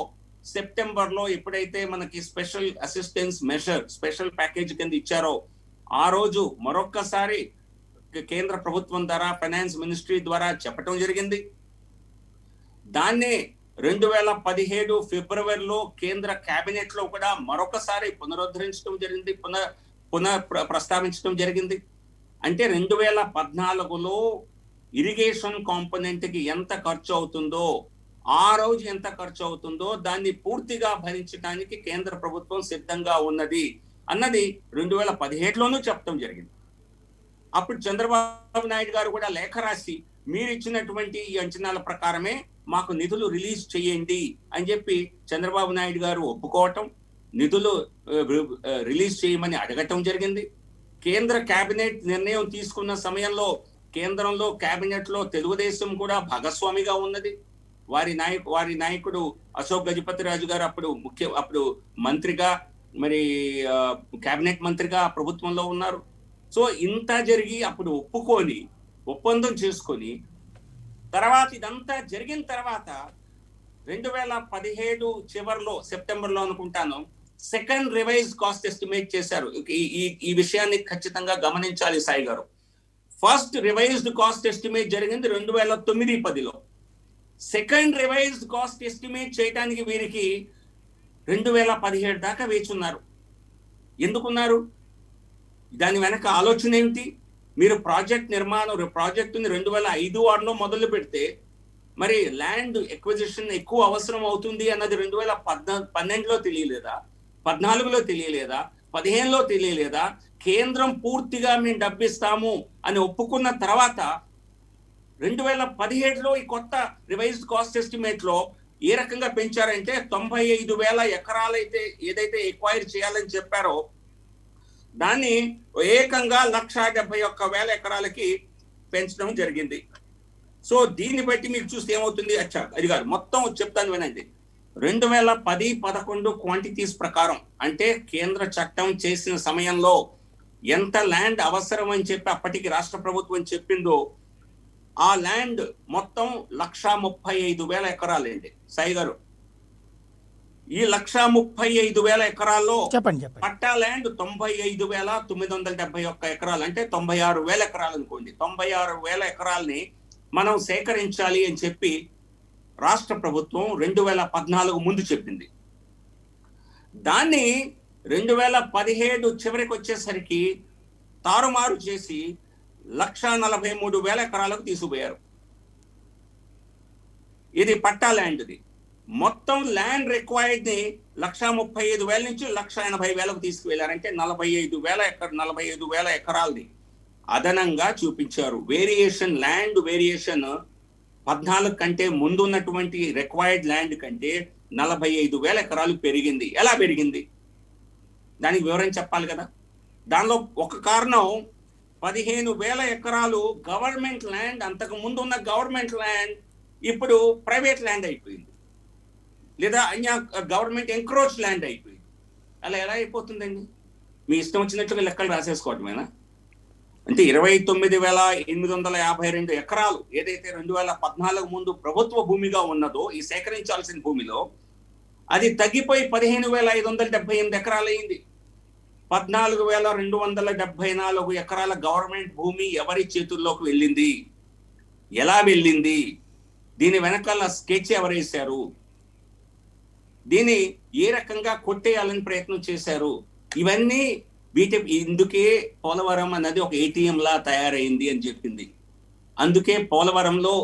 సెప్టెంబర్లో ఎప్పుడైతే మనకి special assistance measure, special package కింద ఇచ్చారో ఆ రోజు మరొక్కసారి కేంద్ర ప్రభుత్వం ద్వారా ఫైనాన్స్ మినిస్ట్రీ ద్వారా చెప్పటం జరిగింది. దాన్నే 2017 ఫిబ్రవరిలో కేంద్ర కేబినెట్ లో కూడా మరొకసారి పునరుద్ధరించడం జరిగింది, ప్రస్తావించడం జరిగింది. అంటే 2014లో ఇరిగేషన్ కాంపోనెంట్ కి ఎంత ఖర్చు అవుతుందో, ఆ రోజు ఎంత ఖర్చు అవుతుందో దాన్ని పూర్తిగా భరించడానికి కేంద్ర ప్రభుత్వం సిద్ధంగా ఉన్నది అన్నది 2017లోనూ చెప్పడం జరిగింది. అప్పుడు చంద్రబాబు నాయుడు గారు కూడా లేఖ రాసి మీరు ఇచ్చినటువంటి ఈ అంచనాల ప్రకారమే మాకు నిధులు రిలీజ్ చేయండి అని చెప్పి చంద్రబాబు నాయుడు గారు ఒప్పుకోవటం, నిధులు రిలీజ్ చేయమని అడగటం జరిగింది. కేంద్ర కేబినెట్ నిర్ణయం తీసుకున్న సమయంలో కేంద్రంలో కేబినెట్ లో తెలుగుదేశం కూడా భాగస్వామిగా ఉన్నది. వారి నాయకుడు అశోక్ గజపతి రాజు గారు అప్పుడు మంత్రిగా, మరి కేబినెట్ మంత్రిగా ప్రభుత్వంలో ఉన్నారు. సో ఇంత జరిగి అప్పుడు ఒప్పందం చేసుకొని తర్వాత ఇదంతా జరిగిన తర్వాత 2017 చివరిలో సెప్టెంబర్లో అనుకుంటాను సెకండ్ రివైజ్ కాస్ట్ ఎస్టిమేట్ చేశారు. ఈ విషయాన్ని ఖచ్చితంగా గమనించాలి సాయి గారు. ఫస్ట్ రివైజ్డ్ కాస్ట్ ఎస్టిమేట్ జరిగింది 2009-10లో. సెకండ్ రివైజ్డ్ కాస్ట్ ఎస్టిమేట్ చేయడానికి వీరికి 2017 దాకా వేచున్నారు. ఎందుకున్నారు? దాని వెనక ఆలోచన ఏమిటి? మీరు ప్రాజెక్టుని 2005-6లో మొదలు పెడితే మరి ల్యాండ్ ఎక్విజిషన్ ఎక్కువ అవసరం అవుతుంది అన్నది 2012లో తెలియలేదా, 14లో తెలియలేదా, 15లో తెలియలేదా? కేంద్రం పూర్తిగా మేము డబ్బిస్తాము అని ఒప్పుకున్న తర్వాత 2017లో ఈ కొత్త రివైజ్డ్ కాస్ట్ ఎస్టిమేట్ లో ఏ రకంగా పెంచారంటే 95,000 ఎకరాలైతే ఏదైతే ఎక్వైర్ చేయాలని చెప్పారో దాన్ని ఏకంగా 171,000 ఎకరాలకి పెంచడం జరిగింది. సో దీన్ని బట్టి మీకు చూస్తే ఏమవుతుంది? అది కాదు, మొత్తం చెప్తాను వినండి. 2010-11 క్వాంటిటీస్ ప్రకారం, అంటే కేంద్ర చట్టం చేసిన సమయంలో ఎంత ల్యాండ్ అవసరం అని చెప్పి అప్పటికి రాష్ట్ర ప్రభుత్వం చెప్పిందో ఆ ల్యాండ్ మొత్తం 135,000 ఎకరాలండి సాయి గారు. ఈ 135,000 ఎకరాల్లో పట్టా ల్యాండ్ 95,971 ఎకరాలు, అంటే 96,000 ఎకరాలు అనుకోండి. 96,000 ఎకరాలని మనం సేకరించాలి అని చెప్పి రాష్ట్ర ప్రభుత్వం 2014 ముందు చెప్పింది. దాన్ని 2017 చివరికి వచ్చేసరికి తారుమారు చేసి 143,000 ఎకరాలకు తీసుకుపోయారు. ఇది పట్టా ల్యాండ్ది. మొత్తం ల్యాండ్ రిక్వైర్డ్ ని 135,000 నుంచి 180,000కు తీసుకువెళ్లారంటే 45,000 ఎకరాలని అదనంగా చూపించారు. ల్యాండ్ వేరియేషన్ 14 కంటే ముందు ఉన్నటువంటి రిక్వైర్డ్ ల్యాండ్ కంటే 45,000 ఎకరాలు పెరిగింది. ఎలా పెరిగింది? దానికి వివరం చెప్పాలి కదా. దానిలో ఒక కారణం 15,000 ఎకరాలు గవర్నమెంట్ ల్యాండ్, అంతకు ముందు ఉన్న గవర్నమెంట్ ల్యాండ్ ఇప్పుడు ప్రైవేట్ ల్యాండ్ అయిపోయింది, లేదా గవర్నమెంట్ ఎంక్రోచ్ ల్యాండ్ అయిపోయింది. అలా ఎలా అయిపోతుందండి? మీ ఇష్టం వచ్చినట్టుగా లెక్కలు రాసేసుకోవటమేనా? అంటే 29,852 ఎకరాలు ఏదైతే 2014 ముందు ప్రభుత్వ భూమిగా ఉన్నదో, ఈ సేకరించాల్సిన భూమిలో, అది తగ్గిపోయి 15,578 ఎకరాలు అయింది. 14,274 ఎకరాల గవర్నమెంట్ భూమి ఎవరి చేతుల్లోకి వెళ్ళింది? ఎలా వెళ్ళింది? దీని వెనకాల స్కెచ్ ఎవరేశారు? దీన్ని ఏ రకంగా కొట్టేయాలని ప్రయత్నం చేశారు? ఇవన్నీ ఇందుకే పోలవరం అన్నది ఒక ATM లా తయారైంది అని చెప్పింది. అందుకే పోలవరంలో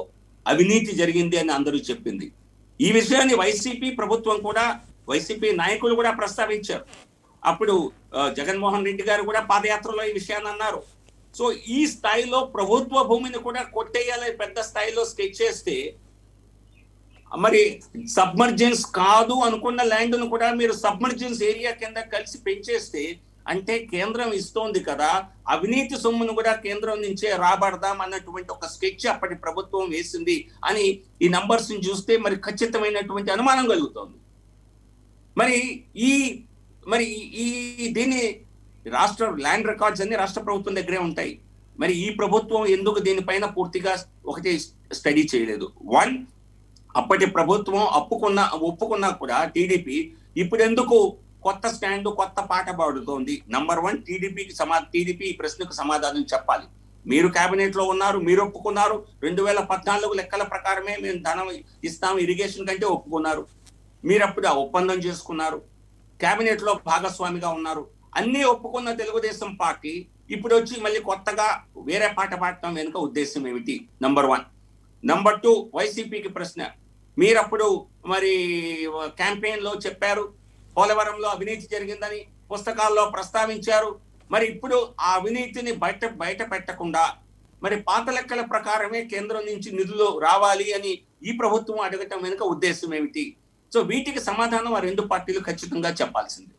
అవినీతి జరిగింది అని అందరూ చెప్పింది. ఈ విషయాన్ని వైసీపీ నాయకులు కూడా ప్రస్తావించారు. అప్పుడు జగన్మోహన్ రెడ్డి గారు కూడా పాదయాత్రలో ఈ విషయాన్ని అన్నారు. సో ఈ స్థాయిలో ప్రభుత్వ భూమిని కూడా కొట్టేయాలని పెద్ద స్థాయిలో స్కెచ్ చేస్తే, మరి సబ్మర్జెన్స్ కాదు అనుకున్న ల్యాండ్ ను కూడా మీరు సబ్మర్జెన్స్ ఏరియా కింద కలిసి పెంచేస్తే, అంటే కేంద్రం ఇస్తోంది కదా, అవినీతి సొమ్మును కూడా కేంద్రం నుంచే రాబడదాం అన్నటువంటి ఒక స్కెచ్ అప్పటి ప్రభుత్వం వేసింది అని ఈ నంబర్స్ ని చూస్తే మరి ఖచ్చితమైనటువంటి అనుమానం కలుగుతోంది. దీన్ని రాష్ట్ర ల్యాండ్ రికార్డ్స్ అన్ని రాష్ట్ర ప్రభుత్వం దగ్గరే ఉంటాయి. మరి ఈ ప్రభుత్వం ఎందుకు దీనిపైన పూర్తిగా ఒకటి స్టడీ చేయలేదు? అప్పటి ప్రభుత్వం ఒప్పుకున్నా కూడా టీడీపీ ఇప్పుడు ఎందుకు కొత్త స్టాండ్, కొత్త పాట పాడుతోంది. నంబర్ 1, టీడీపీ ఈ ప్రశ్నకు సమాధానం చెప్పాలి. మీరు కేబినెట్ లో ఉన్నారు, మీరు ఒప్పుకున్నారు. 2014 లెక్కల ప్రకారమే మేము ధనం ఇస్తాం ఇరిగేషన్ కంటే ఒప్పుకున్నారు. మీరు అప్పుడు ఆ ఒప్పందం చేసుకున్నారు, కేబినెట్ లో భాగస్వామిగా ఉన్నారు. అన్ని ఒప్పుకున్న తెలుగుదేశం పార్టీ ఇప్పుడు వచ్చి మళ్ళీ కొత్తగా వేరే పాట పాడటం వెనుక ఉద్దేశం ఏమిటి? నంబర్ 1. నంబర్ 2, వైసీపీకి ప్రశ్న. మీరప్పుడు మరి క్యాంపెయిన్ లో చెప్పారు పోలవరంలో అవినీతి జరిగిందని, పుస్తకాల్లో ప్రస్తావించారు. మరి ఇప్పుడు ఆ అవినీతిని బయట పెట్టకుండా మరి పాత లెక్కల ప్రకారమే కేంద్రం నుంచి నిధులు రావాలి అని ఈ ప్రభుత్వం అడగటం వెనుక ఉద్దేశం ఏమిటి? సో వీటికి సమాధానం ఆ రెండు పార్టీలు ఖచ్చితంగా చెప్పాల్సింది.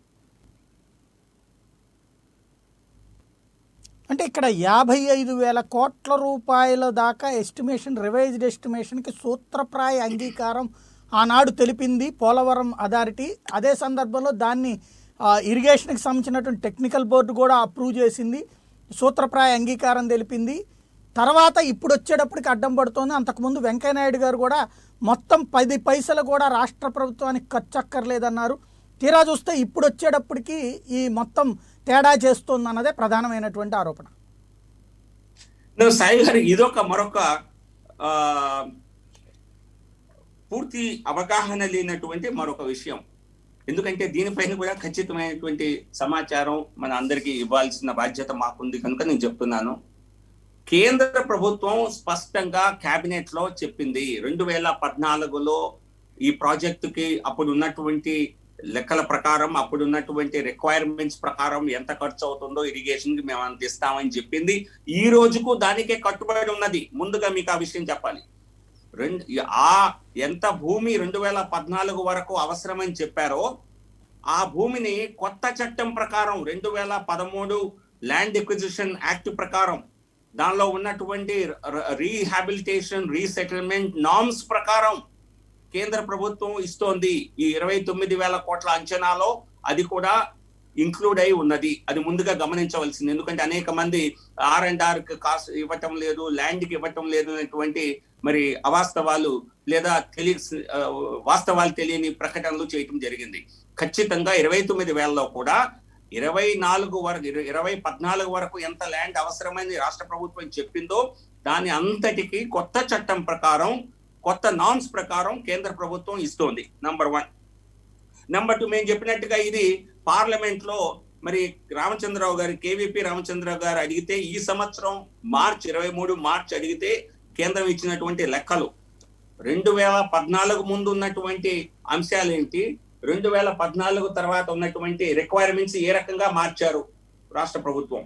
అంటే ఇక్కడ 55,000 కోట్ల రూపాయల దాకా ఎస్టిమేషన్, రివైజ్డ్ ఎస్టిమేషన్కి సూత్రప్రాయ అంగీకారం ఆనాడు తెలిపింది పోలవరం అథారిటీ. అదే సందర్భంలో దాన్ని ఇరిగేషన్కి సంబంధించినటువంటి టెక్నికల్ బోర్డు కూడా అప్రూవ్ చేసింది, సూత్రప్రాయ అంగీకారం తెలిపింది. తర్వాత ఇప్పుడు వచ్చేటప్పటికి అడ్డం పడుతోంది. అంతకుముందు వెంకయ్యనాయుడు గారు కూడా మొత్తం 10 పైసలు కూడా రాష్ట్ర ప్రభుత్వానికి ఖర్చు అక్కర్లేదన్నారు. తీరా చూస్తే ఇప్పుడు వచ్చేటప్పటికి ఈ మొత్తం తేడా చేస్తుంది అన్నదే ప్రధానమైనటువంటి ఆరోపణ. సాయి గారు, ఇదొక మరొక పూర్తి అవగాహన లేనటువంటి మరొక విషయం. ఎందుకంటే దీనిపైన కూడా ఖచ్చితమైనటువంటి సమాచారం మన అందరికీ ఇవ్వాల్సిన బాధ్యత మాకుంది కనుక నేను చెప్తున్నాను. కేంద్ర ప్రభుత్వం స్పష్టంగా కేబినెట్ లో చెప్పింది 2014లో ఈ ప్రాజెక్టుకి అప్పుడు ఉన్నటువంటి లెక్కల ప్రకారం, అప్పుడు ఉన్నటువంటి రిక్వైర్మెంట్స్ ప్రకారం ఎంత ఖర్చు అవుతుందో ఇరిగేషన్ కి మేము అందిస్తామని చెప్పింది. ఈ రోజుకు దానికే కట్టుబడి ఉన్నది. ముందుగా మీకు ఆ విషయం చెప్పాలి. ఎంత భూమి 2014 వరకు అవసరమని చెప్పారో ఆ భూమిని కొత్త చట్టం ప్రకారం 2013 ల్యాండ్ ఎక్విజిషన్ యాక్ట్ ప్రకారం, దానిలో ఉన్నటువంటి రీహాబిలిటేషన్ రీసెటిల్మెంట్ నార్మ్స్ ప్రకారం కేంద్ర ప్రభుత్వం ఇస్తోంది. ఈ 29,000 కోట్ల అంచనాలో అది కూడా ఇంక్లూడ్ అయి ఉన్నది. అది ముందుగా గమనించవలసింది. ఎందుకంటే అనేక మంది R&R కాస్ట్ ఇవ్వటం లేదు, ల్యాండ్ కి ఇవ్వటం లేదు అనేటువంటి మరి అవాస్తవాలు లేదా వాస్తవాలు తెలియని ప్రకటనలు చేయటం జరిగింది. ఖచ్చితంగా 29,000లో కూడా 2014 వరకు ఎంత ల్యాండ్ అవసరమని రాష్ట్ర ప్రభుత్వం చెప్పిందో దాని అంతటికి కొత్త చట్టం ప్రకారం, కొత్త నార్మ్స్ ప్రకారం కేంద్ర ప్రభుత్వం ఇస్తోంది. నంబర్ 1. నంబర్ 2, మేము చెప్పినట్టుగా ఇది పార్లమెంట్ లో మరి రామచంద్రరావు గారు, కేవీపీ రామచంద్రరావు గారు అడిగితే ఈ సంవత్సరం మార్చి 23 అడిగితే కేంద్రం ఇచ్చినటువంటి లెక్కలు 2014 ముందు ఉన్నటువంటి అంశాలు ఏంటి, 2014 తర్వాత ఉన్నటువంటి రిక్వైర్మెంట్స్ ఏ రకంగా మార్చారు రాష్ట్ర ప్రభుత్వం,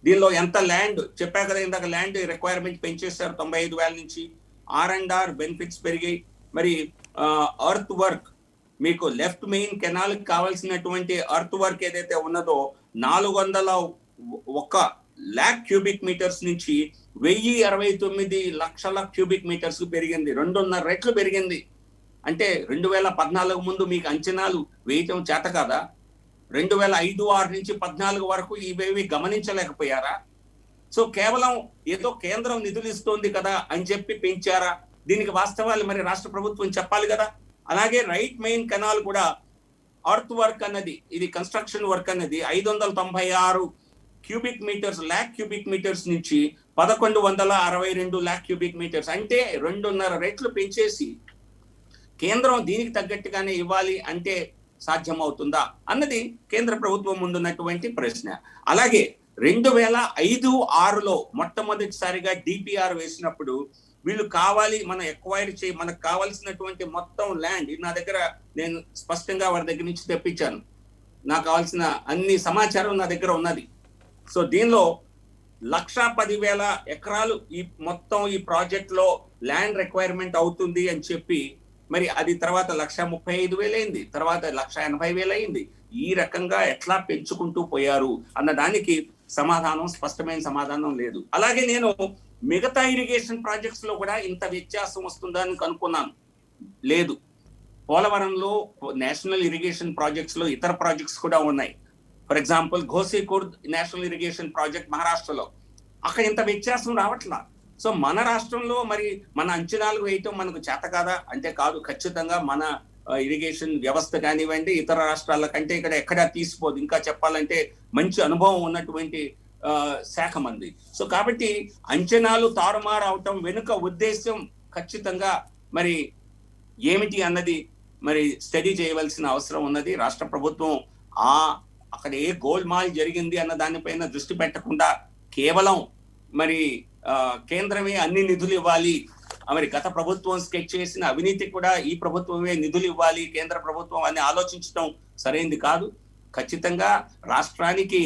దీనిలో ఎంత ల్యాండ్ చెప్పా కదా ఇందాక, ల్యాండ్ రిక్వైర్మెంట్ పెంచేశారు 95,000 నుంచి. R&R బెనిఫిట్స్ పెరిగాయి. మరి అర్త్ వర్క్, మీకు లెఫ్ట్ మెయిన్ కెనాల్ కావాల్సినటువంటి అర్త్ వర్క్ ఏదైతే ఉన్నదో 401,00,000 క్యూబిక్ మీటర్స్ నుంచి 1,069 లక్షల క్యూబిక్ మీటర్స్ పెరిగింది. 2.5 రెట్లు పెరిగింది. అంటే 2014 ముందు మీకు అంచనాలు వేయటం చేత కదా? 2005-6 నుంచి 14 వరకు ఇవేవి గమనించలేకపోయారా? సో కేవలం ఏదో కేంద్రం నిధులు ఇస్తోంది కదా అని చెప్పి పెంచారా? దీనికి వాస్తవాలు మరి రాష్ట్ర ప్రభుత్వం చెప్పాలి కదా. అలాగే రైట్ మెయిన్ కెనాల్ కూడా అర్త్ వర్క్ అన్నది, ఇది కన్స్ట్రక్షన్ వర్క్ అన్నది 596 lakh క్యూబిక్ మీటర్స్ నుంచి 1,162 lakh క్యూబిక్ మీటర్స్, అంటే 2.5 రెట్లు పెంచేసి కేంద్రం దీనికి తగ్గట్టుగానే ఇవ్వాలి అంటే సాధ్యమవుతుందా అన్నది కేంద్ర ప్రభుత్వం ముందున్నటువంటి ప్రశ్న. అలాగే 2005-6లో మొట్టమొదటిసారిగా డిపిఆర్ వేసినప్పుడు వీళ్ళు కావాలి మనం ఎక్వైర్ చేయి, మనకు కావాల్సినటువంటి మొత్తం ల్యాండ్ నా దగ్గర, నేను స్పష్టంగా వారి దగ్గర నుంచి తెప్పించాను, నాకు కావాల్సిన అన్ని సమాచారం నా దగ్గర ఉన్నది. సో దీనిలో 1,10,000 ఎకరాలు ఈ మొత్తం ఈ ప్రాజెక్ట్ లో ల్యాండ్ రిక్వైర్మెంట్ అవుతుంది అని చెప్పి మరి అది తర్వాత 1,35,000 అయింది, తర్వాత 1,80,000 అయింది. ఈ రకంగా ఎట్లా పెంచుకుంటూ పోయారు అన్న దానికి సమాధానం, స్పష్టమైన సమాధానం లేదు. అలాగే నేను మిగతా ఇరిగేషన్ ప్రాజెక్ట్స్ లో కూడా ఇంత వ్యత్యాసం వస్తుందని కనుక్కున్నాను, లేదు. పోలవరంలో నేషనల్ ఇరిగేషన్ ప్రాజెక్ట్స్ లో ఇతర ప్రాజెక్ట్స్ కూడా ఉన్నాయి. For example Gosikhurd national irrigation project మహారాష్ట్రలో, అక్కడ ఇంత వ్యత్యాసం రావట్లా. సో మన రాష్ట్రంలో మరి మన అంచనాలు వేయటం మనకు చేత కాదా అంటే కాదు. ఖచ్చితంగా మన ఇరిగేషన్ వ్యవస్థ కానివ్వండి, ఇతర రాష్ట్రాల కంటే ఇక్కడ ఎక్కడా తీసిపోదు. ఇంకా చెప్పాలంటే మంచి అనుభవం ఉన్నటువంటి శాఖ మంది. సో కాబట్టి అంచనాలు తారుమారు అవటం వెనుక ఉద్దేశం ఖచ్చితంగా మరి ఏమిటి అన్నది మరి స్టడీ చేయవలసిన అవసరం ఉన్నది. రాష్ట్ర ప్రభుత్వం ఆ అక్కడ ఏ గోల్మాల్ జరిగింది అన్న దానిపైన దృష్టి పెట్టకుండా కేవలం మరి కేంద్రమే అన్ని నిధులు ఇవ్వాలి, మరి గత ప్రభుత్వం స్కెచ్ చేసిన అవినీతి కూడా ఈ ప్రభుత్వమే నిధులు ఇవ్వాలి, కేంద్ర ప్రభుత్వం అని ఆలోచించడం సరైనది కాదు. ఖచ్చితంగా రాష్ట్రానికి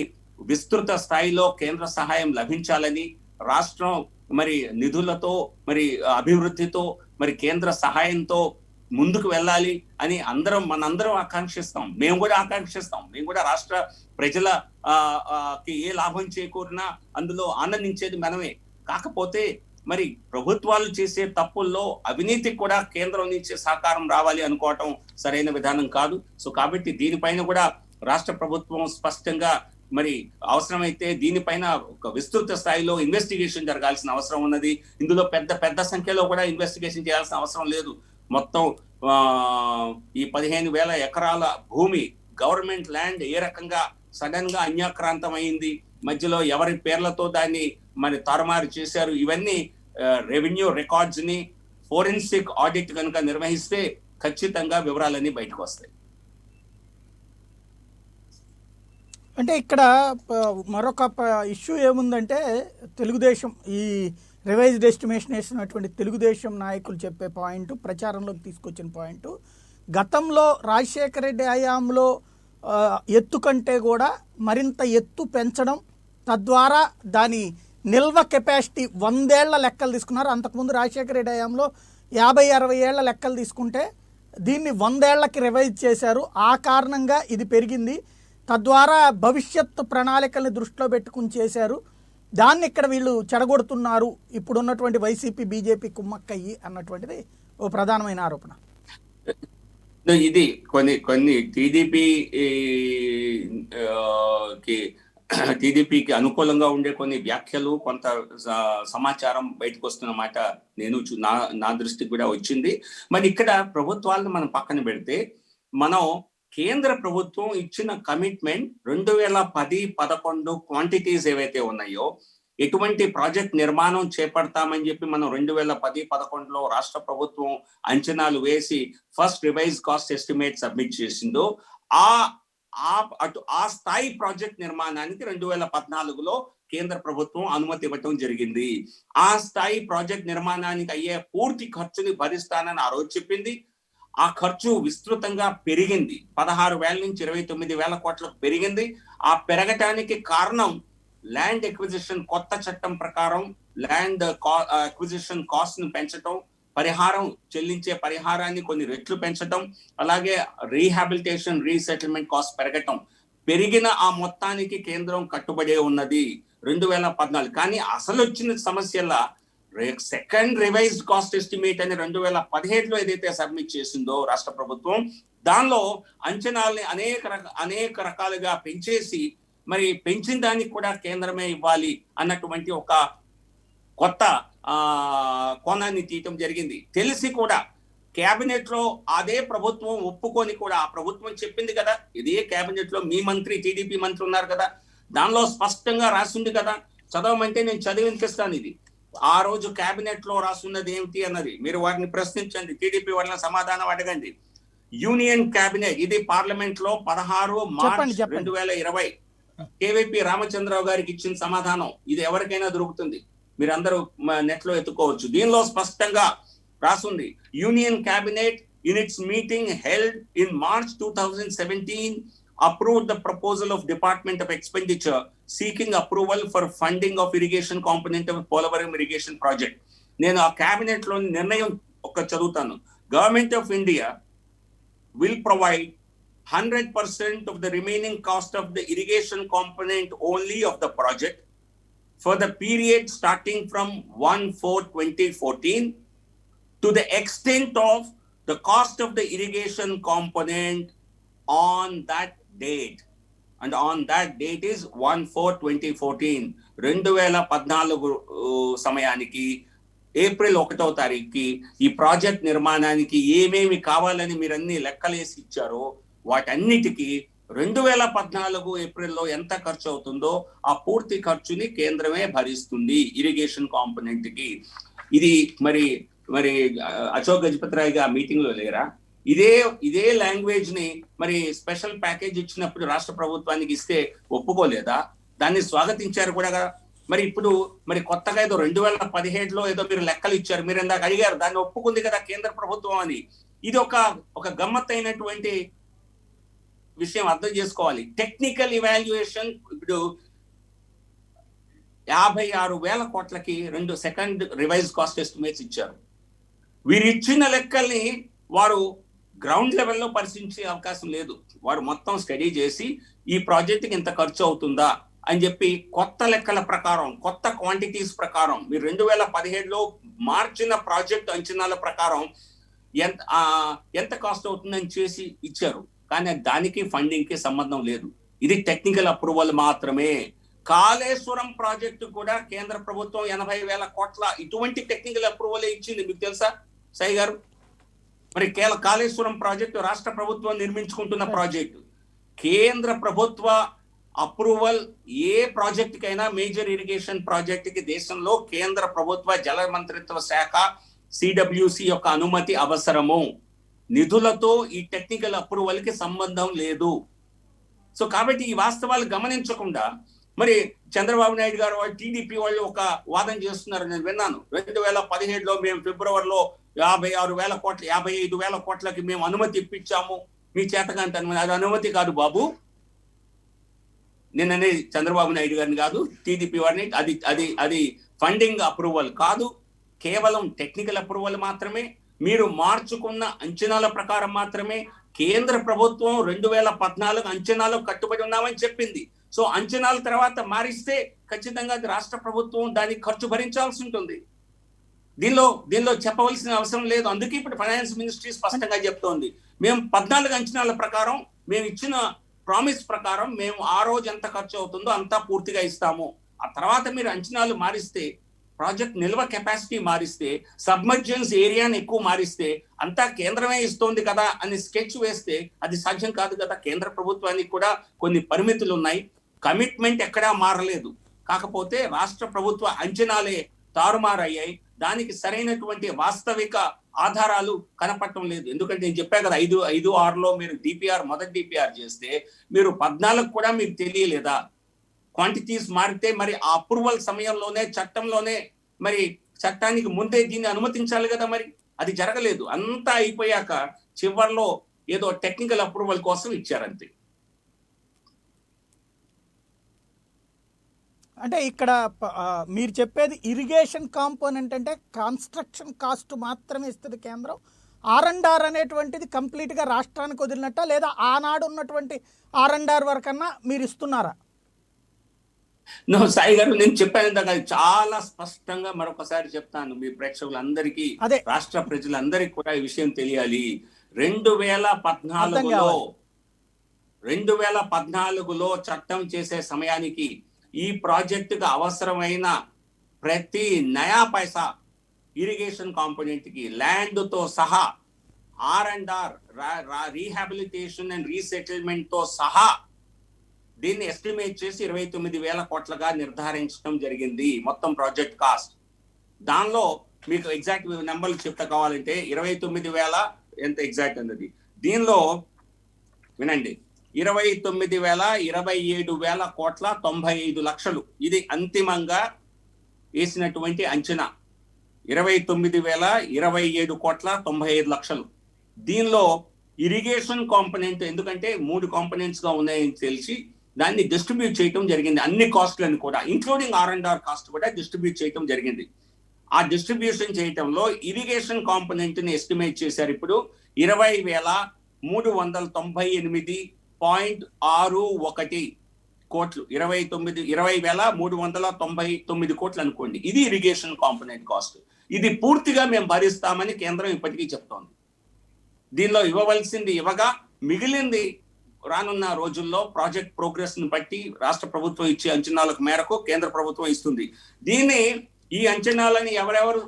విస్తృత స్థాయిలో కేంద్ర సహాయం లభించాలని, రాష్ట్రం మరి నిధులతో మరి అభివృద్ధితో మరి కేంద్ర సహాయంతో ముందుకు వెళ్ళాలి అని మనందరం ఆకాంక్షిస్తాం. మేము కూడా ఆకాంక్షిస్తాం. మేము కూడా రాష్ట్ర ప్రజల ఏ లాభం చేకూరినా అందులో ఆనందించేది మనమే. కాకపోతే మరి ప్రభుత్వాలు చేసే తప్పుల్లో అవినీతికి కూడా కేంద్రం నుంచి సహకారం రావాలి అనుకోవటం సరైన విధానం కాదు. సో కాబట్టి దీనిపైన కూడా రాష్ట్ర ప్రభుత్వం స్పష్టంగా మరి అవసరమైతే దీనిపైన ఒక విస్తృత స్థాయిలో ఇన్వెస్టిగేషన్ జరగాల్సిన అవసరం ఉన్నది. ఇందులో పెద్ద సంఖ్యలో కూడా ఇన్వెస్టిగేషన్ చేయాల్సిన అవసరం లేదు. మొత్తం ఈ 15,000 ఎకరాల భూమి గవర్నమెంట్ ల్యాండ్ ఏ రకంగా సడన్ గా అన్యాక్రాంతం అయింది, మధ్యలో ఎవరి పేర్లతో దాన్ని మరి తారుమారు చేశారు, ఇవన్నీ రెవెన్యూ రికార్డ్స్ ని ఫోరెన్సిక్ ఆడిట్ కనుక నిర్వహిస్తే ఖచ్చితంగా వివరాలన్నీ బయటకు వస్తాయి. అంటే ఇక్కడ మరొక ఇష్యూ ఏముందంటే, తెలుగుదేశం ఈ రివైజ్డ్ ఎస్టిమేషన్ వేసినటువంటి తెలుగుదేశం నాయకులు చెప్పే పాయింట్, ప్రచారంలోకి తీసుకొచ్చిన పాయింట్, గతంలో రాజశేఖర రెడ్డి హయాంలో ఎత్తు కంటే కూడా మరింత ఎత్తు పెంచడం, తద్వారా దాని నిల్వ కెపాసిటీ 100 ఏళ్ల లెక్కలు తీసుకున్నారు. అంతకుముందు రాజశేఖర రెడ్డి హయాంలో 50-60 ఏళ్ల లెక్కలు తీసుకుంటే దీన్ని 100 ఏళ్లకి రివైజ్ చేశారు. ఆ కారణంగా ఇది పెరిగింది. తద్వారా భవిష్యత్తు ప్రణాళికల్ని దృష్టిలో పెట్టుకుని చేశారు. దాన్ని ఇక్కడ వీళ్ళు చెడగొడుతున్నారు ఇప్పుడున్నటువంటి వైసీపీ బీజేపీ కుమ్మక్కయ్యి అన్నటువంటిది ఓ ప్రధానమైన ఆరోపణ. ఇది కొన్ని టీడీపీకి అనుకూలంగా ఉండే కొన్ని వ్యాఖ్యలు, కొంత సమాచారం బయటకు వస్తున్న మాట నేను నా దృష్టికి కూడా వచ్చింది. మరి ఇక్కడ ప్రభుత్వాలను మనం పక్కన పెడితే, మనం కేంద్ర ప్రభుత్వం ఇచ్చిన కమిట్మెంట్ 2010-11 క్వాంటిటీస్ ఏవైతే ఉన్నాయో, ఎటువంటి ప్రాజెక్ట్ నిర్మాణం చేపడతామని చెప్పి మనం 2010-11లో రాష్ట్ర ప్రభుత్వం అంచనాలు వేసి first revise cost estimate submit చేసిందో, ఆ స్థాయి ప్రాజెక్ట్ నిర్మాణానికి 2014లో కేంద్ర ప్రభుత్వం అనుమతి ఇవ్వటం జరిగింది. ఆ స్థాయి ప్రాజెక్ట్ నిర్మాణానికి అయ్యే పూర్తి ఖర్చుని భరిస్తానని ఆ రోజు చెప్పింది. ఆ ఖర్చు విస్తృతంగా పెరిగింది. 16,000 నుంచి 29,000 కోట్లకు పెరిగింది. ఆ పెరగటానికి కారణం ల్యాండ్ ఎక్విజిషన్ కొత్త చట్టం ప్రకారం ల్యాండ్ ఎక్విజిషన్ కాస్ట్ ను పెంచటం, పరిహారం చెల్లించే పరిహారాన్ని కొన్ని రెట్లు పెంచటం, అలాగే రీహాబిలిటేషన్ రీసెటిల్మెంట్ కాస్ట్ పెరగటం. పెరిగిన ఆ మొత్తానికి కేంద్రం కట్టుబడే ఉన్నది 2014. కానీ అసలు వచ్చిన సమస్యల సెకండ్ రివైజ్డ్ కాస్ట్ ఎస్టిమేట్ అని 2017లో ఏదైతే సబ్మిట్ చేసిందో రాష్ట్ర ప్రభుత్వం, దానిలో అంచనాల్ని అనేక రకాలుగా పెంచేసి మరి పెంచిన దానికి కూడా కేంద్రమే ఇవ్వాలి అన్నటువంటి ఒక కొత్త కోణాన్ని తీయటం జరిగింది. తెలిసి కూడా కేబినెట్ లో అదే ప్రభుత్వం ఒప్పుకొని కూడా, ఆ ప్రభుత్వం చెప్పింది కదా, ఇదే కేబినెట్ లో మీ మంత్రి టీడీపీ మంత్రి ఉన్నారు కదా, దానిలో స్పష్టంగా రాసింది కదా, చదవమంటే నేను చదివినిపిస్తాను. ఇది ఆ రోజు కేబినెట్ లో రాసున్నది ఏమిటి అన్నది మీరు వారిని ప్రశ్నించండి, టీడీపీ వాళ్ళని సమాధానం అడగండి. యూనియన్ కేబినెట్, ఇది పార్లమెంట్ లో 16 మార్చ్ 2020 కేవీపీ రామచంద్రరావు గారికి ఇచ్చిన సమాధానం. ఇది ఎవరికైనా దొరుకుతుంది, మీరందరూ నెట్ లో ఎత్తుకోవచ్చు. దీనిలో స్పష్టంగా రాసుంది, union cabinet in it's meeting held in March 2017 approved the proposal of Department of Expenditure seeking approval for funding of irrigation component of Polavaram irrigation project. నేను ఆ కేబినెట్ లో నిర్ణయం చదువుతాను. Government of India will provide 100% of the remaining cost of the irrigation component only of the project for the period starting from 1/4/2014 to the extent of the cost of the irrigation component on that date. And on that date is 1/4/2014. 2014 సమయానికి April 1వ తారీఖుకి ఈ project నిర్మాణానికి ఏమేమి కావాలని మీరు అన్ని లెక్కలేసి ఇచ్చారో వాటన్నిటికీ 2014 ఏప్రిల్లో ఎంత ఖర్చు అవుతుందో ఆ పూర్తి ఖర్చుని కేంద్రమే భరిస్తుంది ఇరిగేషన్ కాంపోనెంట్ కి. ఇది మరి మరి అశోక్ గజపతి రాయ్ గారు మీటింగ్ లో లేరా? ఇదే లాంగ్వేజ్ ని మరి స్పెషల్ ప్యాకేజ్ ఇచ్చినప్పుడు రాష్ట్ర ప్రభుత్వానికి ఇస్తే ఒప్పుకోలేదా? దాన్ని స్వాగతించారు కూడా కదా. మరి ఇప్పుడు మరి కొత్తగా ఏదో 2017లో ఏదో మీరు లెక్కలు ఇచ్చారు, మీరు ఇందాక అడిగారు, దాన్ని ఒప్పుకుంది కదా కేంద్ర ప్రభుత్వం అని. ఇది ఒక గమ్మత్తైనటువంటి విషయం అర్థం చేసుకోవాలి. టెక్నికల్ ఇవాల్యుయేషన్ ఇప్పుడు 56,000 కోట్లకి 2 సెకండ్ రివైజ్ కాస్ట్ ఎస్టిమేట్స్ ఇచ్చారు. వీరు ఇచ్చిన లెక్కల్ని వారు గ్రౌండ్ లెవెల్లో పరిశీలించే అవకాశం లేదు. వారు మొత్తం స్టడీ చేసి ఈ ప్రాజెక్ట్కి ఇంత ఖర్చు అవుతుందా అని చెప్పి కొత్త లెక్కల ప్రకారం, కొత్త క్వాంటిటీస్ ప్రకారం, మీరు 2017లో మార్చిన ప్రాజెక్ట్ అంచనాల ప్రకారం ఎంత కాస్ట్ అవుతుందని చేసి ఇచ్చారు. కానీ దానికి ఫండింగ్ కి సంబంధం లేదు. ఇది టెక్నికల్ అప్రూవల్ మాత్రమే. కాళేశ్వరం ప్రాజెక్టు కూడా కేంద్ర ప్రభుత్వం 80,000 కోట్ల ఇటువంటి టెక్నికల్ అప్రూవల్ ఇచ్చింది. మీకు తెలుసా సాయి గారు? మరి కాళేశ్వరం ప్రాజెక్టు రాష్ట్ర ప్రభుత్వం నిర్మించుకుంటున్న ప్రాజెక్టు. కేంద్ర ప్రభుత్వ అప్రూవల్ ఏ ప్రాజెక్ట్ కైనా, మేజర్ ఇరిగేషన్ ప్రాజెక్ట్ కి దేశంలో కేంద్ర ప్రభుత్వ జల మంత్రిత్వ శాఖ సిడబ్ల్యూసి యొక్క అనుమతి అవసరము. నిధులతో ఈ టెక్నికల్ అప్రూవల్ కి సంబంధం లేదు. సో కాబట్టి ఈ వాస్తవాలు గమనించకుండా మరి చంద్రబాబు నాయుడు గారు టీడీపీ వాళ్ళు ఒక వాదన చేస్తున్నారు, నేను విన్నాను. 2017లో మేము ఫిబ్రవరిలో 56,000 కోట్ల 55,000 కోట్లకి మేము అనుమతి ఇప్పించాము, మీ చేతకాంత అనుమతి. అది అనుమతి కాదు బాబు. నిన్ననే చంద్రబాబు నాయుడు గారిని కాదు, టీడీపీ వారిని, అది ఫండింగ్ అప్రూవల్ కాదు, కేవలం టెక్నికల్ అప్రూవల్ మాత్రమే. మీరు మార్చుకున్న అంచనాల ప్రకారం మాత్రమే. కేంద్ర ప్రభుత్వం 2014 అంచనాలకు కట్టుబడి ఉన్నామని చెప్పింది. సో అంచనాల తర్వాత మారిస్తే ఖచ్చితంగా రాష్ట్ర ప్రభుత్వం దానికి ఖర్చు భరించాల్సి ఉంటుంది. దీనిలో చెప్పవలసిన అవసరం లేదు. అందుకే ఇప్పుడు ఫైనాన్స్ మినిస్ట్రీ స్పష్టంగా చెప్తోంది, మేము 14 అంచనాల ప్రకారం, మేము ఇచ్చిన ప్రామిస్ ప్రకారం మేము ఆ రోజు ఎంత ఖర్చు అవుతుందో అంతా పూర్తిగా ఇస్తాము. ఆ తర్వాత మీరు అంచనాలు మారిస్తే, ప్రాజెక్ట్ నిల్వ కెపాసిటీ మారిస్తే, సబ్మర్జెన్స్ ఏరియాని ఎక్కువ మారిస్తే అంతా కేంద్రమే ఇస్తోంది కదా అని స్కెచ్ వేస్తే అది సాధ్యం కాదు కదా. కేంద్ర ప్రభుత్వానికి కూడా కొన్ని పరిమితులు ఉన్నాయి. కమిట్మెంట్ ఎక్కడా మారలేదు. కాకపోతే రాష్ట్ర ప్రభుత్వ అంచనాలే తారుమారయ్యాయి. దానికి సరైనటువంటి వాస్తవిక ఆధారాలు కనపడటం లేదు. ఎందుకంటే నేను చెప్పా కదా, 5-6లో మీరు మొదటి డిపిఆర్ చేస్తే మీరు 14 కూడా మీకు తెలియలేదా? క్వాంటిటీస్ మారితే మరి ఆ అప్రూవల్ సమయంలోనే, చట్టంలోనే, మరి చట్టానికి ముందే దీన్ని అనుమతించాలి కదా. మరి అది జరగలేదు. అంతా అయిపోయాక చివర్లో ఏదో టెక్నికల్ అప్రూవల్ కోసం ఇచ్చారంతే. అంటే ఇక్కడ మీరు చెప్పేది ఇరిగేషన్ కాంపోనెంట్ అంటే కన్స్ట్రక్షన్ కాస్ట్ మాత్రమే ఇస్తుంది కేంద్రం. R&R అనేటువంటిది కంప్లీట్గా రాష్ట్రానికి వదిలినట్ట, లేదా ఆనాడు ఉన్నటువంటి R&R వరకన్నా మీరు ఇస్తున్నారా? సాయి గారు, నేను చెప్పాను ఇందాక, చాలా స్పష్టంగా మరొకసారి చెప్తాను మీ ప్రేక్షకులందరికీ, రాష్ట్ర ప్రజలందరికీ కూడా ఈ విషయం తెలియాలి. 2014లో చట్టం చేసే సమయానికి ఈ ప్రాజెక్టుకు అవసరమైన ప్రతి నయా పైసా ఇరిగేషన్ కాంపోనెంట్ కి, ల్యాండ్ తో సహా, R&R, రీహాబిలిటేషన్ అండ్ రీసెటిల్మెంట్ తో సహా దీన్ని ఎస్టిమేట్ చేసి 29,000 కోట్లుగా నిర్ధారించడం జరిగింది మొత్తం ప్రాజెక్ట్ కాస్ట్. దానిలో మీకు ఎగ్జాక్ట్ నెంబర్లు చెప్తా కావాలంటే 29,000 ఎంత ఎగ్జాక్ట్ అన్నది. దీనిలో వినండి, 27,000 కోట్ల 95 లక్షలు ఇది అంతిమంగా వేసినటువంటి అంచనా. 29,027 కోట్ల 95 లక్షలు. దీనిలో ఇరిగేషన్ కాంపోనెంట్, ఎందుకంటే 3 కాంపోనెంట్స్ గా ఉన్నాయని తెలిసి దాన్ని డిస్ట్రిబ్యూట్ చేయడం జరిగింది. అన్ని కాస్ట్లను కూడా, ఇంక్లూడింగ్ R&R కాస్ట్ కూడా డిస్ట్రిబ్యూట్ చేయడం జరిగింది. ఆ డిస్ట్రిబ్యూషన్ చేయటంలో ఇరిగేషన్ కాంపోనెంట్ ని ఎస్టిమేట్ చేశారు ఇప్పుడు 20,398.61 కోట్లు. 20,399 కోట్లు అనుకోండి. ఇది ఇరిగేషన్ కాంపోనెంట్ కాస్ట్. ఇది పూర్తిగా మేము భరిస్తామని కేంద్రం ఇప్పటికీ చెప్తోంది. దీనిలో ఇవ్వవలసింది ఇవ్వగా, మిగిలింది రానున్న రోజుల్లో ప్రాజెక్ట్ ప్రోగ్రెస్ ని బట్టి రాష్ట్ర ప్రభుత్వం ఇచ్చే అంచనాలకు మేరకు కేంద్ర ప్రభుత్వం ఇస్తుంది. ఈ అంచనాలని ఎవరెవరు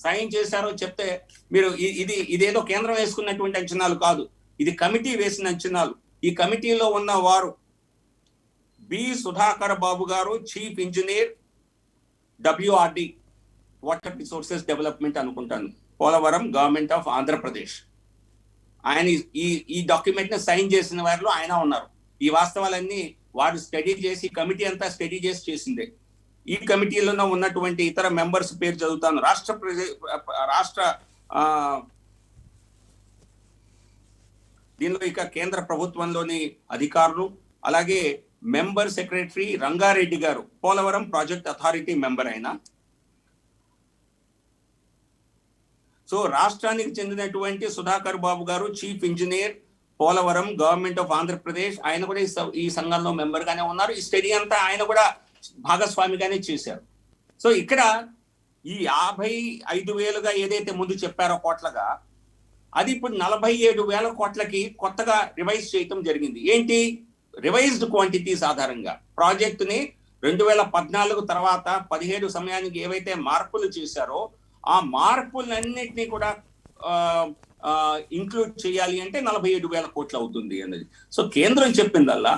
సైన్ చేశారో చెప్తే మీరు ఇదేదో కేంద్రం వేసుకున్నటువంటి అంచనాలు కాదు, ఇది కమిటీ వేసిన అంచనాలు. ఈ కమిటీలో ఉన్న వారు బి సుధాకర్ బాబు గారు, chief engineer, WRD water resources development అనుకుంటాను, పోలవరం, గవర్నమెంట్ ఆఫ్ ఆంధ్రప్రదేశ్. ఆయన ఈ డాక్యుమెంట్ ని సైన్ చేసిన వారిలో ఆయన ఉన్నారు. ఈ వాస్తవాలన్నీ వారు స్టడీ చేసి, కమిటీ అంతా స్టడీ చేసి చేసిందే. ఈ కమిటీలో ఉన్నటువంటి ఇతర మెంబర్స్ పేరు చదువుతాను. రాష్ట్ర దీనిలో ఇక కేంద్ర ప్రభుత్వంలోని అధికారులు, అలాగే మెంబర్ సెక్రటరీ రంగారెడ్డి గారు, పోలవరం ప్రాజెక్ట్ అథారిటీ మెంబర్ అయిన. సో రాష్ట్రానికి చెందినటువంటి సుధాకర్ బాబు గారు, chief engineer, Polavaram, government of Andhra Pradesh, ఆయన కూడా ఈ సంఘంలో మెంబర్ గానే ఉన్నారు. ఈ స్టడీ అంతా ఆయన కూడా భాగస్వామిగానే చేశారు. సో ఇక్కడ ఈ 55,000గా ఏదైతే ముందు చెప్పారో కోట్లగా, అది ఇప్పుడు 47,000 కోట్లకి కొత్తగా రివైజ్ చేయటం జరిగింది. ఏంటి? రివైజ్డ్ క్వాంటిటీస్ ఆధారంగా ప్రాజెక్టుని 2014 తర్వాత 17 సమయానికి ఏవైతే మార్పులు చేశారో ఆ మార్పులన్నింటినీ కూడా ఇంక్లూడ్ చేయాలి అంటే 47,000 కోట్లు అవుతుంది అన్నది. సో కేంద్రం చెప్పిందల్లా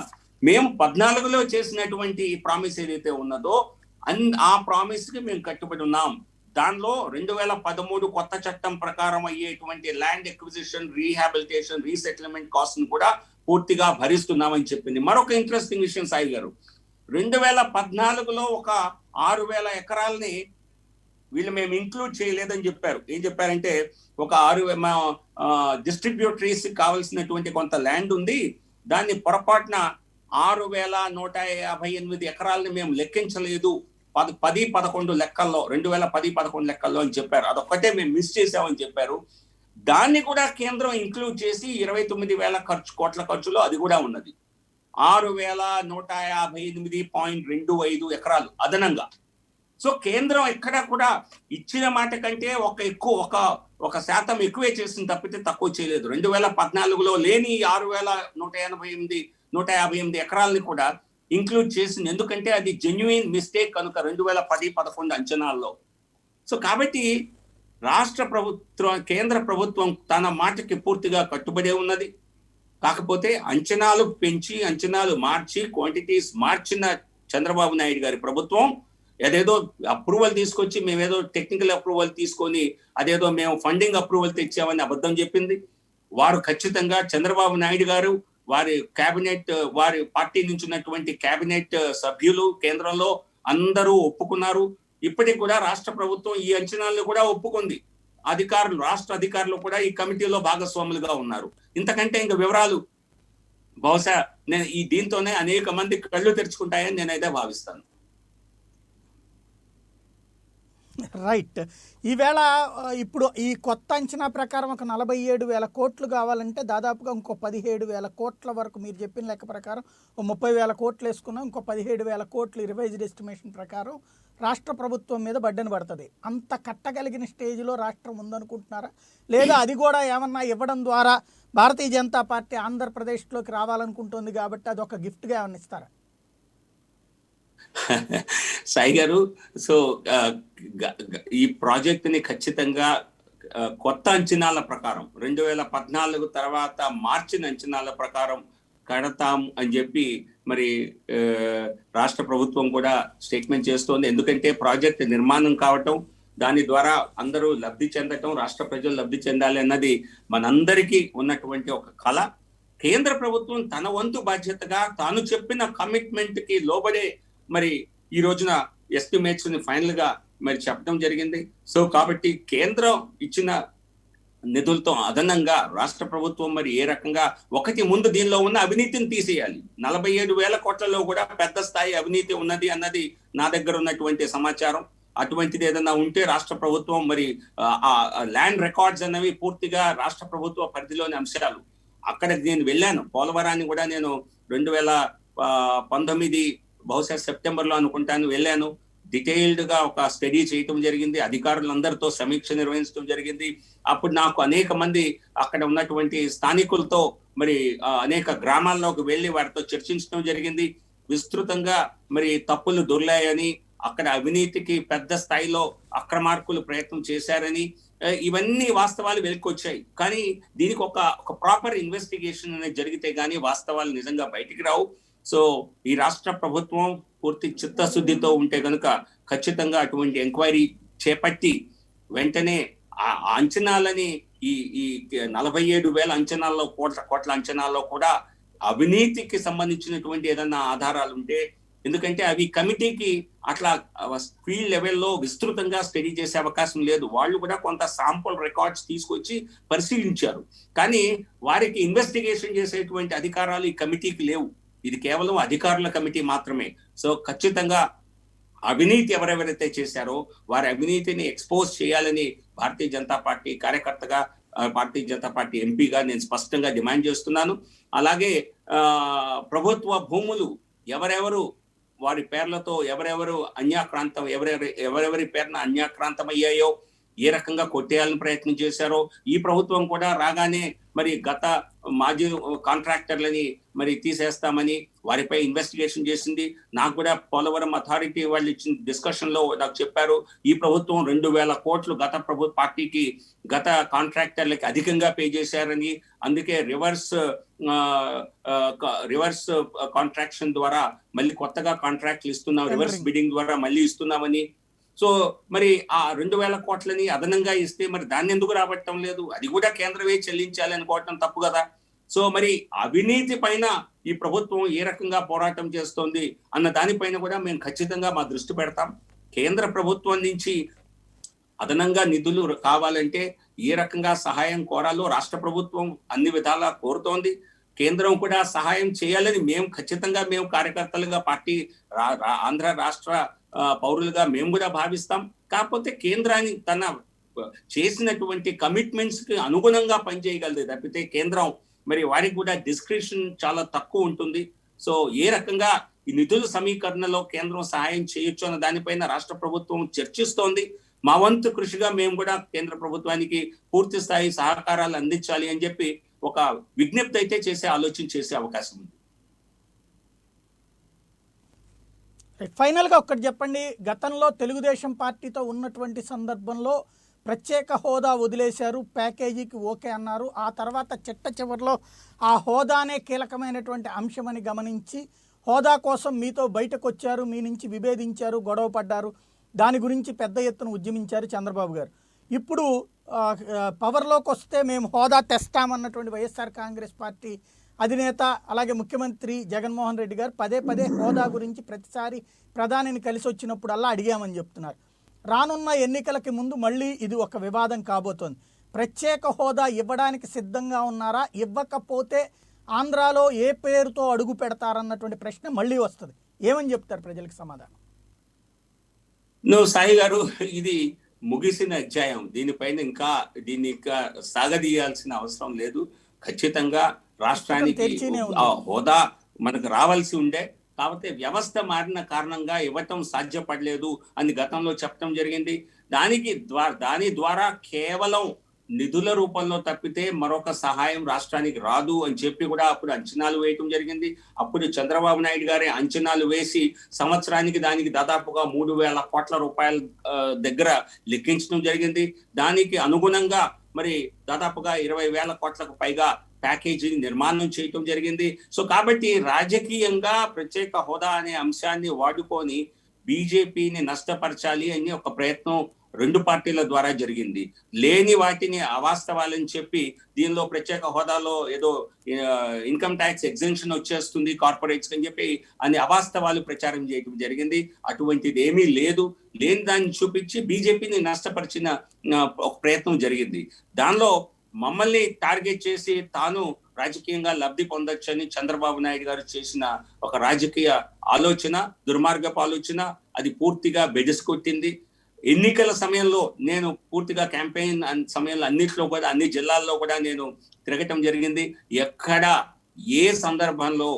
మేము 14లో చేసినటువంటి ప్రామిస్ ఏదైతే ఉన్నదో ఆ ప్రామిస్ కి మేము కట్టుబడి ఉన్నాం. దానిలో 2013 కొత్త చట్టం ప్రకారం అయ్యేటువంటి land acquisition, rehabilitation, resettlement cost ను కూడా పూర్తిగా భరిస్తున్నామని చెప్పింది. మరొక ఇంట్రెస్టింగ్ విషయం సాయి గారు, 2014లో ఒక 6,000 ఎకరాలని వీళ్ళు మేము ఇంక్లూడ్ చేయలేదని చెప్పారు. ఏం చెప్పారంటే, ఒక 6 డిస్ట్రిబ్యూటరీస్ కావాల్సినటువంటి కొంత ల్యాండ్ ఉంది, దాన్ని పొరపాటున 6,158 ఎకరాలని మేము లెక్కించలేదు 10-11 లెక్కల్లో, 2010-11 లెక్కల్లో అని చెప్పారు. అదొక్కటే మేము మిస్ చేసామని చెప్పారు. దాన్ని కూడా కేంద్రం ఇంక్లూడ్ చేసి 29,000 కోట్ల ఖర్చులో అది కూడా ఉన్నది. 6,158.25 ఎకరాలు అదనంగా. సో కేంద్రం ఎక్కడ కూడా ఇచ్చిన మాట కంటే ఒక శాతం ఎక్కువే చేసింది తప్పితే తక్కువ చేయలేదు. 2014లో లేని 6,158 ఎకరాలని కూడా ఇంక్లూడ్ చేసింది. ఎందుకంటే అది జెన్యుయిన్ మిస్టేక్ కనుక 2010-11 అంచనాల్లో. సో కాబట్టి కేంద్ర ప్రభుత్వం తన మాటకి పూర్తిగా కట్టుబడే ఉన్నది. కాకపోతే అంచనాలు పెంచి, అంచనాలు మార్చి, క్వాంటిటీస్ మార్చిన చంద్రబాబు నాయుడు గారి ప్రభుత్వం ఏదేదో అప్రూవల్ తీసుకొచ్చి మేమేదో టెక్నికల్ అప్రూవల్ తీసుకొని అదేదో మేము ఫండింగ్ అప్రూవల్ తెచ్చామని అబద్ధం చెప్పింది. వారు ఖచ్చితంగా చంద్రబాబు నాయుడు గారు, వారి కేబినెట్, వారి పార్టీ నుంచి ఉన్నటువంటి కేబినెట్ సభ్యులు కేంద్రంలో అందరూ ఒప్పుకున్నారు. ఇప్పటికి కూడా రాష్ట్ర ప్రభుత్వం ఈ అంచనాలను కూడా ఒప్పుకుంది. రాష్ట్ర అధికారులు కూడా ఈ కమిటీలో భాగస్వాములుగా ఉన్నారు. ఇంతకంటే ఇంకా వివరాలు బహుశా నేను దీంతోనే అనేక మంది కళ్ళు తెరుచుకుంటాయని నేనైతే భావిస్తాను. రైట్. ఈవేళ ఇప్పుడు ఈ కొత్త అంచనా ప్రకారం ఒక 47,000 కోట్లు కావాలంటే దాదాపుగా ఇంకో 17,000 కోట్ల వరకు, మీరు చెప్పిన లెక్క ప్రకారం 30,000 కోట్లు వేసుకున్నాం, ఇంకో 17,000 కోట్లు రివైజ్డ్ ఎస్టిమేషన్ ప్రకారం రాష్ట్ర ప్రభుత్వం మీద బడ్డెన పడుతుంది. అంత కట్టగలిగిన స్టేజ్లో రాష్ట్రం ఉందనుకుంటున్నారా? లేదా అది కూడా ఏమన్నా ఇవ్వడం ద్వారా భారతీయ జనతా పార్టీ ఆంధ్రప్రదేశ్లోకి రావాలనుకుంటుంది కాబట్టి అది ఒక గిఫ్ట్గా ఏమన్నా ఇస్తారా? సాయి గారు, సో ఈ ప్రాజెక్ట్ ని ఖచ్చితంగా కొత్త అంచనాల ప్రకారం 2014 తర్వాత మార్చిన అంచనాల ప్రకారం కడతాం అని చెప్పి మరి రాష్ట్ర ప్రభుత్వం కూడా స్టేట్మెంట్ చేస్తోంది. ఎందుకంటే ప్రాజెక్ట్ నిర్మాణం కావటం, దాని ద్వారా అందరూ లబ్ధి చెందటం, రాష్ట్ర ప్రజలు లబ్ధి చెందాలి అన్నది మనందరికీ ఉన్నటువంటి ఒక కళ. కేంద్ర ప్రభుత్వం తన వంతు బాధ్యతగా తాను చెప్పిన కమిట్మెంట్ కి లోబడే మరి ఈ రోజున ఎస్టిమేట్స్ ని ఫైనల్ గా మరి చెప్పడం జరిగింది. సో కాబట్టి కేంద్రం ఇచ్చిన నిధులతో అదనంగా రాష్ట్ర ప్రభుత్వం మరి ఏ రకంగా ముందు దీనిలో ఉన్న అవినీతిని తీసేయాలి. 47,000 కోట్లలో కూడా పెద్ద స్థాయి అవినీతి ఉన్నది అన్నది నా దగ్గర ఉన్నటువంటి సమాచారం. అటువంటిది ఏదైనా ఉంటే రాష్ట్ర ప్రభుత్వం మరి ఆ ల్యాండ్ రికార్డ్స్ అన్నవి పూర్తిగా రాష్ట్ర ప్రభుత్వ పరిధిలోని అంశాలు. అక్కడ నేను వెళ్ళాను, పోలవరాన్ని కూడా నేను 2019 బహుశా సెప్టెంబర్లో అనుకుంటాను వెళ్ళాను. డీటెయిల్డ్ గా ఒక స్టడీ చేయటం జరిగింది, అధికారులందరితో సమీక్ష నిర్వహించడం జరిగింది. అప్పుడు నాకు అనేక మంది అక్కడ ఉన్నటువంటి స్థానికులతో మరి అనేక గ్రామాల్లోకి వెళ్ళి వారితో చర్చించడం జరిగింది. విస్తృతంగా మరి తప్పులు దొర్లాయని, అక్కడ అవినీతికి పెద్ద స్థాయిలో అక్రమార్కులు ప్రయత్నం చేశారని ఇవన్నీ వాస్తవాలు వెలికొచ్చాయి. కానీ దీనికి ఒక ప్రాపర్ ఇన్వెస్టిగేషన్ అనేది జరిగితే గానీ వాస్తవాలు నిజంగా బయటికి రావు. సో ఈ రాష్ట్ర ప్రభుత్వం పూర్తి చిత్తశుద్ధితో ఉంటే కనుక ఖచ్చితంగా అటువంటి ఎంక్వైరీ చేపట్టి వెంటనే ఆ అంచనాలని ఈ ఈ 47,000 అంచనాల్లో కోట్ల అంచనాల్లో కూడా అవినీతికి సంబంధించినటువంటి ఏదన్నా ఆధారాలు ఉంటే, ఎందుకంటే అవి కమిటీకి అట్లా ఫీల్డ్ లెవెల్లో విస్తృతంగా స్టడీ చేసే అవకాశం లేదు. వాళ్ళు కూడా కొంత శాంపుల్ రికార్డ్స్ తీసుకొచ్చి పరిశీలించారు. కానీ వారికి ఇన్వెస్టిగేషన్ చేసేటువంటి అధికారాలు ఈ కమిటీకి లేవు. ఇది కేవలం అధికారుల కమిటీ మాత్రమే. సో ఖచ్చితంగా అవినీతి ఎవరెవరైతే చేశారో వారి అవినీతిని ఎక్స్పోజ్ చేయాలని భారతీయ జనతా పార్టీ కార్యకర్తగా, భారతీయ జనతా పార్టీ ఎంపీగా నేను స్పష్టంగా డిమాండ్ చేస్తున్నాను. అలాగే ప్రభుత్వ భూములు ఎవరెవరు వారి పేర్లతో ఎవరెవరు అన్యాక్రాంతం ఎవరెవరి పేరున అన్యాక్రాంతం అయ్యాయో, ఏ రకంగా కొట్టేయాలని ప్రయత్నం చేశారో, ఈ ప్రభుత్వం కూడా రాగానే మరి గత మాజీ కాంట్రాక్టర్లని మరి తీసేస్తామని వారిపై ఇన్వెస్టిగేషన్ చేసింది. నాకు కూడా పోలవరం అథారిటీ వాళ్ళు ఇచ్చిన డిస్కషన్ లో నాకు చెప్పారు, ఈ ప్రభుత్వం 2,000 కోట్లు గత ప్రభుత్వ పార్టీకి గత కాంట్రాక్టర్లకి అధికంగా పే చేశారని, అందుకే రివర్స్ కాంట్రాక్షన్ ద్వారా మళ్ళీ కొత్తగా కాంట్రాక్ట్లు ఇస్తున్నాం, రివర్స్ బిడ్డింగ్ ద్వారా మళ్ళీ ఇస్తున్నామని. సో మరి ఆ 2,000 కోట్లని అదనంగా ఇస్తే మరి దాన్ని ఎందుకు రాబట్టడం లేదు? అది కూడా కేంద్రమే చెల్లించాలి అనుకోవటం తప్పు కదా. సో మరి అవినీతి పైన ఈ ప్రభుత్వం ఏ రకంగా పోరాటం చేస్తోంది అన్న దానిపైన కూడా మేము ఖచ్చితంగా మా దృష్టి పెడతాం. కేంద్ర ప్రభుత్వం నుంచి అదనంగా నిధులు కావాలంటే ఏ రకంగా సహాయం కోరాలో రాష్ట్ర ప్రభుత్వం అన్ని విధాలా కోరుతోంది. కేంద్రం కూడా సహాయం చేయాలని ఖచ్చితంగా మేము కార్యకర్తలుగా పార్టీ ఆంధ్ర రాష్ట్ర పౌరులుగా మేము కూడా భావిస్తాం. కాకపోతే కేంద్రాన్ని తన చేసినటువంటి కమిట్మెంట్స్ కి అనుగుణంగా పనిచేయగలదు తప్పితే కేంద్రం మరి వారికి కూడా డిస్క్రిప్షన్ చాలా తక్కువ ఉంటుంది. సో ఏ రకంగా ఈ నిధుల సమీకరణలో కేంద్రం సహాయం చేయొచ్చు అన్న దానిపైన రాష్ట్ర ప్రభుత్వం చర్చిస్తోంది. మా వంతు కృషిగా మేము కూడా కేంద్ర ప్రభుత్వానికి పూర్తి స్థాయి సహకారాలు అందించాలి అని చెప్పి ఒక విజ్ఞప్తి అయితే ఆలోచన చేసే అవకాశం ఉంది. ఫైనల్గా ఒక్కటి చెప్పండి, గతంలో తెలుగుదేశం పార్టీతో ఉన్నటువంటి సందర్భంలో ప్రత్యేక హోదా వదిలేశారు, ప్యాకేజీకి ఓకే అన్నారు. ఆ తర్వాత చివరిలో ఆ హోదానే కీలకమైనటువంటి అంశమని గమనించి హోదా కోసం మీతో బయటకు వచ్చారు, మీ నుంచి విభేదించారు, గొడవ పడ్డారు, దాని గురించి పెద్ద ఎత్తున ఉద్యమించారు చంద్రబాబు గారు. ఇప్పుడు పవర్లోకి వస్తే మేము హోదా తెస్తామన్నటువంటి వైఎస్ఆర్ కాంగ్రెస్ పార్టీ అధినేత అలాగే ముఖ్యమంత్రి జగన్మోహన్ రెడ్డి గారు పదే హోదా గురించి ప్రతిసారి ప్రధానిని కలిసి వచ్చినప్పుడల్లా అడిగామని చెప్తున్నారు. రానున్న ఎన్నికలకి ముందు మళ్ళీ ఇది ఒక వివాదం కాబోతోంది. ప్రత్యేక హోదా ఇవ్వడానికి సిద్ధంగా ఉన్నారా? ఇవ్వకపోతే ఆంధ్రాలో ఏ పేరుతో అడుగు పెడతారన్నటువంటి ప్రశ్న మళ్ళీ వస్తుంది. ఏమని చెప్తారు ప్రజలకు సమాధానం? సాయి గారు, ఇది ముగిసిన అధ్యాయం. దీన్ని ఇంకా సాగదీయాల్సిన అవసరం లేదు. ఖచ్చితంగా రాష్ట్రానికి హోదా మనకు రావాల్సి ఉండే, కాకపోతే వ్యవస్థ మారిన కారణంగా ఇవ్వటం సాధ్యపడలేదు అని గతంలో చెప్పడం జరిగింది. దాని ద్వారా కేవలం నిధుల రూపంలో తప్పితే మరొక సహాయం రాష్ట్రానికి రాదు అని చెప్పి కూడా అప్పుడు అంచనాలు వేయటం జరిగింది. అప్పుడు చంద్రబాబు నాయుడు గారి అంచనాలు వేసి సంవత్సరానికి దానికి దాదాపుగా 3,000 కోట్ల రూపాయల దగ్గర లెక్కించడం జరిగింది. దానికి అనుగుణంగా మరి దాదాపుగా 20,000 కోట్లకు పైగా ప్యాకేజీని నిర్మాణం చేయటం జరిగింది. సో కాబట్టి రాజకీయంగా ప్రత్యేక హోదా అనే అంశాన్ని వాడుకొని బీజేపీని నష్టపరచాలి అని ఒక ప్రయత్నం 2 పార్టీల ద్వారా జరిగింది. లేని వాటిని అవాస్తవాలని చెప్పి దీనిలో ప్రత్యేక హోదాలో ఏదో ఇన్కమ్ ట్యాక్స్ ఎగ్జెంప్షన్ వచ్చేస్తుంది కార్పొరేట్స్ అని చెప్పి అన్ని అవాస్తవాలు ప్రచారం చేయడం జరిగింది. అటువంటిది ఏమీ లేదు. లేని దాన్ని చూపించి బీజేపీని నష్టపరిచిన ఒక ప్రయత్నం జరిగింది. దానిలో మమ్మల్ని టార్గెట్ చేసి తాను రాజకీయంగా లబ్ధి పొందొచ్చని చంద్రబాబు నాయుడు గారు చేసిన ఒక రాజకీయ ఆలోచన, దుర్మార్గపు ఆలోచన, అది పూర్తిగా బెడిసికొట్టింది. ఎన్నికల సమయంలో నేను పూర్తిగా క్యాంపెయిన్ సమయంలో అన్నిట్లో కూడా అన్ని జిల్లాల్లో కూడా నేను తిరగటం జరిగింది. ఎక్కడ ఏ సందర్భంలో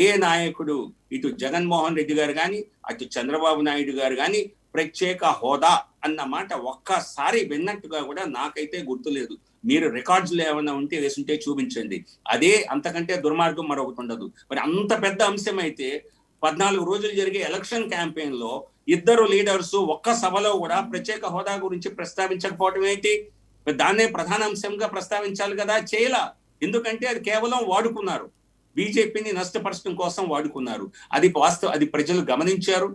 ఏ నాయకుడు ఇటు జగన్మోహన్ రెడ్డి గారు కానీ అటు చంద్రబాబు నాయుడు గారు కానీ ప్రత్యేక హోదా అన్న మాట ఒక్కసారి విన్నట్టుగా కూడా నాకైతే గుర్తులేదు. మీరు రికార్డ్స్లో ఏమైనా ఉంటే వేసుంటే చూపించండి. అదే అంతకంటే దుర్మార్గం మరొకటి ఉండదు. మరి అంత పెద్ద అంశం అయితే 14 రోజులు జరిగే ఎలక్షన్ క్యాంపెయిన్ లో ఇద్దరు లీడర్స్ ఒక్క సభలో కూడా ప్రత్యేక హోదా గురించి ప్రస్తావించకపోవడం ఏంటి? దాన్నే ప్రధాన అంశంగా ప్రస్తావించాలి కదా, చేయలా. ఎందుకంటే అది కేవలం వాడుకున్నారు, బీజేపీని నష్టపరచడం కోసం వాడుకున్నారు. అది ప్రజలు గమనించారు.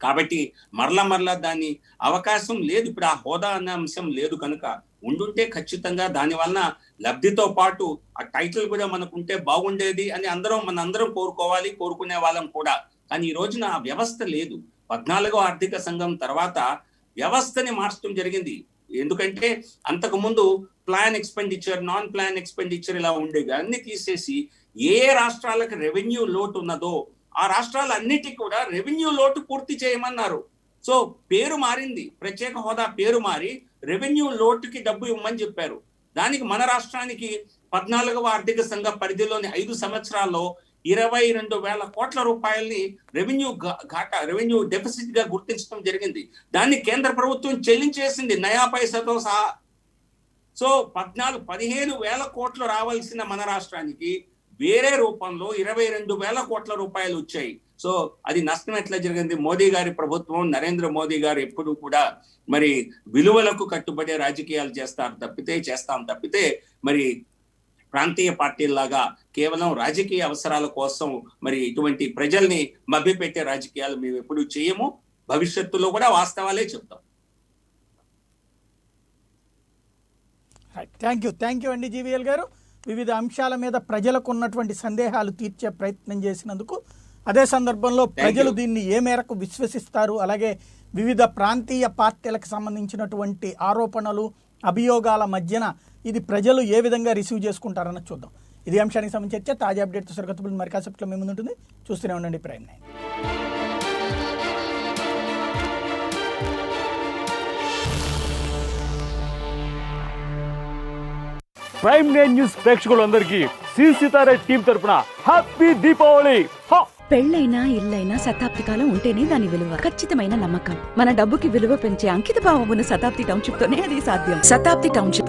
కాబట్టి మరలా దాని అవకాశం లేదు. ఇప్పుడు ఆ హోదా అనే అంశం లేదు కనుక, ఉండుంటే ఖచ్చితంగా దాని వలన లబ్ధితో పాటు ఆ టైటిల్ కూడా మనకుంటే బాగుండేది అని మనందరం కోరుకునే వాళ్ళం కూడా. కానీ ఈ రోజున ఆ వ్యవస్థ లేదు. 14వ ఆర్థిక సంఘం తర్వాత వ్యవస్థని మార్చడం జరిగింది. ఎందుకంటే అంతకు ముందు plan expenditure, non plan expenditure ఇలా ఉండేవి. అన్ని తీసేసి ఏ రాష్ట్రాలకు రెవెన్యూ లోటు ఉన్నదో ఆ రాష్ట్రాలన్నిటికీ కూడా రెవెన్యూ లోటు పూర్తి చేయమన్నారు. సో పేరు మారింది, ప్రత్యేక హోదా పేరు మారి రెవెన్యూ లోటుకి డబ్బు ఇవ్వమని చెప్పారు. దానికి మన రాష్ట్రానికి 14వ ఆర్థిక సంఘ పరిధిలోని 5 సంవత్సరాల్లో 22,000 కోట్ల రూపాయల్ని రెవెన్యూ డెఫిసిట్ గా గుర్తించడం జరిగింది. దాన్ని కేంద్ర ప్రభుత్వం చెల్లించేసింది నయా పైసతో సహా. సో 15,000 కోట్లు రావాల్సిన మన రాష్ట్రానికి వేరే రూపంలో 22,000 కోట్ల రూపాయలు వచ్చాయి. సో అది నష్టం ఎట్లా జరిగింది? మోదీ గారి ప్రభుత్వం, నరేంద్ర మోదీ గారు ఎప్పుడు కూడా మరి విలువలకు కట్టుబడే రాజకీయాలు చేస్తాం తప్పితే మరి ప్రాంతీయ పార్టీలాగా కేవలం రాజకీయ అవసరాల కోసం మరి ఇటువంటి ప్రజల్ని మభ్యపెట్టే రాజకీయాలు మేము ఎప్పుడు చేయము. భవిష్యత్తులో కూడా వాస్తవాలే చెప్తాం. థ్యాంక్ యూ అండి జీవీఎల్ గారు. వివిధ అంశాల మీద ప్రజలకు ఉన్నటువంటి సందేహాలు తీర్చే ప్రయత్నం చేసినందుకు. అదే సందర్భంలో ప్రజలు దీన్ని ఏ మేరకు విశ్వసిస్తారు, అలాగే వివిధ ప్రాంతీయ పార్టీలకు సంబంధించినటువంటి ఆరోపణలు అభియోగాల మధ్యన ఇది ప్రజలు ఏ విధంగా రిసీవ్ చేసుకుంటారన్న చూద్దాం. ఇది అంశానికి సంబంధించి చర్చ. తాజా అప్డేట్తో సరికొత్త మరి కాసేపట్లో మీ ముందు ఉంటుంది. చూస్తూనే ఉండండి ప్రైమ్ 9. ప్రైమ్ 9 న్యూస్ ప్రేక్షకులందరికీ సితారా టీం తరపున హ్యాపీ దీపావళి. పెళ్ళైనా ఇల్లైనా శతాబ్ది కాలం ఉంటేనే దాని విలువ. ఖచ్చితమైన నమ్మకం. మన డబ్బుకి విలువ పెంచే అంకిత భావం ఉన్న శతాబ్ది టౌన్షిప్ తోనే అది సాధ్యం. శతాబ్ది టౌన్షిప్.